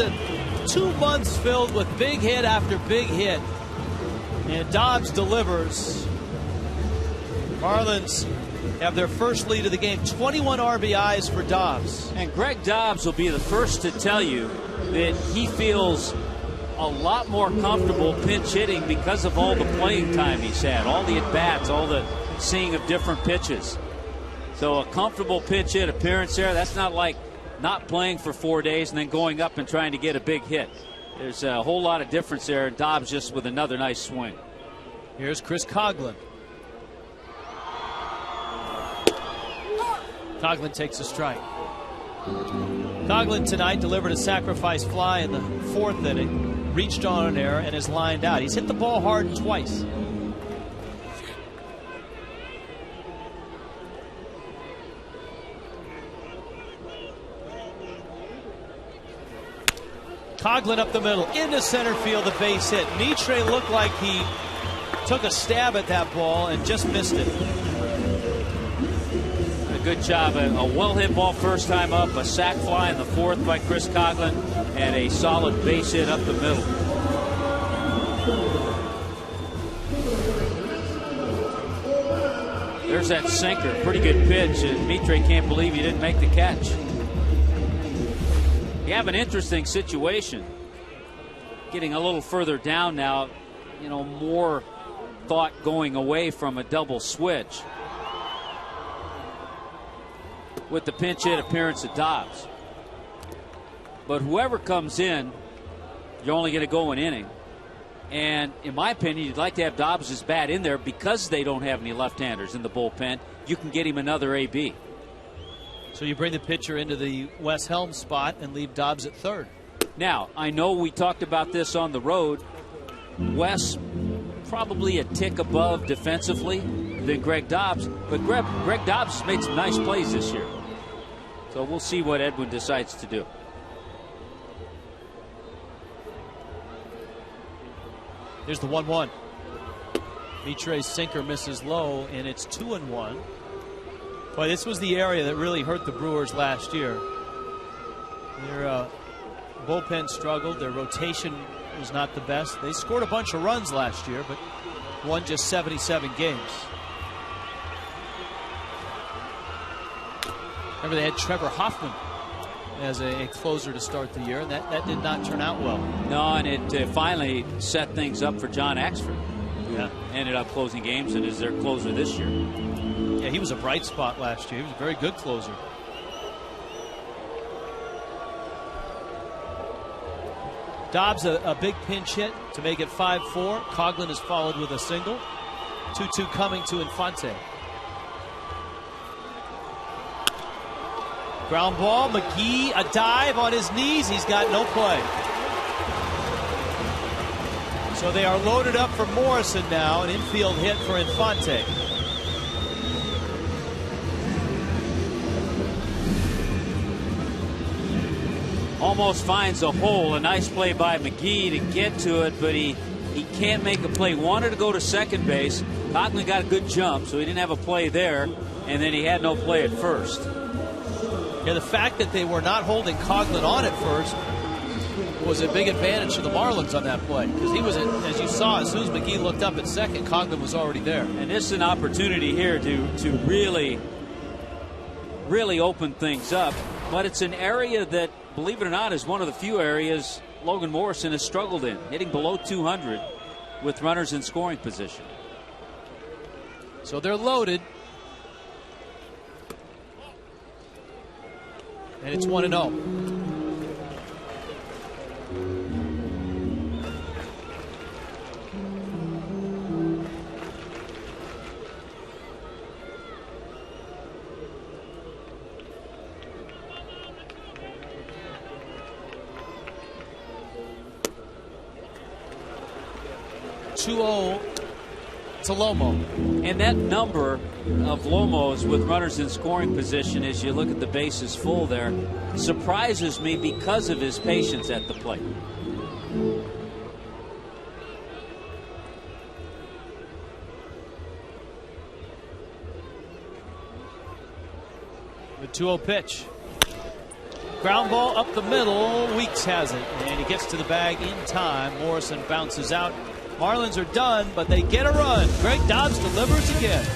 2 months filled with big hit after big hit. And Dobbs delivers Marlins have their first lead of the game, 21 RBIs for Dobbs. And Greg Dobbs will be the first to tell you that he feels a lot more comfortable pinch hitting because of all the playing time he's had, all the at-bats, all the seeing of different pitches. So a comfortable pinch hit appearance there, that's not like not playing for 4 days and then going up and trying to get a big hit. There's a whole lot of difference there, and Dobbs just with another nice swing. Here's Chris Coghlan. Coghlan takes a strike. Coghlan tonight delivered a sacrifice fly in the 4th inning, reached on an error, and is lined out. He's hit the ball hard twice. Coghlan up the middle, into center field, the base hit. Mitre looked like he took a stab at that ball and just missed it. A good job. A well-hit ball first time up, a sac fly in the 4th by Chris Coghlan, and a solid base hit up the middle. There's that sinker. Pretty good pitch, and Mitre can't believe he didn't make the catch. You have an interesting situation. Getting a little further down now, you know, more thought going away from a double switch with the pinch hit appearance of Dobbs. But whoever comes in, you're only going to go an inning. And in my opinion, you'd like to have Dobbs' bat in there because they don't have any left-handers in the bullpen. You can get him another AB. So you bring the pitcher into the Wes Helms spot and leave Dobbs at 3rd. Now, I know we talked about this on the road. Wes probably a tick above defensively than Greg Dobbs, but Greg Dobbs has made some nice plays this year. So we'll see what Edwin decides to do. Here's the 1-1. Mitre's sinker misses low, and it's 2-1. Boy, this was the area that really hurt the Brewers last year. Their bullpen struggled. Their rotation was not the best. They scored a bunch of runs last year, but won just 77 games. Remember, they had Trevor Hoffman as a closer to start the year, and that did not turn out well. No, and it finally set things up for John Axford, who ended up closing games and is their closer this year. Yeah, he was a bright spot last year. He was a very good closer. Dobbs a big pinch hit to make it 5-4. Coghlan is followed with a single. 2-2 coming to Infante. Ground ball, McGee, a dive on his knees. He's got no play. So they are loaded up for Morrison now. An infield hit for Infante. Almost finds a hole. A nice play by McGee to get to it, but he can't make a play. Wanted to go to second base. Coghlan got a good jump, so he didn't have a play there, and then he had no play at first. Yeah, the fact that they were not holding Coghlan on at first was a big advantage to the Marlins on that play, because he was, as you saw, as soon as McGee looked up at second, Coghlan was already there. And this is an opportunity here to really open things up, but it's an area that, believe it or not, is one of the few areas Logan Morrison has struggled in, hitting below 200 with runners in scoring position. So they're loaded. And it's 1-0. To Lomo. And that number of Lomos with runners in scoring position, as you look at the bases full there, surprises me because of his patience at the plate. The 2-0 pitch. Ground ball up the middle. Weeks has it, and he gets to the bag in time. Morrison bounces out. Marlins are done, but they get a run. Greg Dobbs delivers again.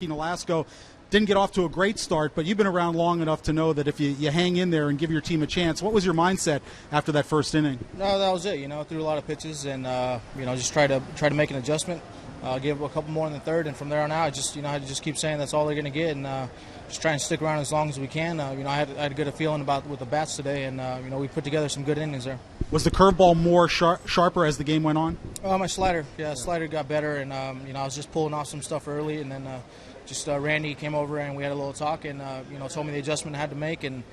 Nolasco didn't get off to a great start, but you've been around long enough to know that if you hang in there and give your team a chance. What was your mindset after that first inning? No, that was it. Threw a lot of pitches and just try to make an adjustment. Give a couple more in the third, and from there on out, I had to just keep saying that's all they're going to get, and just try and stick around as long as we can. I had a good feeling with the bats today, and we put together some good innings there. Was the curveball more sharper as the game went on? My slider got better, and I was just pulling off some stuff early, and then Randy came over and we had a little talk, and told me the adjustment I had to make, and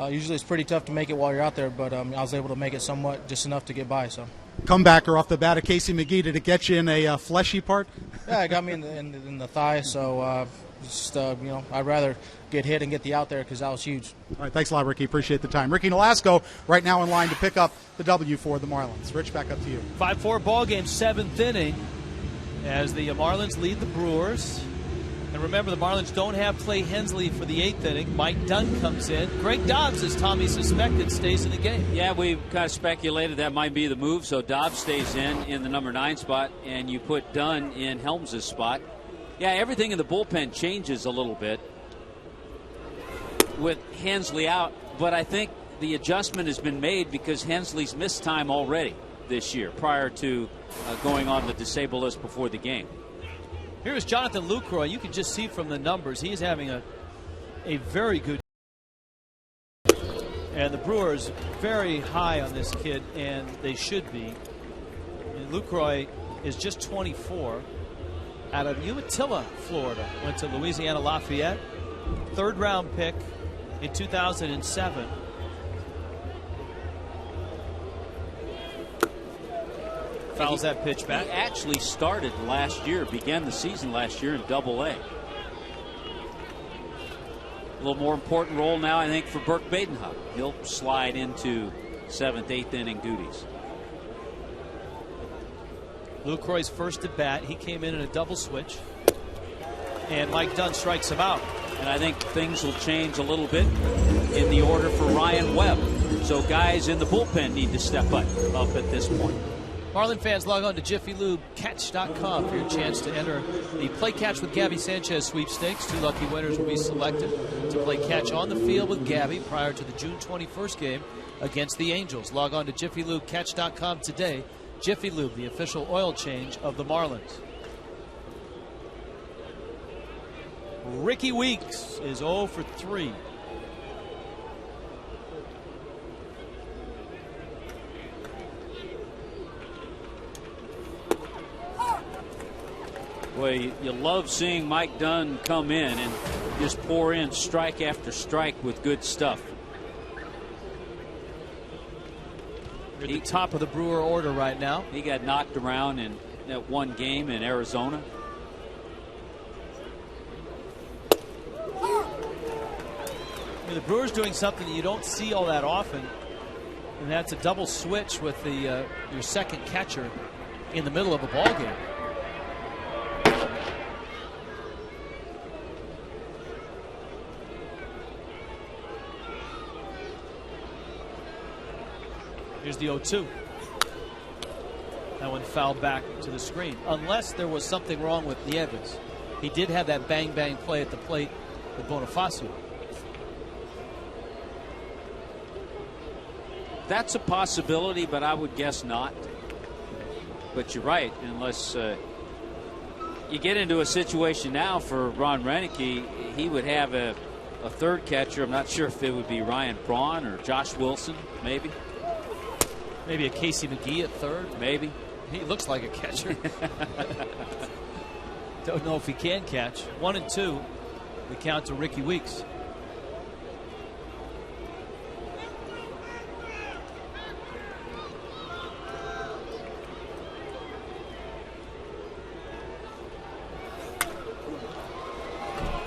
usually it's pretty tough to make it while you're out there, but I was able to make it somewhat, just enough to get by. So. Comebacker off the bat of Casey McGee, did it get you in a fleshy part? Yeah, it got me in the thigh, so I'd rather get hit and get the out there because that was huge. All right, thanks a lot, Ricky. Appreciate the time. Ricky Nolasco right now in line to pick up the W for the Marlins. Rich, back up to you. 5-4 ball game, 7th inning, as the Marlins lead the Brewers. And remember, the Marlins don't have Clay Hensley for the 8th inning. Mike Dunn comes in. Greg Dobbs, as Tommy suspected, stays in the game. Yeah, we kind of speculated that might be the move, so Dobbs stays in the number 9 spot, and you put Dunn in Helms' spot. Yeah, everything in the bullpen changes a little bit with Hensley out, but I think the adjustment has been made because Hensley's missed time already this year prior to going on the disabled list before the game. Here's Jonathan Lucroy. You can just see from the numbers he's having a very good. And the Brewers very high on this kid, and they should be. And Lucroy is just 24. Out of Umatilla, Florida. Went to Louisiana Lafayette. 3rd round pick in 2007. Fouls that pitch back. He actually started last year, began the season last year in Double-A. A little more important role now, I think, for Burke Badenhut. He'll slide into 7th, 8th inning duties. Lucroy's first at bat. He came in a double switch, and Mike Dunn strikes him out. And I think things will change a little bit in the order for Ryan Webb. So guys in the bullpen need to step up at this point. Marlin fans, log on to JiffyLubeCatch.com for your chance to enter the Play Catch with Gabby Sanchez sweepstakes. 2 lucky winners will be selected to play catch on the field with Gabby prior to the June 21st game against the Angels. Log on to JiffyLubeCatch.com today. Jiffy Lube, the official oil change of the Marlins. Ricky Weeks is 0 for 3. Boy, you love seeing Mike Dunn come in and just pour in strike after strike with good stuff. You're at the top of the Brewer order right now. He got knocked around in that one game in Arizona. The Brewers doing something that you don't see all that often, and that's a double switch with the your second catcher in the middle of a ball game. Here's the 0-2. That one fouled back to the screen. Unless there was something wrong with Nieves. He did have that bang-bang play at the plate with Bonifacio. That's a possibility, but I would guess not. But you're right, unless you get into a situation now for Ron Renicky, he would have a third catcher. I'm not sure if it would be Ryan Braun or Josh Wilson, maybe. Maybe a Casey McGee at third. Maybe. He looks like a catcher. Don't know if he can catch. 1-2. The count to Ricky Weeks.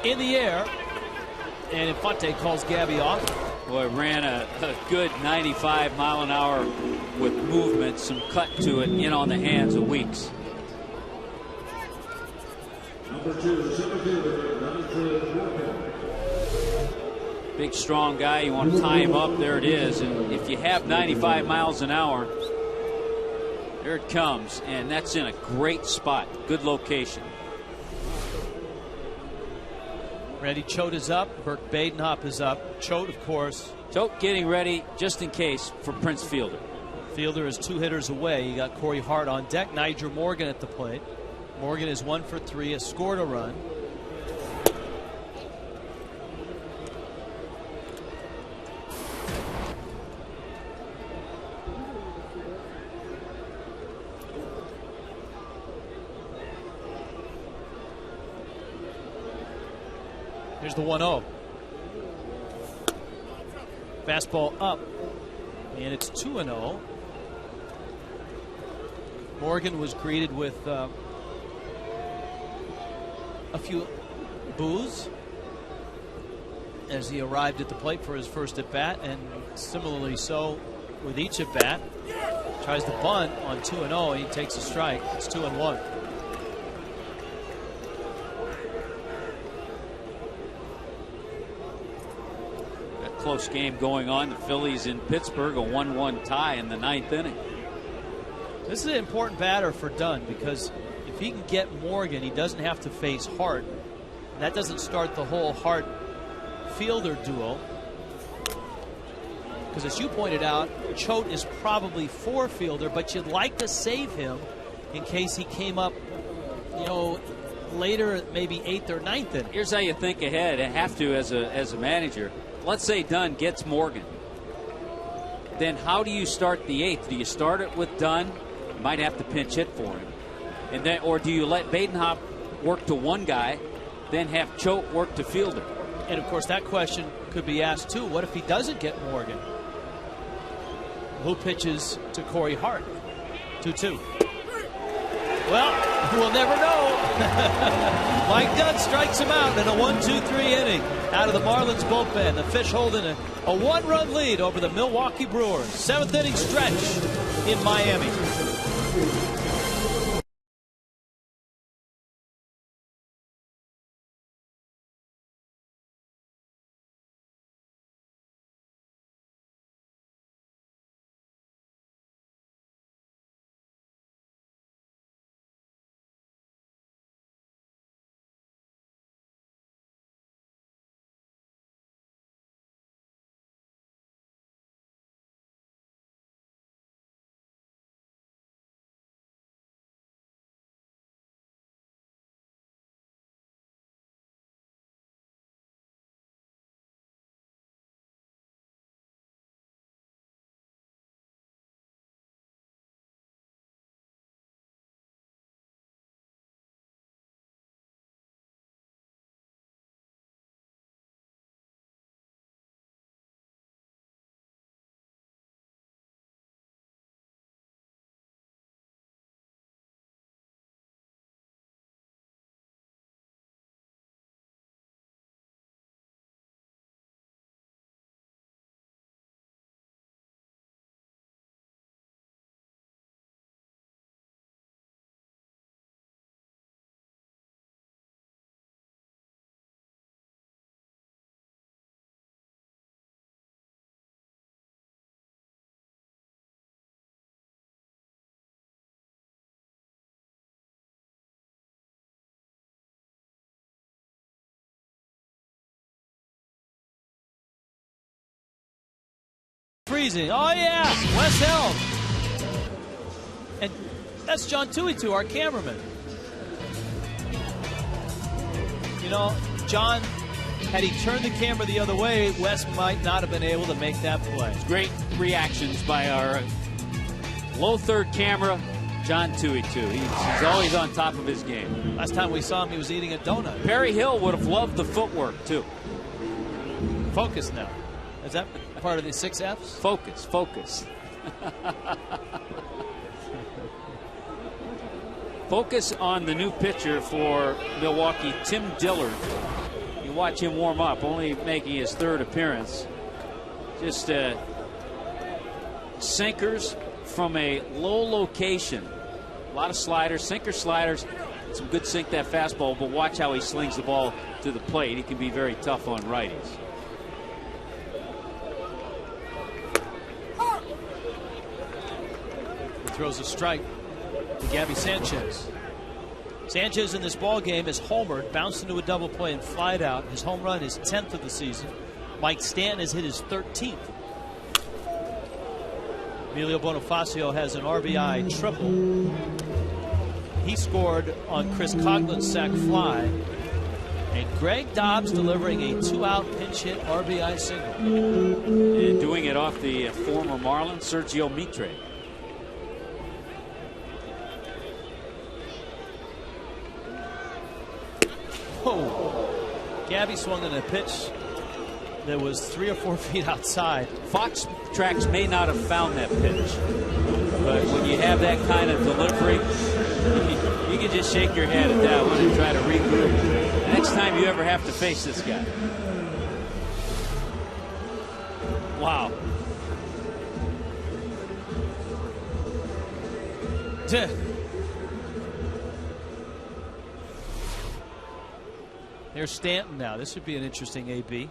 In the air, and Infante calls Gabby off. Boy, ran a good 95 mile an hour with movement, some cut to it, in on the hands of Weeks. Big, strong guy. You want to tie him up. There it is. And if you have 95 miles an hour, there it comes. And that's in a great spot. Good location. Randy Choate is up. Burke Badenhop is up. Choate, of course. Choate getting ready just in case for Prince Fielder. Fielder is 2 hitters away. You got Corey Hart on deck. Nigel Morgan at the plate. Morgan is 1 for 3, has scored a run. Here's the 1-0. Fastball up, and it's 2-0. Morgan was greeted with a few boos as he arrived at the plate for his first at bat, and similarly so with each at bat. Tries the bunt on 2-0. He takes a strike. It's 2-1. Close game going on. The Phillies in Pittsburgh, a 1-1 tie in the 9th inning. This is an important batter for Dunn, because if he can get Morgan, he doesn't have to face Hart. That doesn't start the whole Hart-Fielder duo. Because as you pointed out, Choate is probably for Fielder, but you'd like to save him in case he came up, you know, later, maybe 8th or 9th inning. Here's how you think ahead. I have to as a manager. Let's say Dunn gets Morgan. Then how do you start the 8th? Do you start it with Dunn? You might have to pinch hit for him. And then, or do you let Badenhop work to one guy, then have Choate work to Fielder? And of course that question could be asked too. What if he doesn't get Morgan? Who pitches to Corey Hart? 2-2. Well, we'll never know. Mike Dunn strikes him out in a 1-2-3 inning out of the Marlins bullpen. The Fish holding a 1-run lead over the Milwaukee Brewers. 7th inning stretch in Miami. Freezing. Oh, yeah. Wes Helm. And that's John Tuitu, our cameraman. You know, John, had he turned the camera the other way, Wes might not have been able to make that play. Great reactions by our low third camera, John Tuitu. He's always on top of his game. Last time we saw him, he was eating a donut. Perry Hill would have loved the footwork, too. Focus now. Is that part of the 6 Fs? Focus, focus. Focus on the new pitcher for Milwaukee, Tim Dillard. You watch him warm up, only making his 3rd appearance. Just sinkers from a low location. A lot of sliders, sinker sliders. Some good sink that fastball, but watch how he slings the ball to the plate. He can be very tough on righties. Throws a strike to Gabby Sanchez. Sanchez in this ball game is homered, bounced into a double play and flied out. His home run is 10th of the season. Mike Stanton has hit his 13th. Emilio Bonifacio has an RBI triple. He scored on Chris Coughlin's sac fly. And Greg Dobbs delivering a 2-out pinch hit RBI single. And doing it off the former Marlin, Sergio Mitre. Whoa. Gabby swung on a pitch that was 3 or 4 feet outside. Fox Tracks may not have found that pitch, but when you have that kind of delivery, you can just shake your head at that one and try to regroup. Next time you ever have to face this guy. Wow. There's Stanton now. This would be an interesting AB.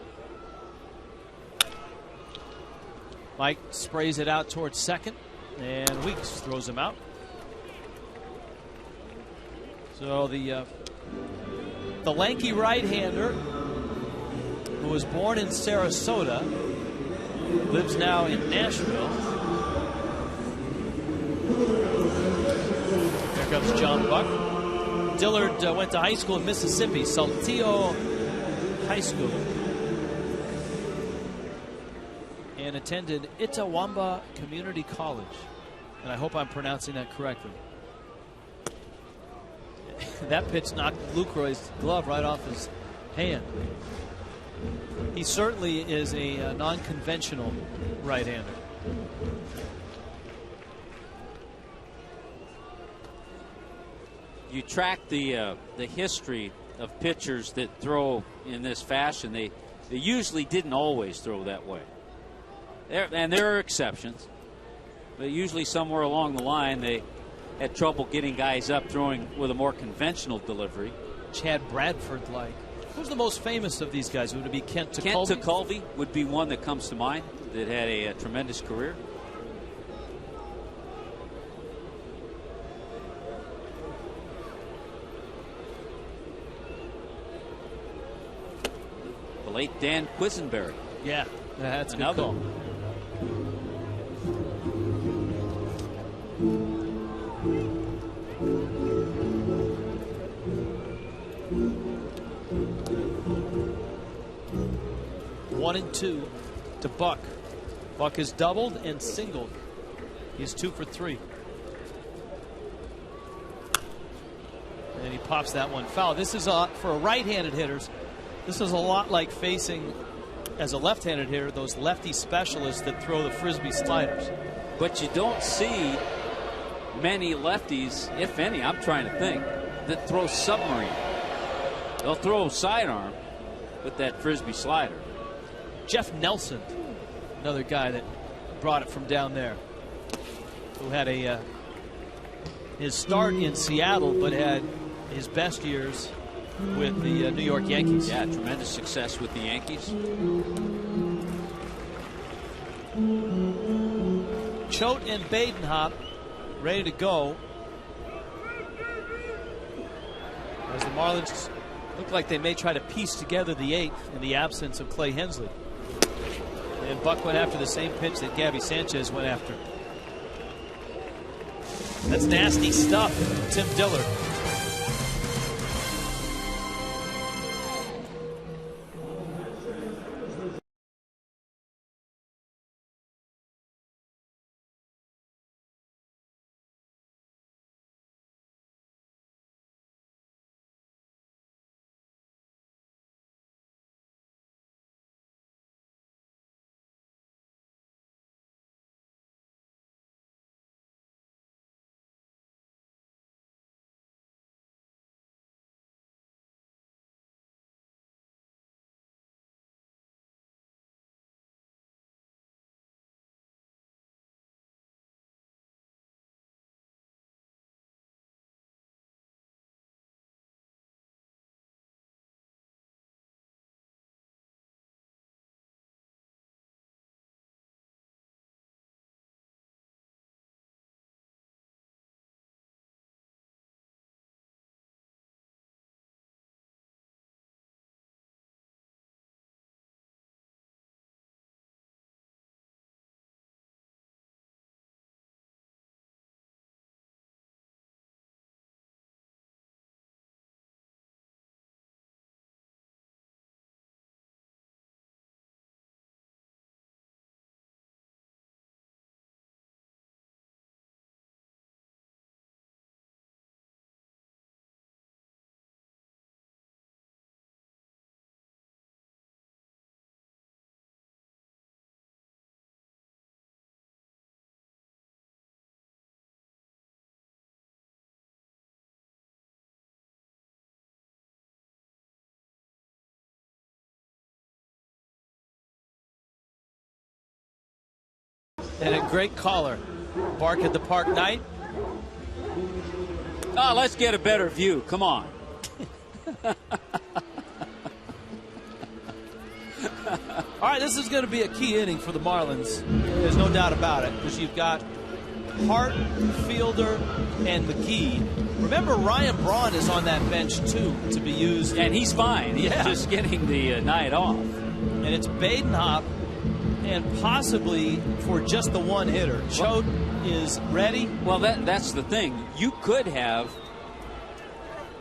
Mike sprays it out towards second, and Weeks throws him out. So the lanky right-hander, who was born in Sarasota, lives now in Nashville. Here comes John Buck. Dillard went to high school in Mississippi, Saltillo High School, and attended Itawamba Community College. And I hope I'm pronouncing that correctly. That pitch knocked Lucroy's glove right off his hand. He certainly is a non-conventional right-hander. You track the history of pitchers that throw in this fashion. They usually didn't always throw that way. And there are exceptions. But usually somewhere along the line they had trouble getting guys up throwing with a more conventional delivery. Chad Bradford-like. Who's the most famous of these guys? Would it be Kent Tekulve? Kent Tekulve would be one that comes to mind that had a tremendous career. The late Dan Quisenberry. Yeah, that's another. Good call. One and two to Buck. Buck has doubled and singled. He's 2 for 3. And he pops that one foul. This is for right-handed hitters. This is a lot like facing, as a left-handed hitter, those lefty specialists that throw the frisbee sliders. But you don't see many lefties, if any, I'm trying to think, that throw submarine. They'll throw sidearm with that frisbee slider. Jeff Nelson, another guy that brought it from down there, who had his start in Seattle, but had his best years with the New York Yankees. Yeah, tremendous success with the Yankees. Choate and Badenhop ready to go, as the Marlins look like they may try to piece together the 8th in the absence of Clay Hensley. And Buck went after the same pitch that Gabby Sanchez went after. That's nasty stuff, Tim Dillard. And a great caller. Bark at the Park night. Oh, let's get a better view. Come on. All right, this is going to be a key inning for the Marlins. There's no doubt about it, because you've got Hart, Fielder, and McGee. Remember, Ryan Braun is on that bench, too, to be used. And he's fine. He's just getting the night off. And it's Badenhop, and possibly for just the one hitter. Choate is ready. Well, that's the thing. You could have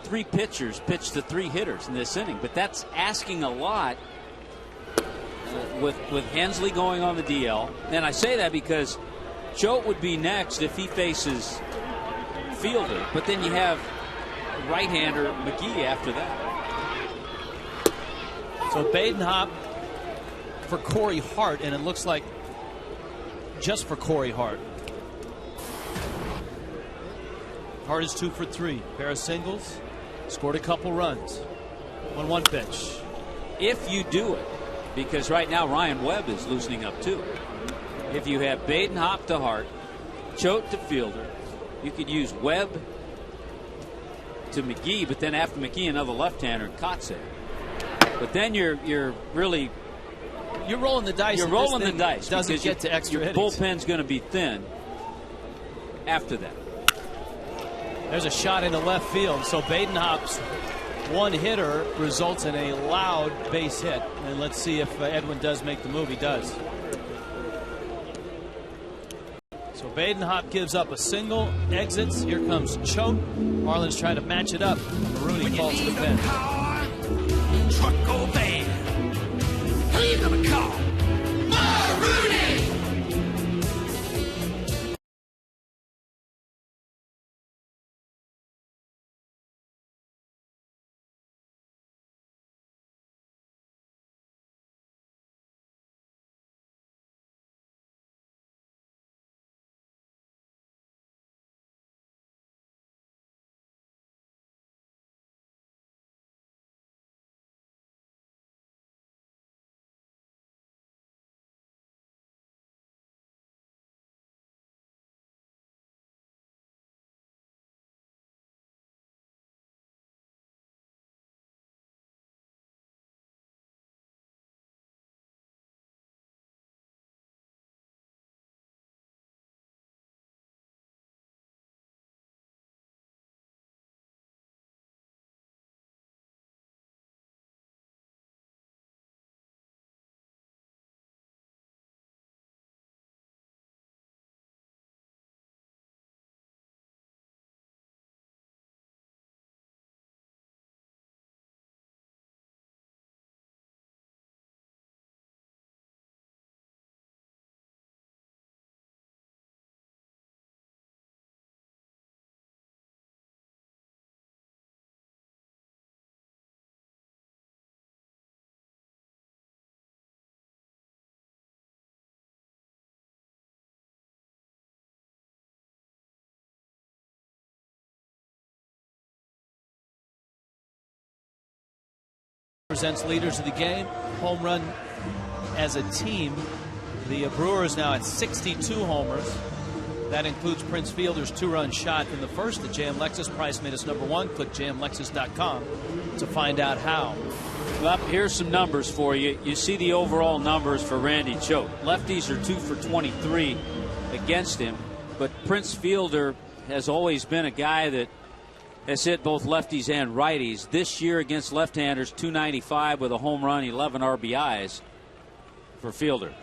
3 pitchers pitch to 3 hitters in this inning, but that's asking a lot with Hensley going on the DL. And I say that because Choate would be next if he faces Fielder, but then you have right-hander McGee after that. So Badenhop for Corey Hart, and it looks like just for Corey Hart. Hart is 2 for 3. Pair of singles. Scored a couple runs. 1-1 pitch. If you do it, because right now Ryan Webb is loosening up too. If you have Badenhop to Hart, Choate to Fielder, you could use Webb to McGee, but then after McGee, another left-hander, Kotze. But then you're rolling the dice. You're rolling the dice. Doesn't get to extra innings. Your bullpen's going to be thin after that. There's a shot into left field. So Badenhop's one hitter results in a loud base hit. And let's see if Edwin does make the move. He does. So Badenhop gives up a single, exits. Here comes Choate. Marlins trying to match it up. Maroney calls to the bench. Truck go bad. Who you gonna call? Maroney! Presents leaders of the game. Home run as a team. The Brewers now at 62 homers. That includes Prince Fielder's 2-run shot in the first. The JM Lexus price made us #1. Click jmlexus.com to find out how. Well, here's some numbers for you. You see the overall numbers for Randy Choate. Lefties are 2 for 23 against him, but Prince Fielder has always been a guy that has hit both lefties and righties. This year against left-handers, 295 with a home run, 11 RBIs for Fielder.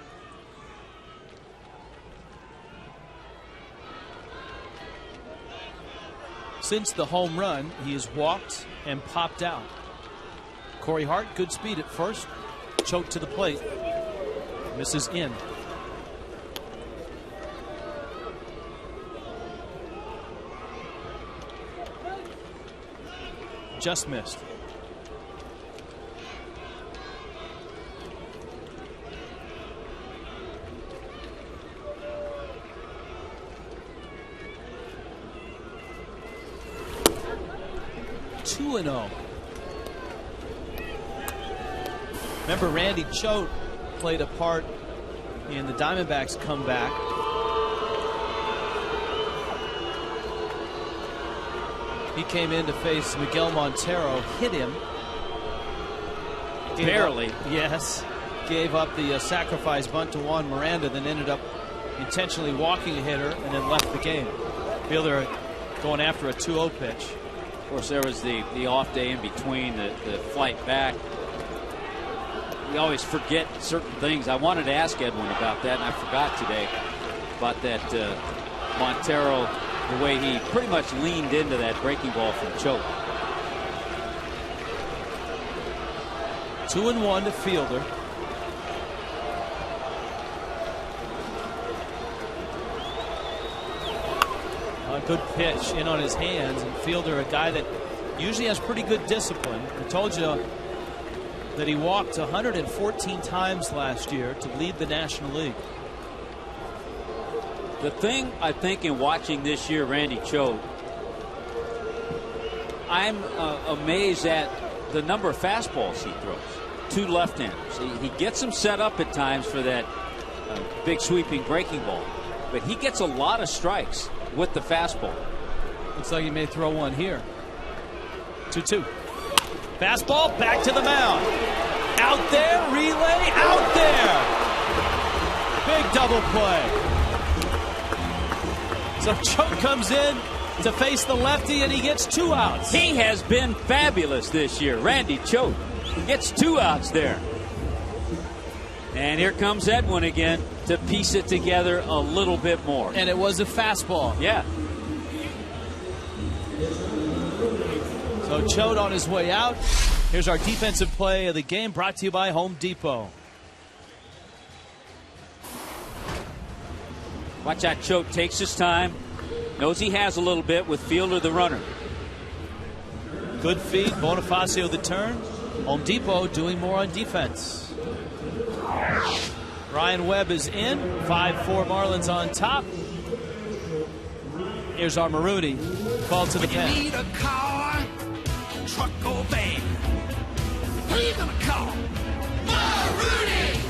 Since the home run, he has walked and popped out. Corey Hart, good speed at first. Choate to the plate. Misses in. Just missed. Two and 0. Remember, Randy Choate played a part in the Diamondbacks' comeback He came in to face Miguel Montero, hit him. Barely. Yes. Gave up the sacrifice bunt to Juan Miranda, then ended up intentionally walking a hitter and then left the game. Fielder going after a 2-0 pitch. Of course, there was the off day in between, the flight back. We always forget certain things. I wanted to ask Edwin about that, and I forgot today about that Montero, the way he pretty much leaned into that breaking ball from Choate. 2-1 to Fielder. A good pitch in on his hands, and Fielder, a guy that usually has pretty good discipline. I told you that he walked 114 times last year to lead the National League. The thing I think in watching this year, Randy Choate, I'm amazed at the number of fastballs he throws. 2 left-handers. He gets them set up at times for that big sweeping breaking ball, but he gets a lot of strikes with the fastball. Looks like he may throw one here. 2-2. Fastball back to the mound. Out there, relay, out there. Big double play. So Choate comes in to face the lefty, and he gets 2 outs. He has been fabulous this year. Randy Choate gets 2 outs there. And here comes Edwin again to piece it together a little bit more. And it was a fastball. Yeah. So Choate on his way out. Here's our defensive play of the game, brought to you by Home Depot. Watch out, Choate takes his time. Knows he has a little bit with Fielder the runner. Good feed, Bonifacio the turn. Home Depot doing more on defense. Ryan Webb is in. 5-4 Marlins on top. Here's our Marooney. Called to the pen. Need a car, truck or van. Who you gonna call? Marooney!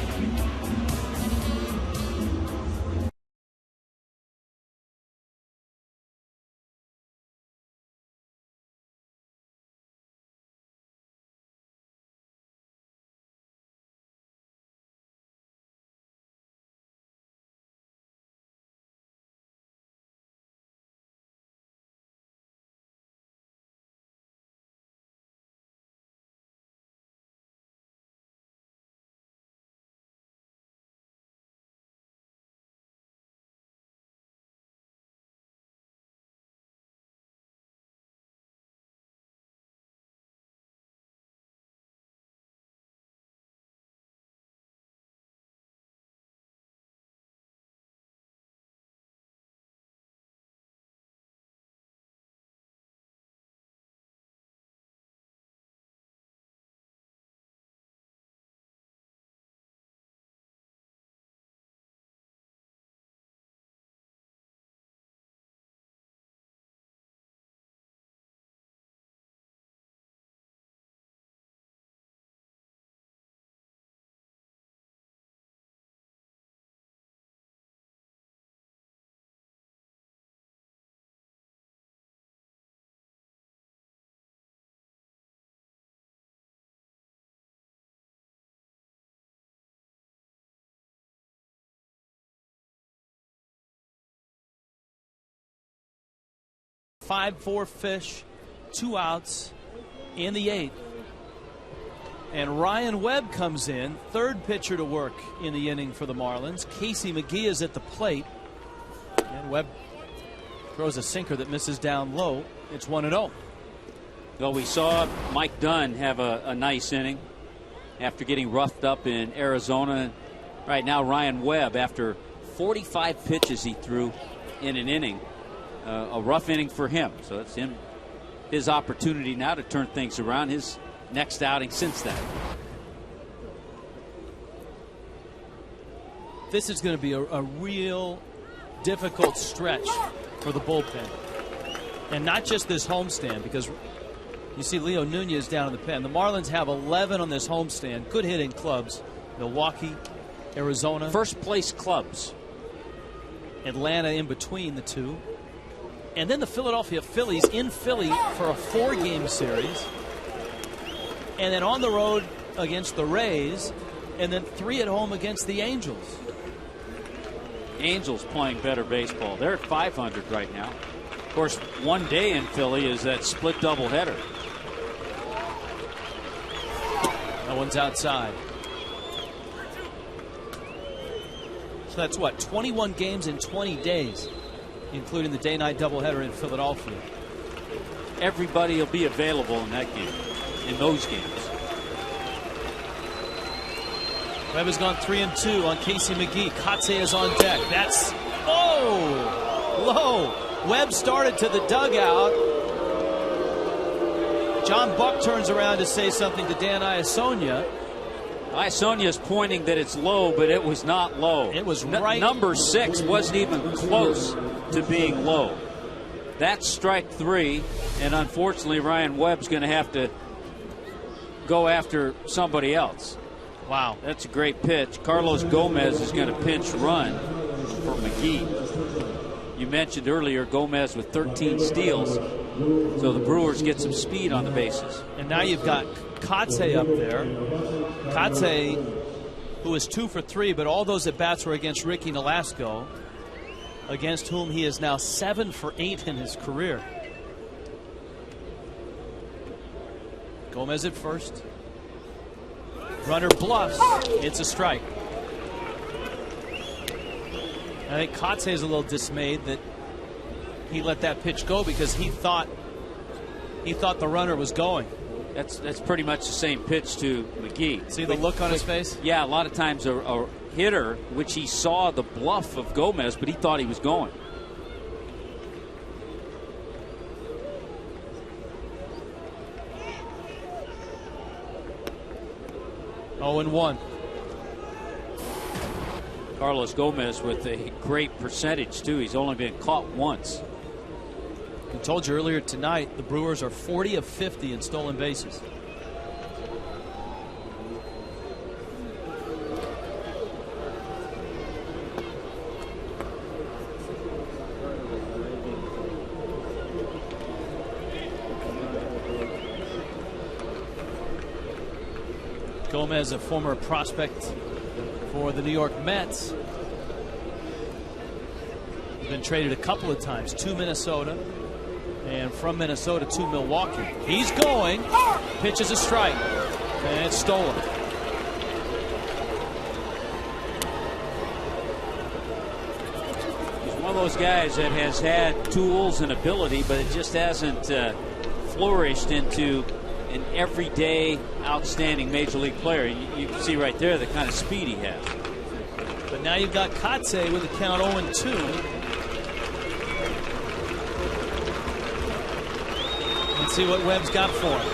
Five-4 Fish, 2 outs in the 8th. And Ryan Webb comes in, 3rd pitcher to work in the inning for the Marlins. Casey McGee is at the plate. And Webb throws a sinker that misses down low. It's 1-0. Well, we saw Mike Dunn have a nice inning after getting roughed up in Arizona. Right now, Ryan Webb, after 45 pitches he threw in an inning, a rough inning for him. So it's his opportunity now to turn things around. His next outing since then. This is going to be a real difficult stretch for the bullpen. And not just this homestand, because you see Leo Nunez down in the pen. The Marlins have 11 on this homestand. Good hitting clubs. Milwaukee, Arizona. First place clubs. Atlanta in between the two. And then the Philadelphia Phillies in Philly for a 4-game series. And then on the road against the Rays. And then 3 at home against the Angels. Angels playing better baseball. They're at 500 right now. Of course, one day in Philly is that split doubleheader. No one's outside. So that's what, 21 games in 20 days, including the day-night doubleheader in Philadelphia. Everybody will be available in that game, in those games. Webb has gone 3-2 on Casey McGee. Kotze is on deck. That's low. Webb started to the dugout. John Buck turns around to say something to Dan Iasonia. Iasonia's pointing that it's low, but it was not low. It was right. Number 6 wasn't even close to being low. That's strike 3, and unfortunately Ryan Webb's going to have to go after somebody else. Wow. That's a great pitch. Carlos Gomez is going to pinch run for McGee. You mentioned earlier Gomez with 13 steals. So the Brewers get some speed on the bases. And now you've got Kotze up there. Kotze, who is 2 for 3, but all those at-bats were against Ricky Nolasco, against whom he is now 7 for 8 in his career. Gomez at first. Runner bluffs. It's a strike. I think Kotze is a little dismayed that he let that pitch go because he thought the runner was going. That's pretty much the same pitch to McGee. See the look on his face? Yeah, a lot of times a hitter, which he saw the bluff of Gomez, but he thought he was going. Oh, and 1. Carlos Gomez with a great percentage, too. He's only been caught once. I told you earlier tonight, the Brewers are 40 of 50 in stolen bases. Gomez, a former prospect for the New York Mets. He's been traded a couple of times to Minnesota and from Minnesota to Milwaukee. He's going. Pitch is a strike. And it's stolen. He's one of those guys that has had tools and ability, but it just hasn't flourished into an everyday outstanding major league player. You can see right there the kind of speed he has. But now you've got Kotze with a count 0-2. Let's see what Webb's got for him.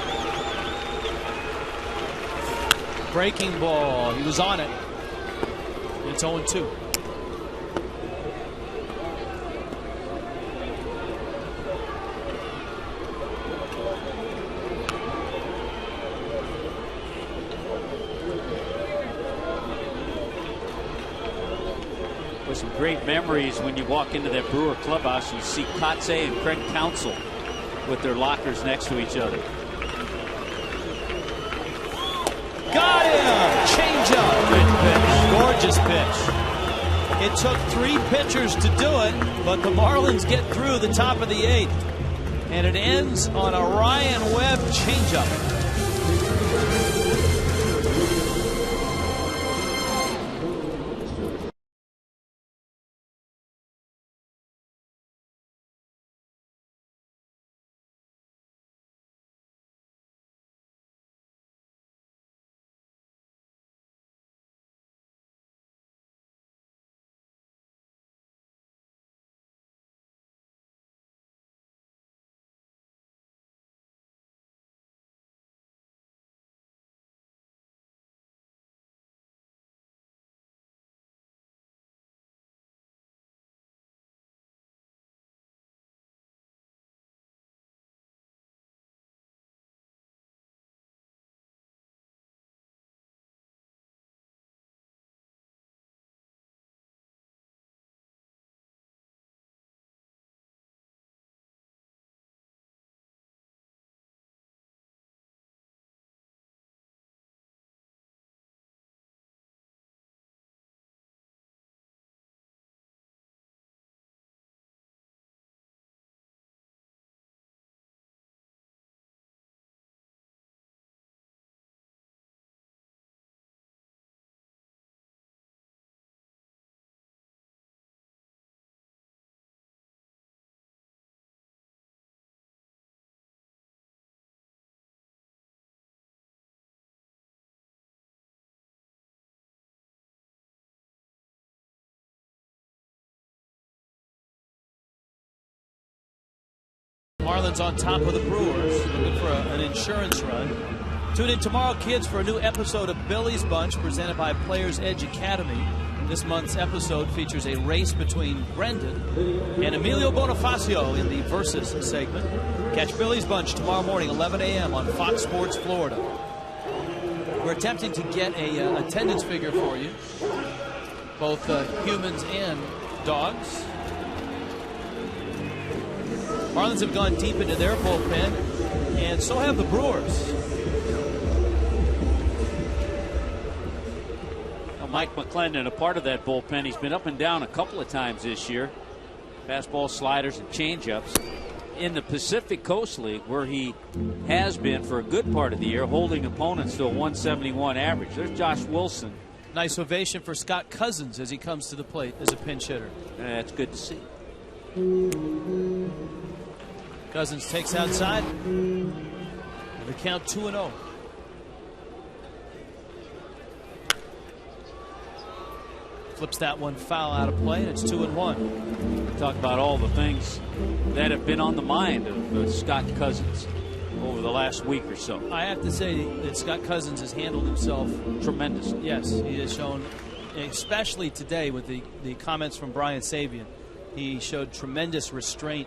Breaking ball. He was on it. It's 0-2. Some great memories when you walk into that Brewer clubhouse. You see Kotze and Craig Counsell with their lockers next to each other. Got him! Change-up. Good pitch. Gorgeous pitch. It took 3 pitchers to do it, but the Marlins get through the top of the 8th. And it ends on a Ryan Webb change-up. Marlins on top of the Brewers, looking for an insurance run. Tune in tomorrow, kids, for a new episode of Billy's Bunch presented by Players Edge Academy. This month's episode features a race between Brendan and Emilio Bonifacio in the Versus segment. Catch Billy's Bunch tomorrow morning, 11 a.m. on Fox Sports Florida. We're attempting to get a attendance figure for you, both humans and dogs. Marlins have gone deep into their bullpen, and so have the Brewers. Mike McClendon, a part of that bullpen. He's been up and down a couple of times this year. Fastball, sliders, and changeups. In the Pacific Coast League, where he has been for a good part of the year, holding opponents to a 171 average. There's Josh Wilson. Nice ovation for Scott Cousins as he comes to the plate as a pinch hitter. That's good to see. Cousins takes outside. The count 2-0. Flips that one foul out of play, and it's 2-1. Talk about all the things that have been on the mind of Scott Cousins over the last week or so. I have to say that Scott Cousins has handled himself tremendously. Yes, he has shown, especially today with the comments from Brian Sabian, he showed tremendous restraint.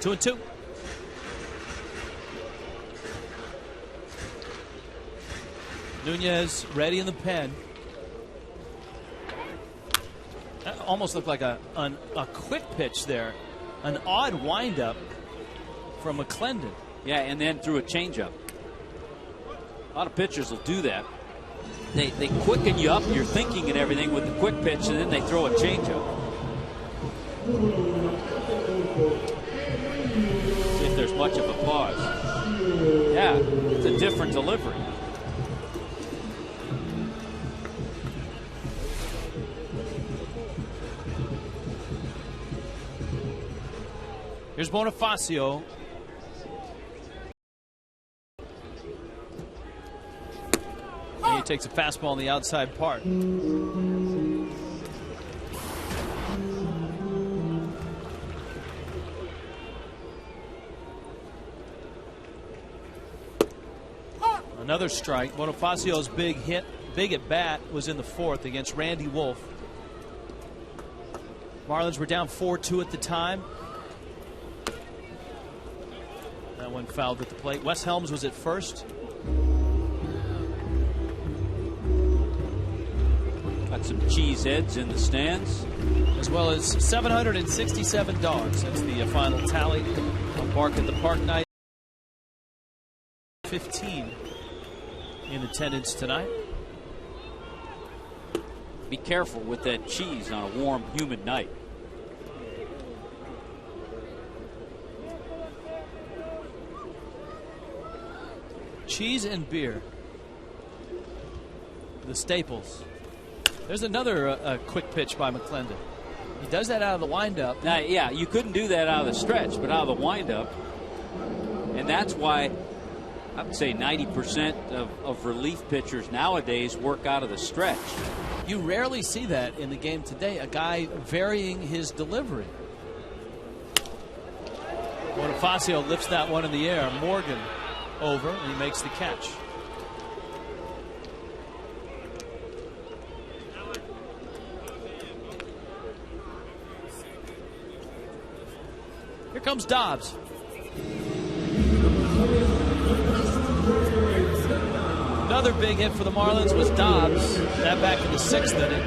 Two and two. Nunez ready in the pen. That almost looked like a quick pitch there. An odd windup from McClendon. Yeah, and then threw a changeup. A lot of pitchers will do that. They quicken you up, your thinking and everything with the quick pitch, and then they throw a changeup. See if there's much of a pause. Yeah, it's a different delivery. Here's Bonifacio. And he takes a fastball on the outside part. Another strike. Bonifacio's big at bat was in the fourth against Randy Wolf. Marlins were down 4-2 at the time. That one fouled at the plate. Wes Helms was at first. Got some cheeseheads in the stands. As well as 767 dogs. That's the final tally. Bark at the Park night. 15 in attendance tonight. Be careful with that cheese on a warm, humid night. Cheese and beer. The staples. There's another quick pitch by McClendon. He does that out of the windup. Now, yeah, you couldn't do that out of the stretch, but out of the windup. And that's why I would say 90% of relief pitchers nowadays work out of the stretch. You rarely see that in the game today, a guy varying his delivery. Bonifacio lifts that one in the air. Morgan over, and he makes the catch. Here comes Dobbs. Another big hit for the Marlins was Dobbs. That back in the sixth inning.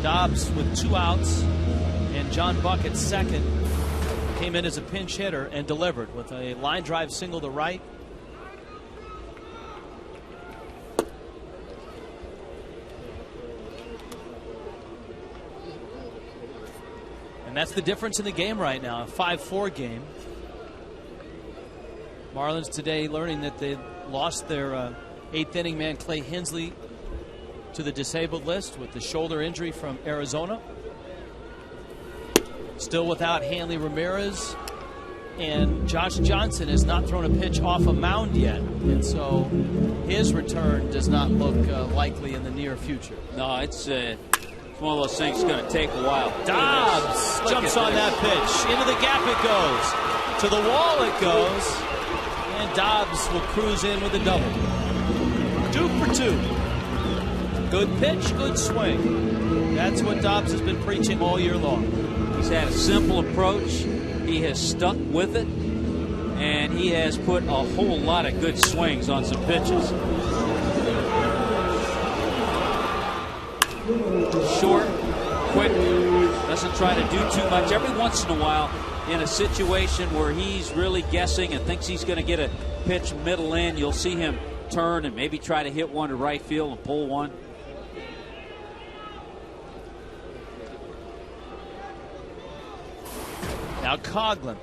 Dobbs with 2 outs, and John Buck at second came in as a pinch hitter and delivered with a line drive single to right. And that's the difference in the game right now, a 5-4 game. Marlins today learning that they lost their 8th inning man Clay Hensley to the disabled list with the shoulder injury from Arizona. Still without Hanley Ramirez And Josh Johnson has not thrown a pitch off a mound yet. And so his return does not look likely in the near future. No, it's one of those things that's going to take a while. Dobbs jumps on that pitch. Into the gap it goes. To the wall it goes. And Dobbs will cruise in with a double. 2 for 2. Good pitch, good swing. That's what Dobbs has been preaching all year long. He's had a simple approach. He has stuck with it. And he has put a whole lot of good swings on some pitches. Short, quick, doesn't try to do too much. Every once in a while, in a situation where he's really guessing and thinks he's going to get a pitch middle in, you'll see him turn and maybe try to hit one to right field and pull one. Now Coghlan.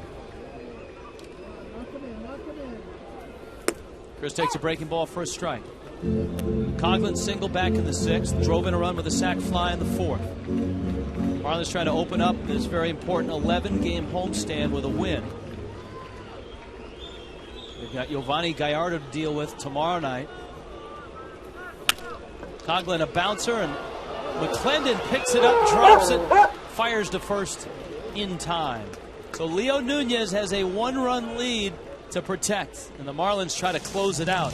Chris takes a breaking ball for a strike. Coghlan single back in the 6th, drove in a run with a sac fly in the 4th. Marlins trying to open up this very important 11-game homestand with a win. They've got Giovanni Gallardo to deal with tomorrow night. Coghlan a bouncer, and McClendon picks it up, drops it, fires to first in time. So Leo Nunez has a 1-run lead to protect, and the Marlins try to close it out.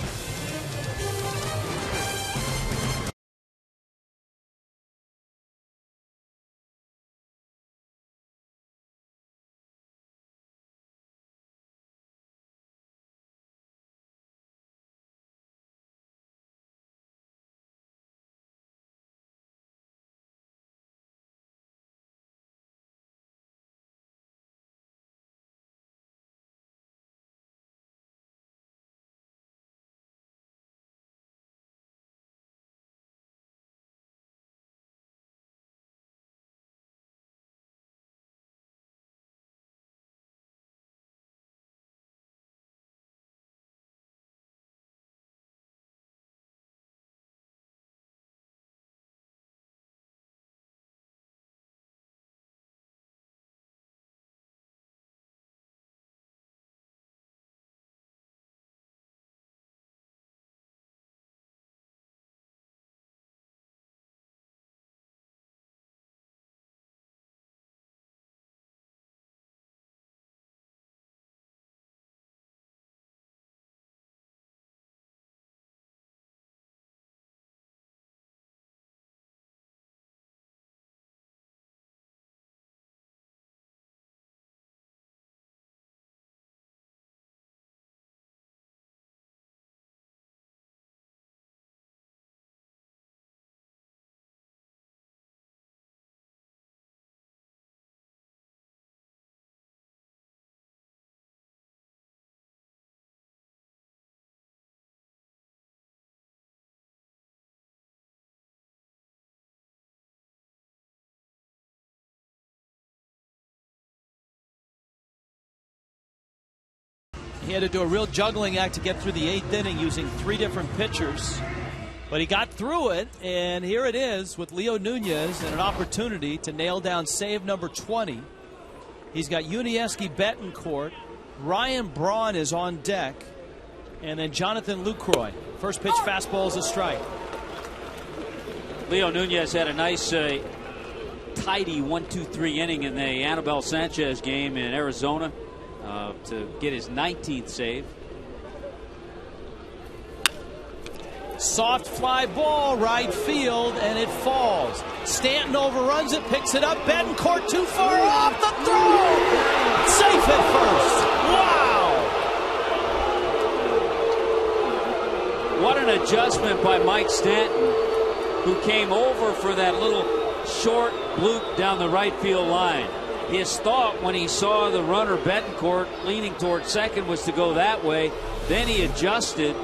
He had to do a real juggling act to get through the 8th inning using 3 different pitchers. But he got through it, and here it is with Leo Nunez and an opportunity to nail down save number 20. He's got Yuniesky Betancourt. Ryan Braun is on deck. And then Jonathan Lucroy. First pitch fastball is a strike. Leo Nunez had a nice tidy 1-2-3 inning in the Anibal Sanchez game in Arizona to get his 19th save. Soft fly ball, right field, and it falls. Stanton overruns it, picks it up. Betancourt too far off the throw. Safe at first. Wow. What an adjustment by Mike Stanton, who came over for that little short bloop down the right field line. His thought when he saw the runner Betancourt leaning toward second was to go that way. Then he adjusted.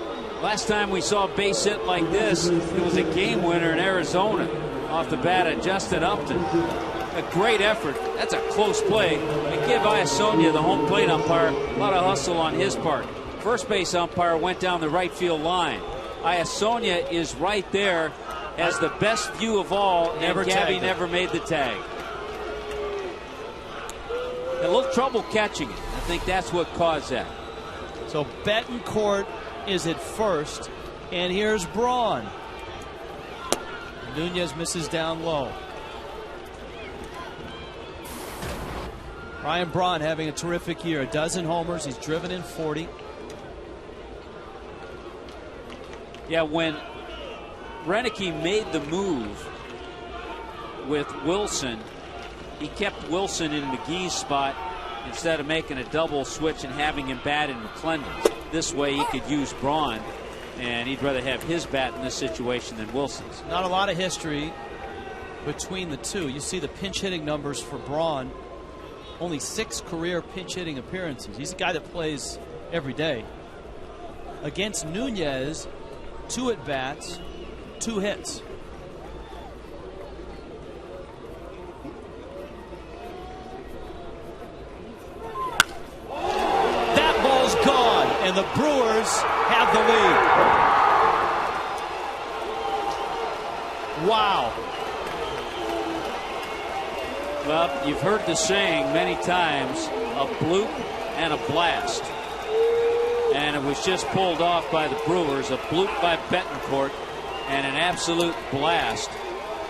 Last time we saw a base hit like this, it was a game winner in Arizona off the bat at Justin Upton. A great effort. That's a close play. And give Iasonia, the home plate umpire, a lot of hustle on his part. First base umpire went down the right field line. Iasonia is right there, has the best view of all, and Gabby never made the tag. A little trouble catching it. think that's what caused that. So Betancourt is at first, and here's Braun. Nunez misses down low. Ryan Braun having a terrific year. A dozen homers. He's driven in 40. Yeah, when Renicky made the move with Wilson, he kept Wilson in McGee's spot instead of making a double switch and having him bat in McClendon's. This way he could use Braun, and he'd rather have his bat in this situation than Wilson's. Not a lot of history between the two. You see the pinch hitting numbers for Braun. Only 6 career pinch hitting appearances. He's a guy that plays every day. Against Nunez, 2 at bats, 2 hits. That ball's gone, and the Brewers have the lead. Wow. Well, you've heard the saying many times, a bloop and a blast. And it was just pulled off by the Brewers, a bloop by Betancourt, and an absolute blast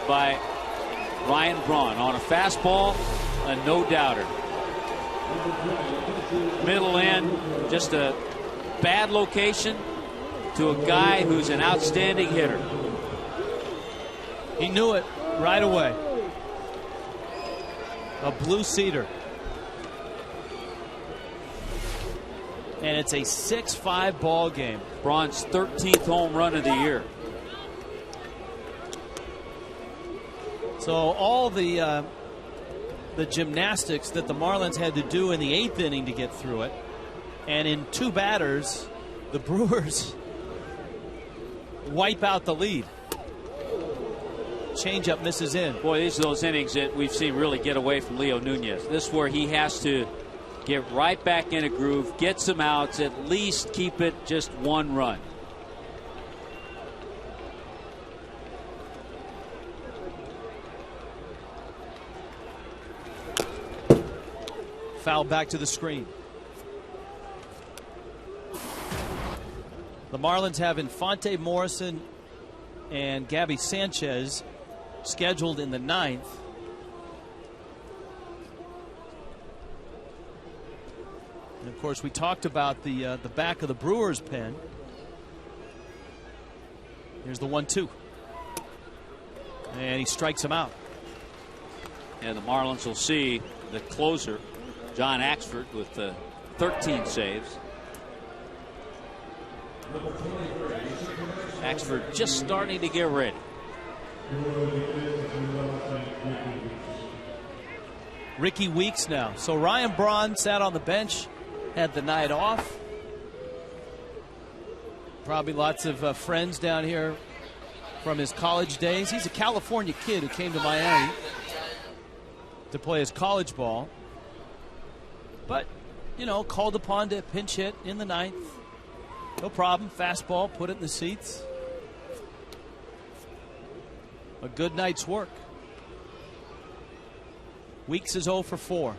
by Ryan Braun on a fastball, a no-doubter. Middle end, just a bad location to a guy who's an outstanding hitter. He knew it right away. A blue-seater. And it's a 6-5 ball game. Braun's 13th home run of the year. So all the gymnastics that the Marlins had to do in the 8th inning to get through it, and in 2 batters, the Brewers wipe out the lead. Changeup misses in. Boy, these are those innings that we've seen really get away from Leo Nunez. This is where he has to get right back in a groove, get some outs, at least keep it just 1 run. Foul back to the screen. The Marlins have Infante, Morrison, and Gabby Sanchez scheduled in the 9th. And of course, we talked about the back of the Brewers pen. Here's the 1-2, and he strikes him out. And the Marlins will see the closer, John Axford, with 13 saves. Axford just starting to get ready. Ricky Weeks now. So Ryan Braun sat on the bench, had the night off. Probably lots of friends down here from his college days. He's a California kid who came to Miami to play his college ball. But, you know, called upon to pinch hit in the 9th. No problem. Fastball, put it in the seats. A good night's work. Weeks is 0 for 4.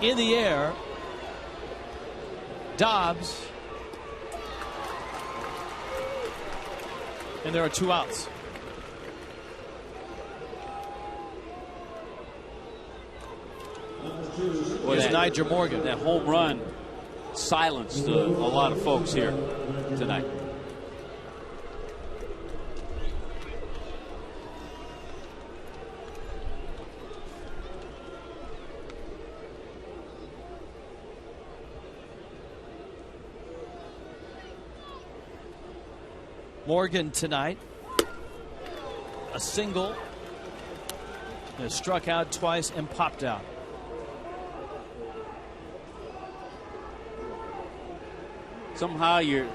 In the air, Dobbs. And there are 2 outs. Well, here's Niger Morgan. That home run silenced a lot of folks here tonight. Morgan tonight, a single, struck out twice and popped out. Somehow your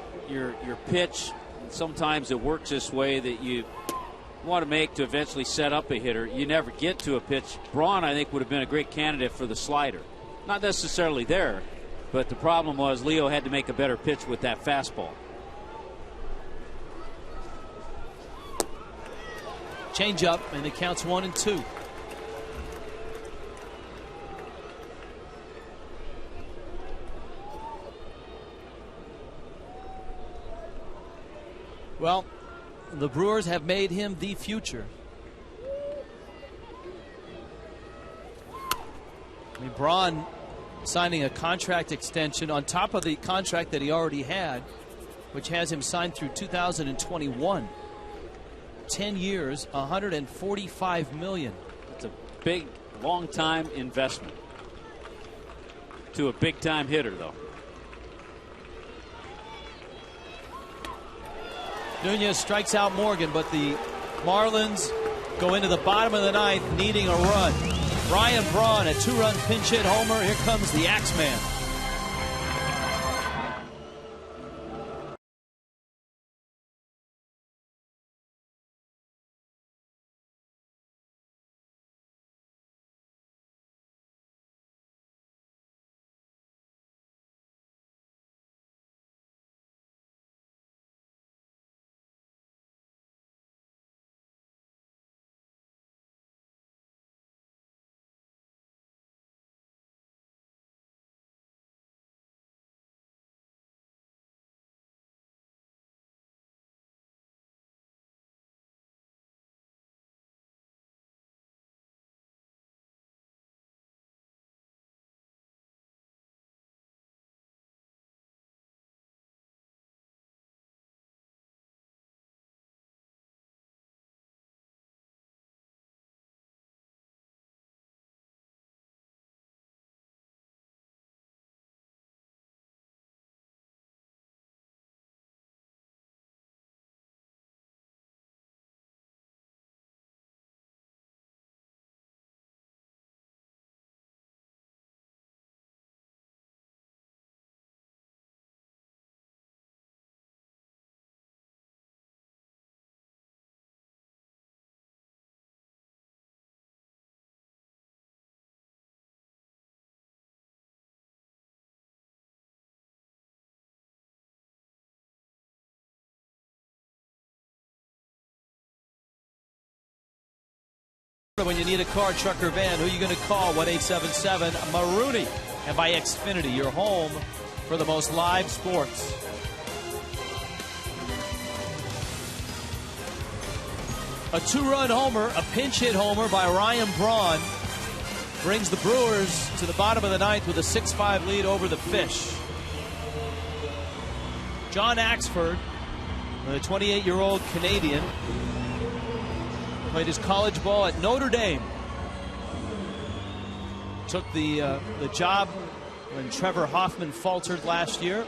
pitch, sometimes it works this way that you want to make to eventually set up a hitter. You never get to a pitch. Braun, I think, would have been a great candidate for the slider. Not necessarily there, but the problem was Leo had to make a better pitch with that fastball. Change up, and it counts 1-2. Well, the Brewers have made him the future. I mean, Braun signing a contract extension on top of the contract that he already had, which has him signed through 2021. 10 years, $145 million. It's a big, long-time investment to a big-time hitter, though. Nunez strikes out Morgan, but the Marlins go into the bottom of the ninth needing a run. Ryan Braun, a 2-run pinch hit homer. Here comes the Axeman. When you need a car, truck, or van, who are you going to call? 1-877-MAROONY. And by Xfinity, your home for the most live sports. A 2-run homer, a pinch hit homer by Ryan Braun brings the Brewers to the bottom of the ninth with a 6-5 lead over the Fish. John Axford, the 28-year-old Canadian, played his college ball at Notre Dame. Took the job when Trevor Hoffman faltered last year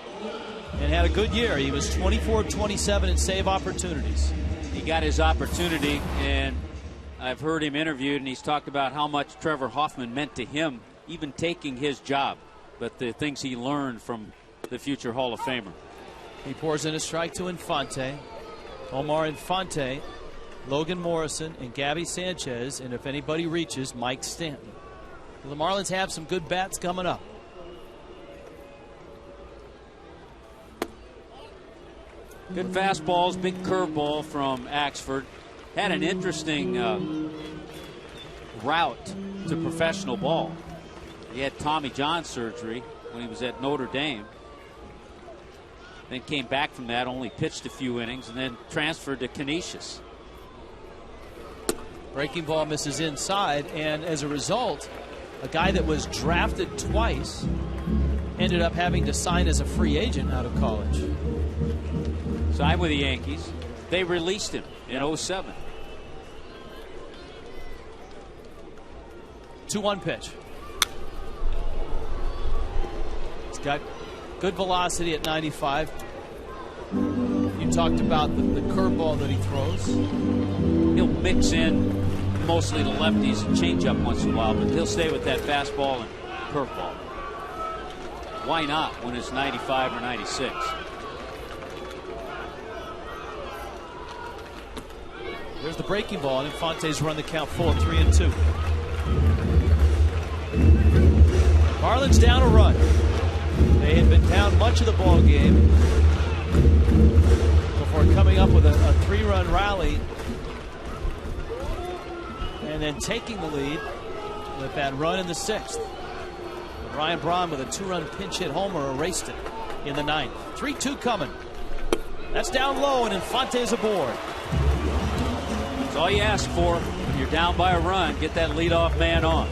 and had a good year. He was 24 of 27 in save opportunities. He got his opportunity, and I've heard him interviewed, and he's talked about how much Trevor Hoffman meant to him, even taking his job, but the things he learned from the future Hall of Famer. He pours in a strike to Infante. Omar Infante, Logan Morrison, and Gabby Sanchez, and if anybody reaches, Mike Stanton. Well, the Marlins have some good bats coming up. Good fastballs, big curveball from Axford. Had an interesting route to professional ball. He had Tommy John surgery when he was at Notre Dame. Then came back from that, only pitched a few innings, and then transferred to Canisius. Breaking ball misses inside, and as a result, a guy that was drafted twice ended up having to sign as a free agent out of college. Signed with the Yankees. They released him in 07. 2-1 pitch. He's got good velocity at 95. You talked about the curveball that he throws. He'll mix in mostly the lefties and changeup once in a while, but he'll stay with that fastball and curveball. Why not when it's 95 or 96? There's the breaking ball, and Infante's run the count full at 3-2. Marlins down a run. They had been down much of the ball game before coming up with a 3-run rally and then taking the lead with that run in the 6th. Ryan Braun with a 2-run pinch hit homer erased it in the 9th. 3-2 coming. That's down low, and Infante's aboard. That's all you ask for. When you're down by a run, get that leadoff man on.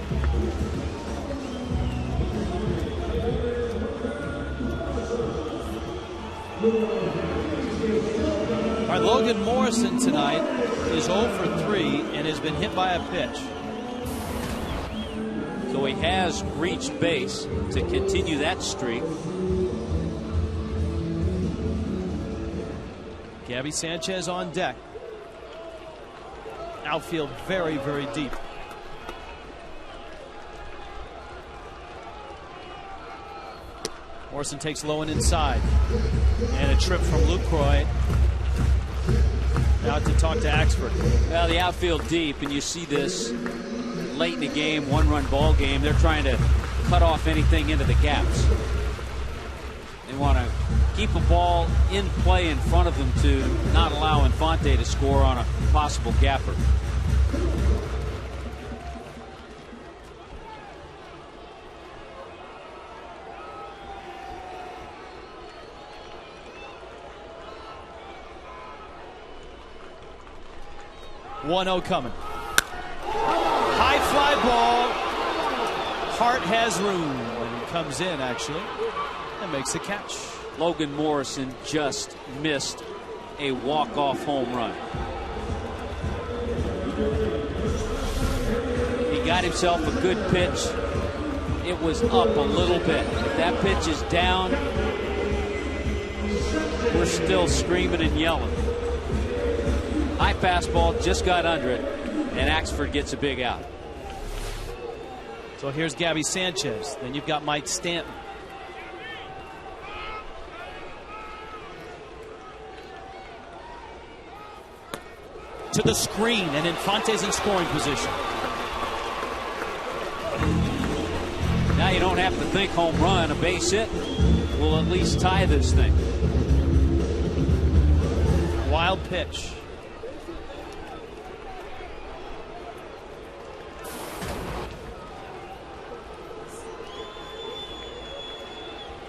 All right, Logan Morrison tonight is 0 for 3 and has been hit by a pitch. So he has reached base to continue that streak. Gabby Sanchez on deck. Outfield very, very deep. Morrison takes low and inside. And a trip from Lucroy out to talk to Axford. Well, the outfield deep, and you see this late in the game, 1-run ball game. They're trying to cut off anything into the gaps. They want to keep a ball in play in front of them to not allow Infante to score on a possible gapper. One-0 coming. High fly ball. Hart has room when he comes in, actually, and makes the catch. Logan Morrison just missed a walk-off home run. He got himself a good pitch. It was up a little bit. If that pitch is down, we're still screaming and yelling. High fastball just got under it, and Axford gets a big out. So here's Gabby Sanchez. Then you've got Mike Stanton. To the screen, and Infante's in scoring position. Now you don't have to think home run. A base hit will at least tie this thing. Wild pitch.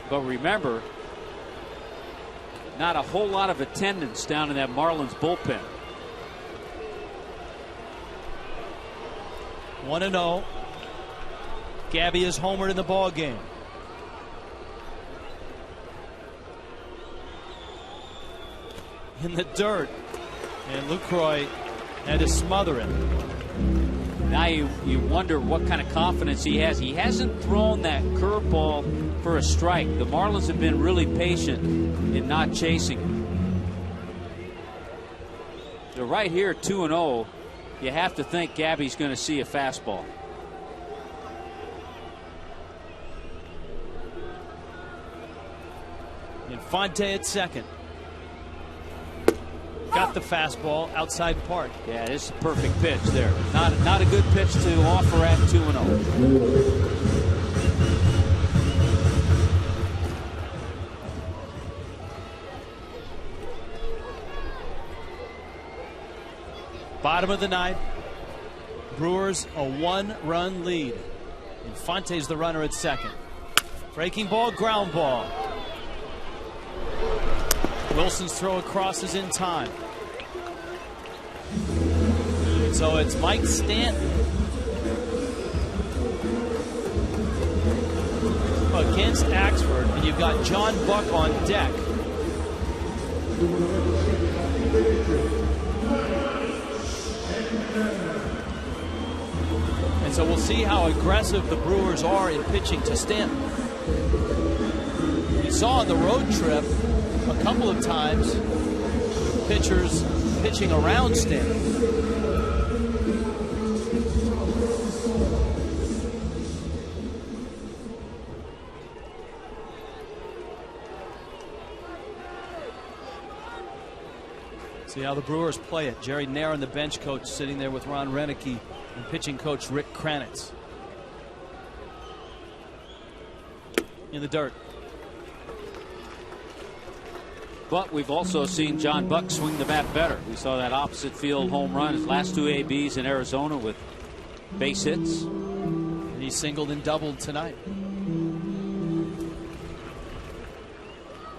But remember, not a whole lot of attendance down in that Marlins bullpen. 1-0. Gabby is homered in the ball game. In the dirt, and Lucroy had to smother him. Now you wonder what kind of confidence he has. He hasn't thrown that curveball for a strike. The Marlins have been really patient in not chasing him. So right here, 2-0, you have to think Gabby's going to see a fastball. Infante at second. Got the fastball outside park. Yeah, this is a perfect pitch there. Not a good pitch to offer at 2-0. Bottom of the 9th. Brewers a 1-run lead. Infante's the runner at second. Breaking ball, ground ball. Wilson's throw across is in time. So it's Mike Stanton against Axford, and you've got John Buck on deck. And so we'll see how aggressive the Brewers are in pitching to Stanton. We saw on the road trip a couple of times pitchers pitching around Stanton. See how the Brewers play it. Jerry Nairn, the bench coach, sitting there with Ron Renicky and pitching coach Rick Kranitz. In the dirt. But we've also seen John Buck swing the bat better. We saw that opposite field home run, his last 2 ABs in Arizona with base hits. And he singled and doubled tonight.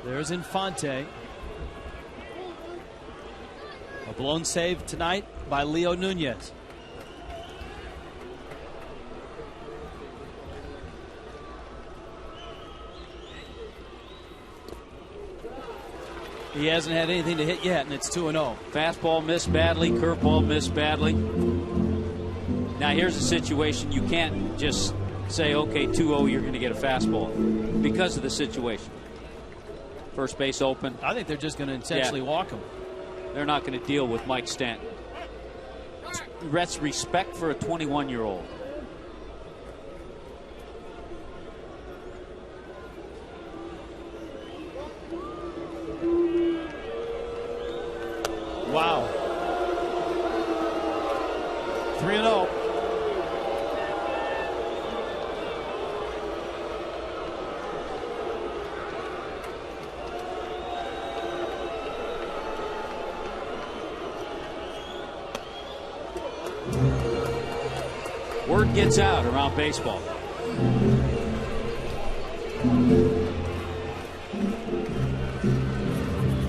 There's Infante. A blown save tonight by Leo Nunez. He hasn't had anything to hit yet, and it's 2-0. Fastball missed badly, curveball missed badly. Now here's a situation you can't just say, okay, 2-0, you're going to get a fastball because of the situation. First base open. I think they're just going to intentionally walk him. They're not going to deal with Mike Stanton. That's respect for a 21-year-old. Wow. 3-0. Word gets out around baseball.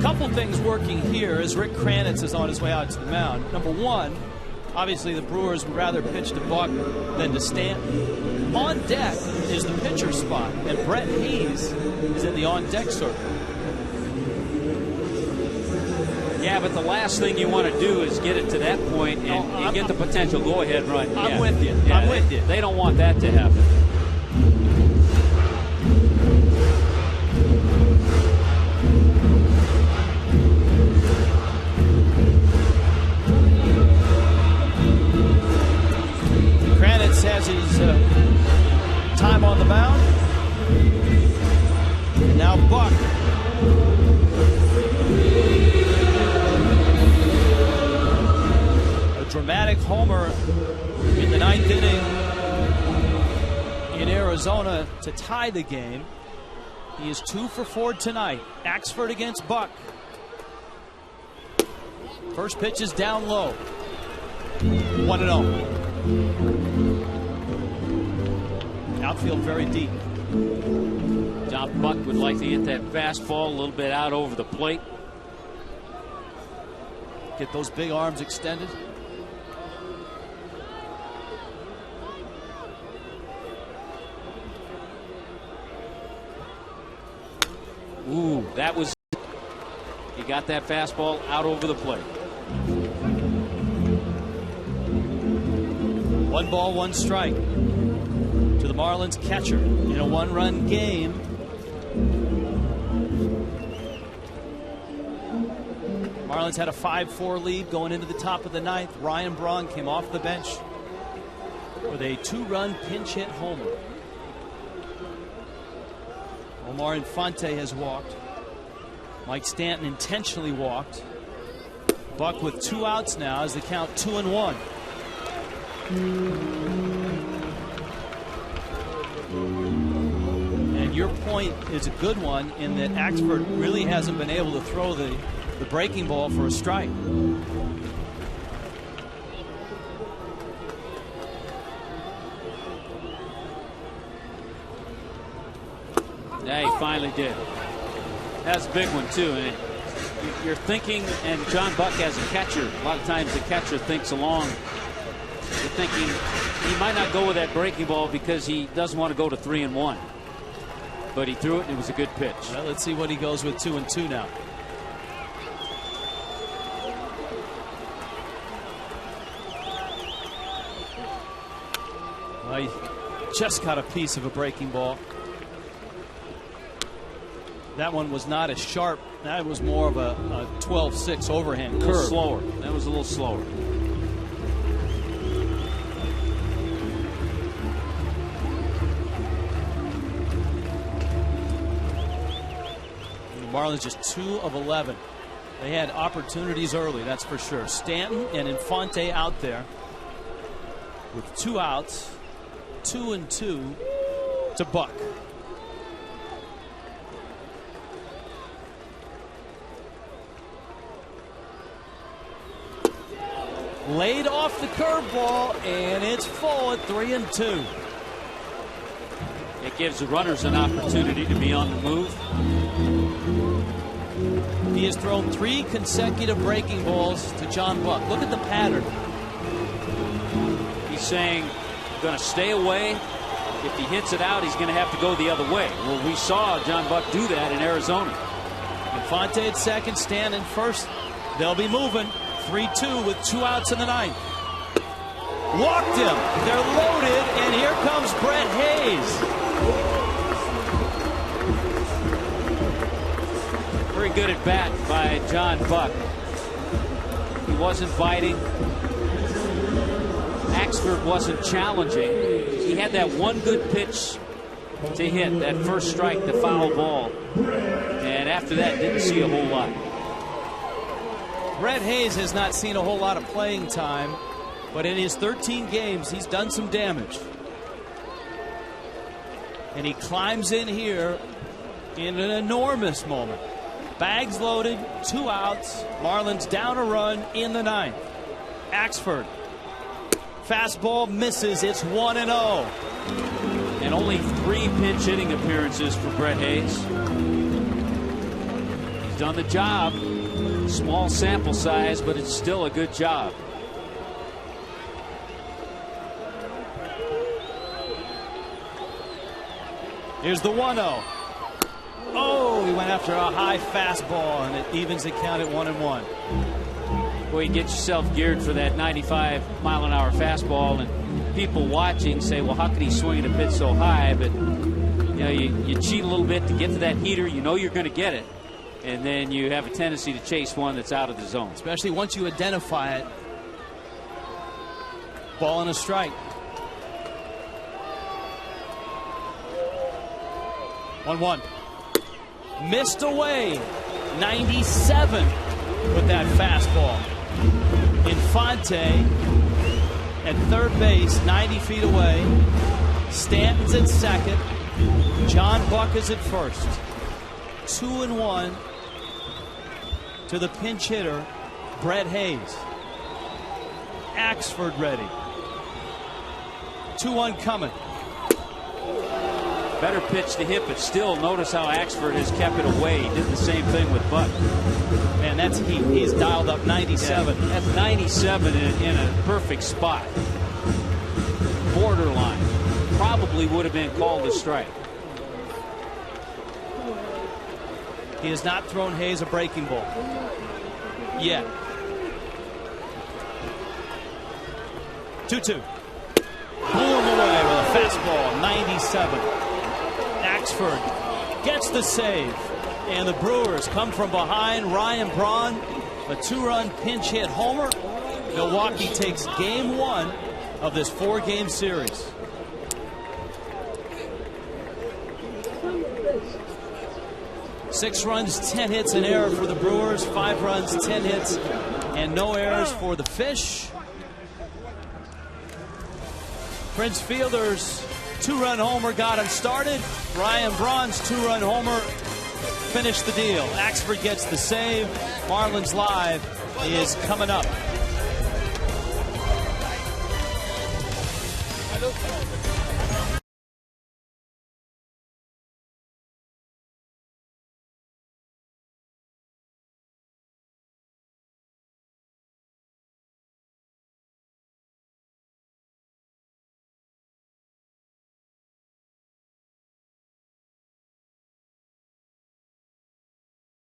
Couple things working here as Rick Kranitz is on his way out to the mound. Number one, obviously the Brewers would rather pitch to Buck than to Stanton. On deck is the pitcher spot, and Brett Hayes is in the on-deck circle. Yeah, but the last thing you want to do is get it to that point and you get the potential go-ahead run. I'm with you. Yeah, I'm with you. They don't want that to happen. Kranitz has his time on the mound. And now Buck. Dramatic homer in the 9th inning in Arizona to tie the game. He is 2 for 4 tonight. Axford against Buck. First pitch is down low. 1-0. Outfield very deep. John Buck would like to get that fastball a little bit out over the plate. Get those big arms extended. Ooh, that was. He got that fastball out over the plate. 1 ball, 1 strike to the Marlins catcher in a 1-run game. Marlins had a 5-4 lead going into the top of the 9th. Ryan Braun came off the bench with a 2-run pinch hit homer. Omar Infante has walked. Mike Stanton intentionally walked. Buck with 2 outs now as the count 2-1. And your point is a good one in that Axford really hasn't been able to throw the breaking ball for a strike. Yeah, he finally did. That's a big one, too. And you're thinking, and John Buck as a catcher, a lot of times the catcher thinks along. You're thinking he might not go with that breaking ball because he doesn't want to go to 3-1. But he threw it, and it was a good pitch. Well, let's see what he goes with 2-2 now. Well, he just got a piece of a breaking ball. That one was not as sharp. That was more of a 12-6 overhand curve. A little slower. That was a little slower. The Marlins just 2 of 11. They had opportunities early, that's for sure. Stanton and Infante out there with 2 outs, 2-2 to Buck. Laid off the curveball, and it's full at 3-2. It gives the runners an opportunity to be on the move. He has thrown 3 consecutive breaking balls to John Buck. Look at the pattern. He's saying, going to stay away. If he hits it out, he's going to have to go the other way. Well, we saw John Buck do that in Arizona. Infante at second, Stanton first. They'll be moving. 3-2 with 2 outs in the 9th. Walked him. They're loaded, and here comes Brett Hayes. Very good at bat by John Buck. He wasn't biting. Axford wasn't challenging. He had that one good pitch to hit, that first strike, the foul ball. And after that, didn't see a whole lot. Brett Hayes has not seen a whole lot of playing time, but in his 13 games, he's done some damage. And he climbs in here in an enormous moment. Bags loaded, 2 outs. Marlins down a run in the 9th. Axford. Fastball misses. It's 1-0. And only 3 pinch hitting appearances for Brett Hayes. He's done the job. Small sample size, but it's still a good job. Here's the 1-0. Oh, he went after a high fastball, and it evens the count at 1-1. Well, you get yourself geared for that 95-mile-an-hour fastball, and people watching say, well, how could he swing a pitch so high? But you know, you cheat a little bit to get to that heater. You know you're going to get it, and then you have a tendency to chase one that's out of the zone. Especially once you identify it. Ball and a strike. 1-1. Missed away. 97 with that fastball. Infante at third base, 90 feet away. Stanton's at second. John Buck is at first. 2-1 to the pinch hitter, Brett Hayes. Axford ready. 2-1 coming. Better pitch to hit, but still notice how Axford has kept it away. He did the same thing with Buck. Man, that's he's dialed up 97. Yeah, that's 97 in a perfect spot. Borderline. Probably would have been called a strike. He has not thrown Hayes a breaking ball yet. 2-2. Blew him away with a fastball, 97. Axford gets the save, and the Brewers come from behind. Ryan Braun, a 2-run pinch hit homer. Milwaukee takes game 1 of this 4-game series. Six runs, 10 hits, an error for the Brewers. 5 runs, 10 hits, and no errors for the Fish. Prince Fielder's 2-run homer got him started. Ryan Braun's 2-run homer finished the deal. Axford gets the save. Marlins Live is coming up.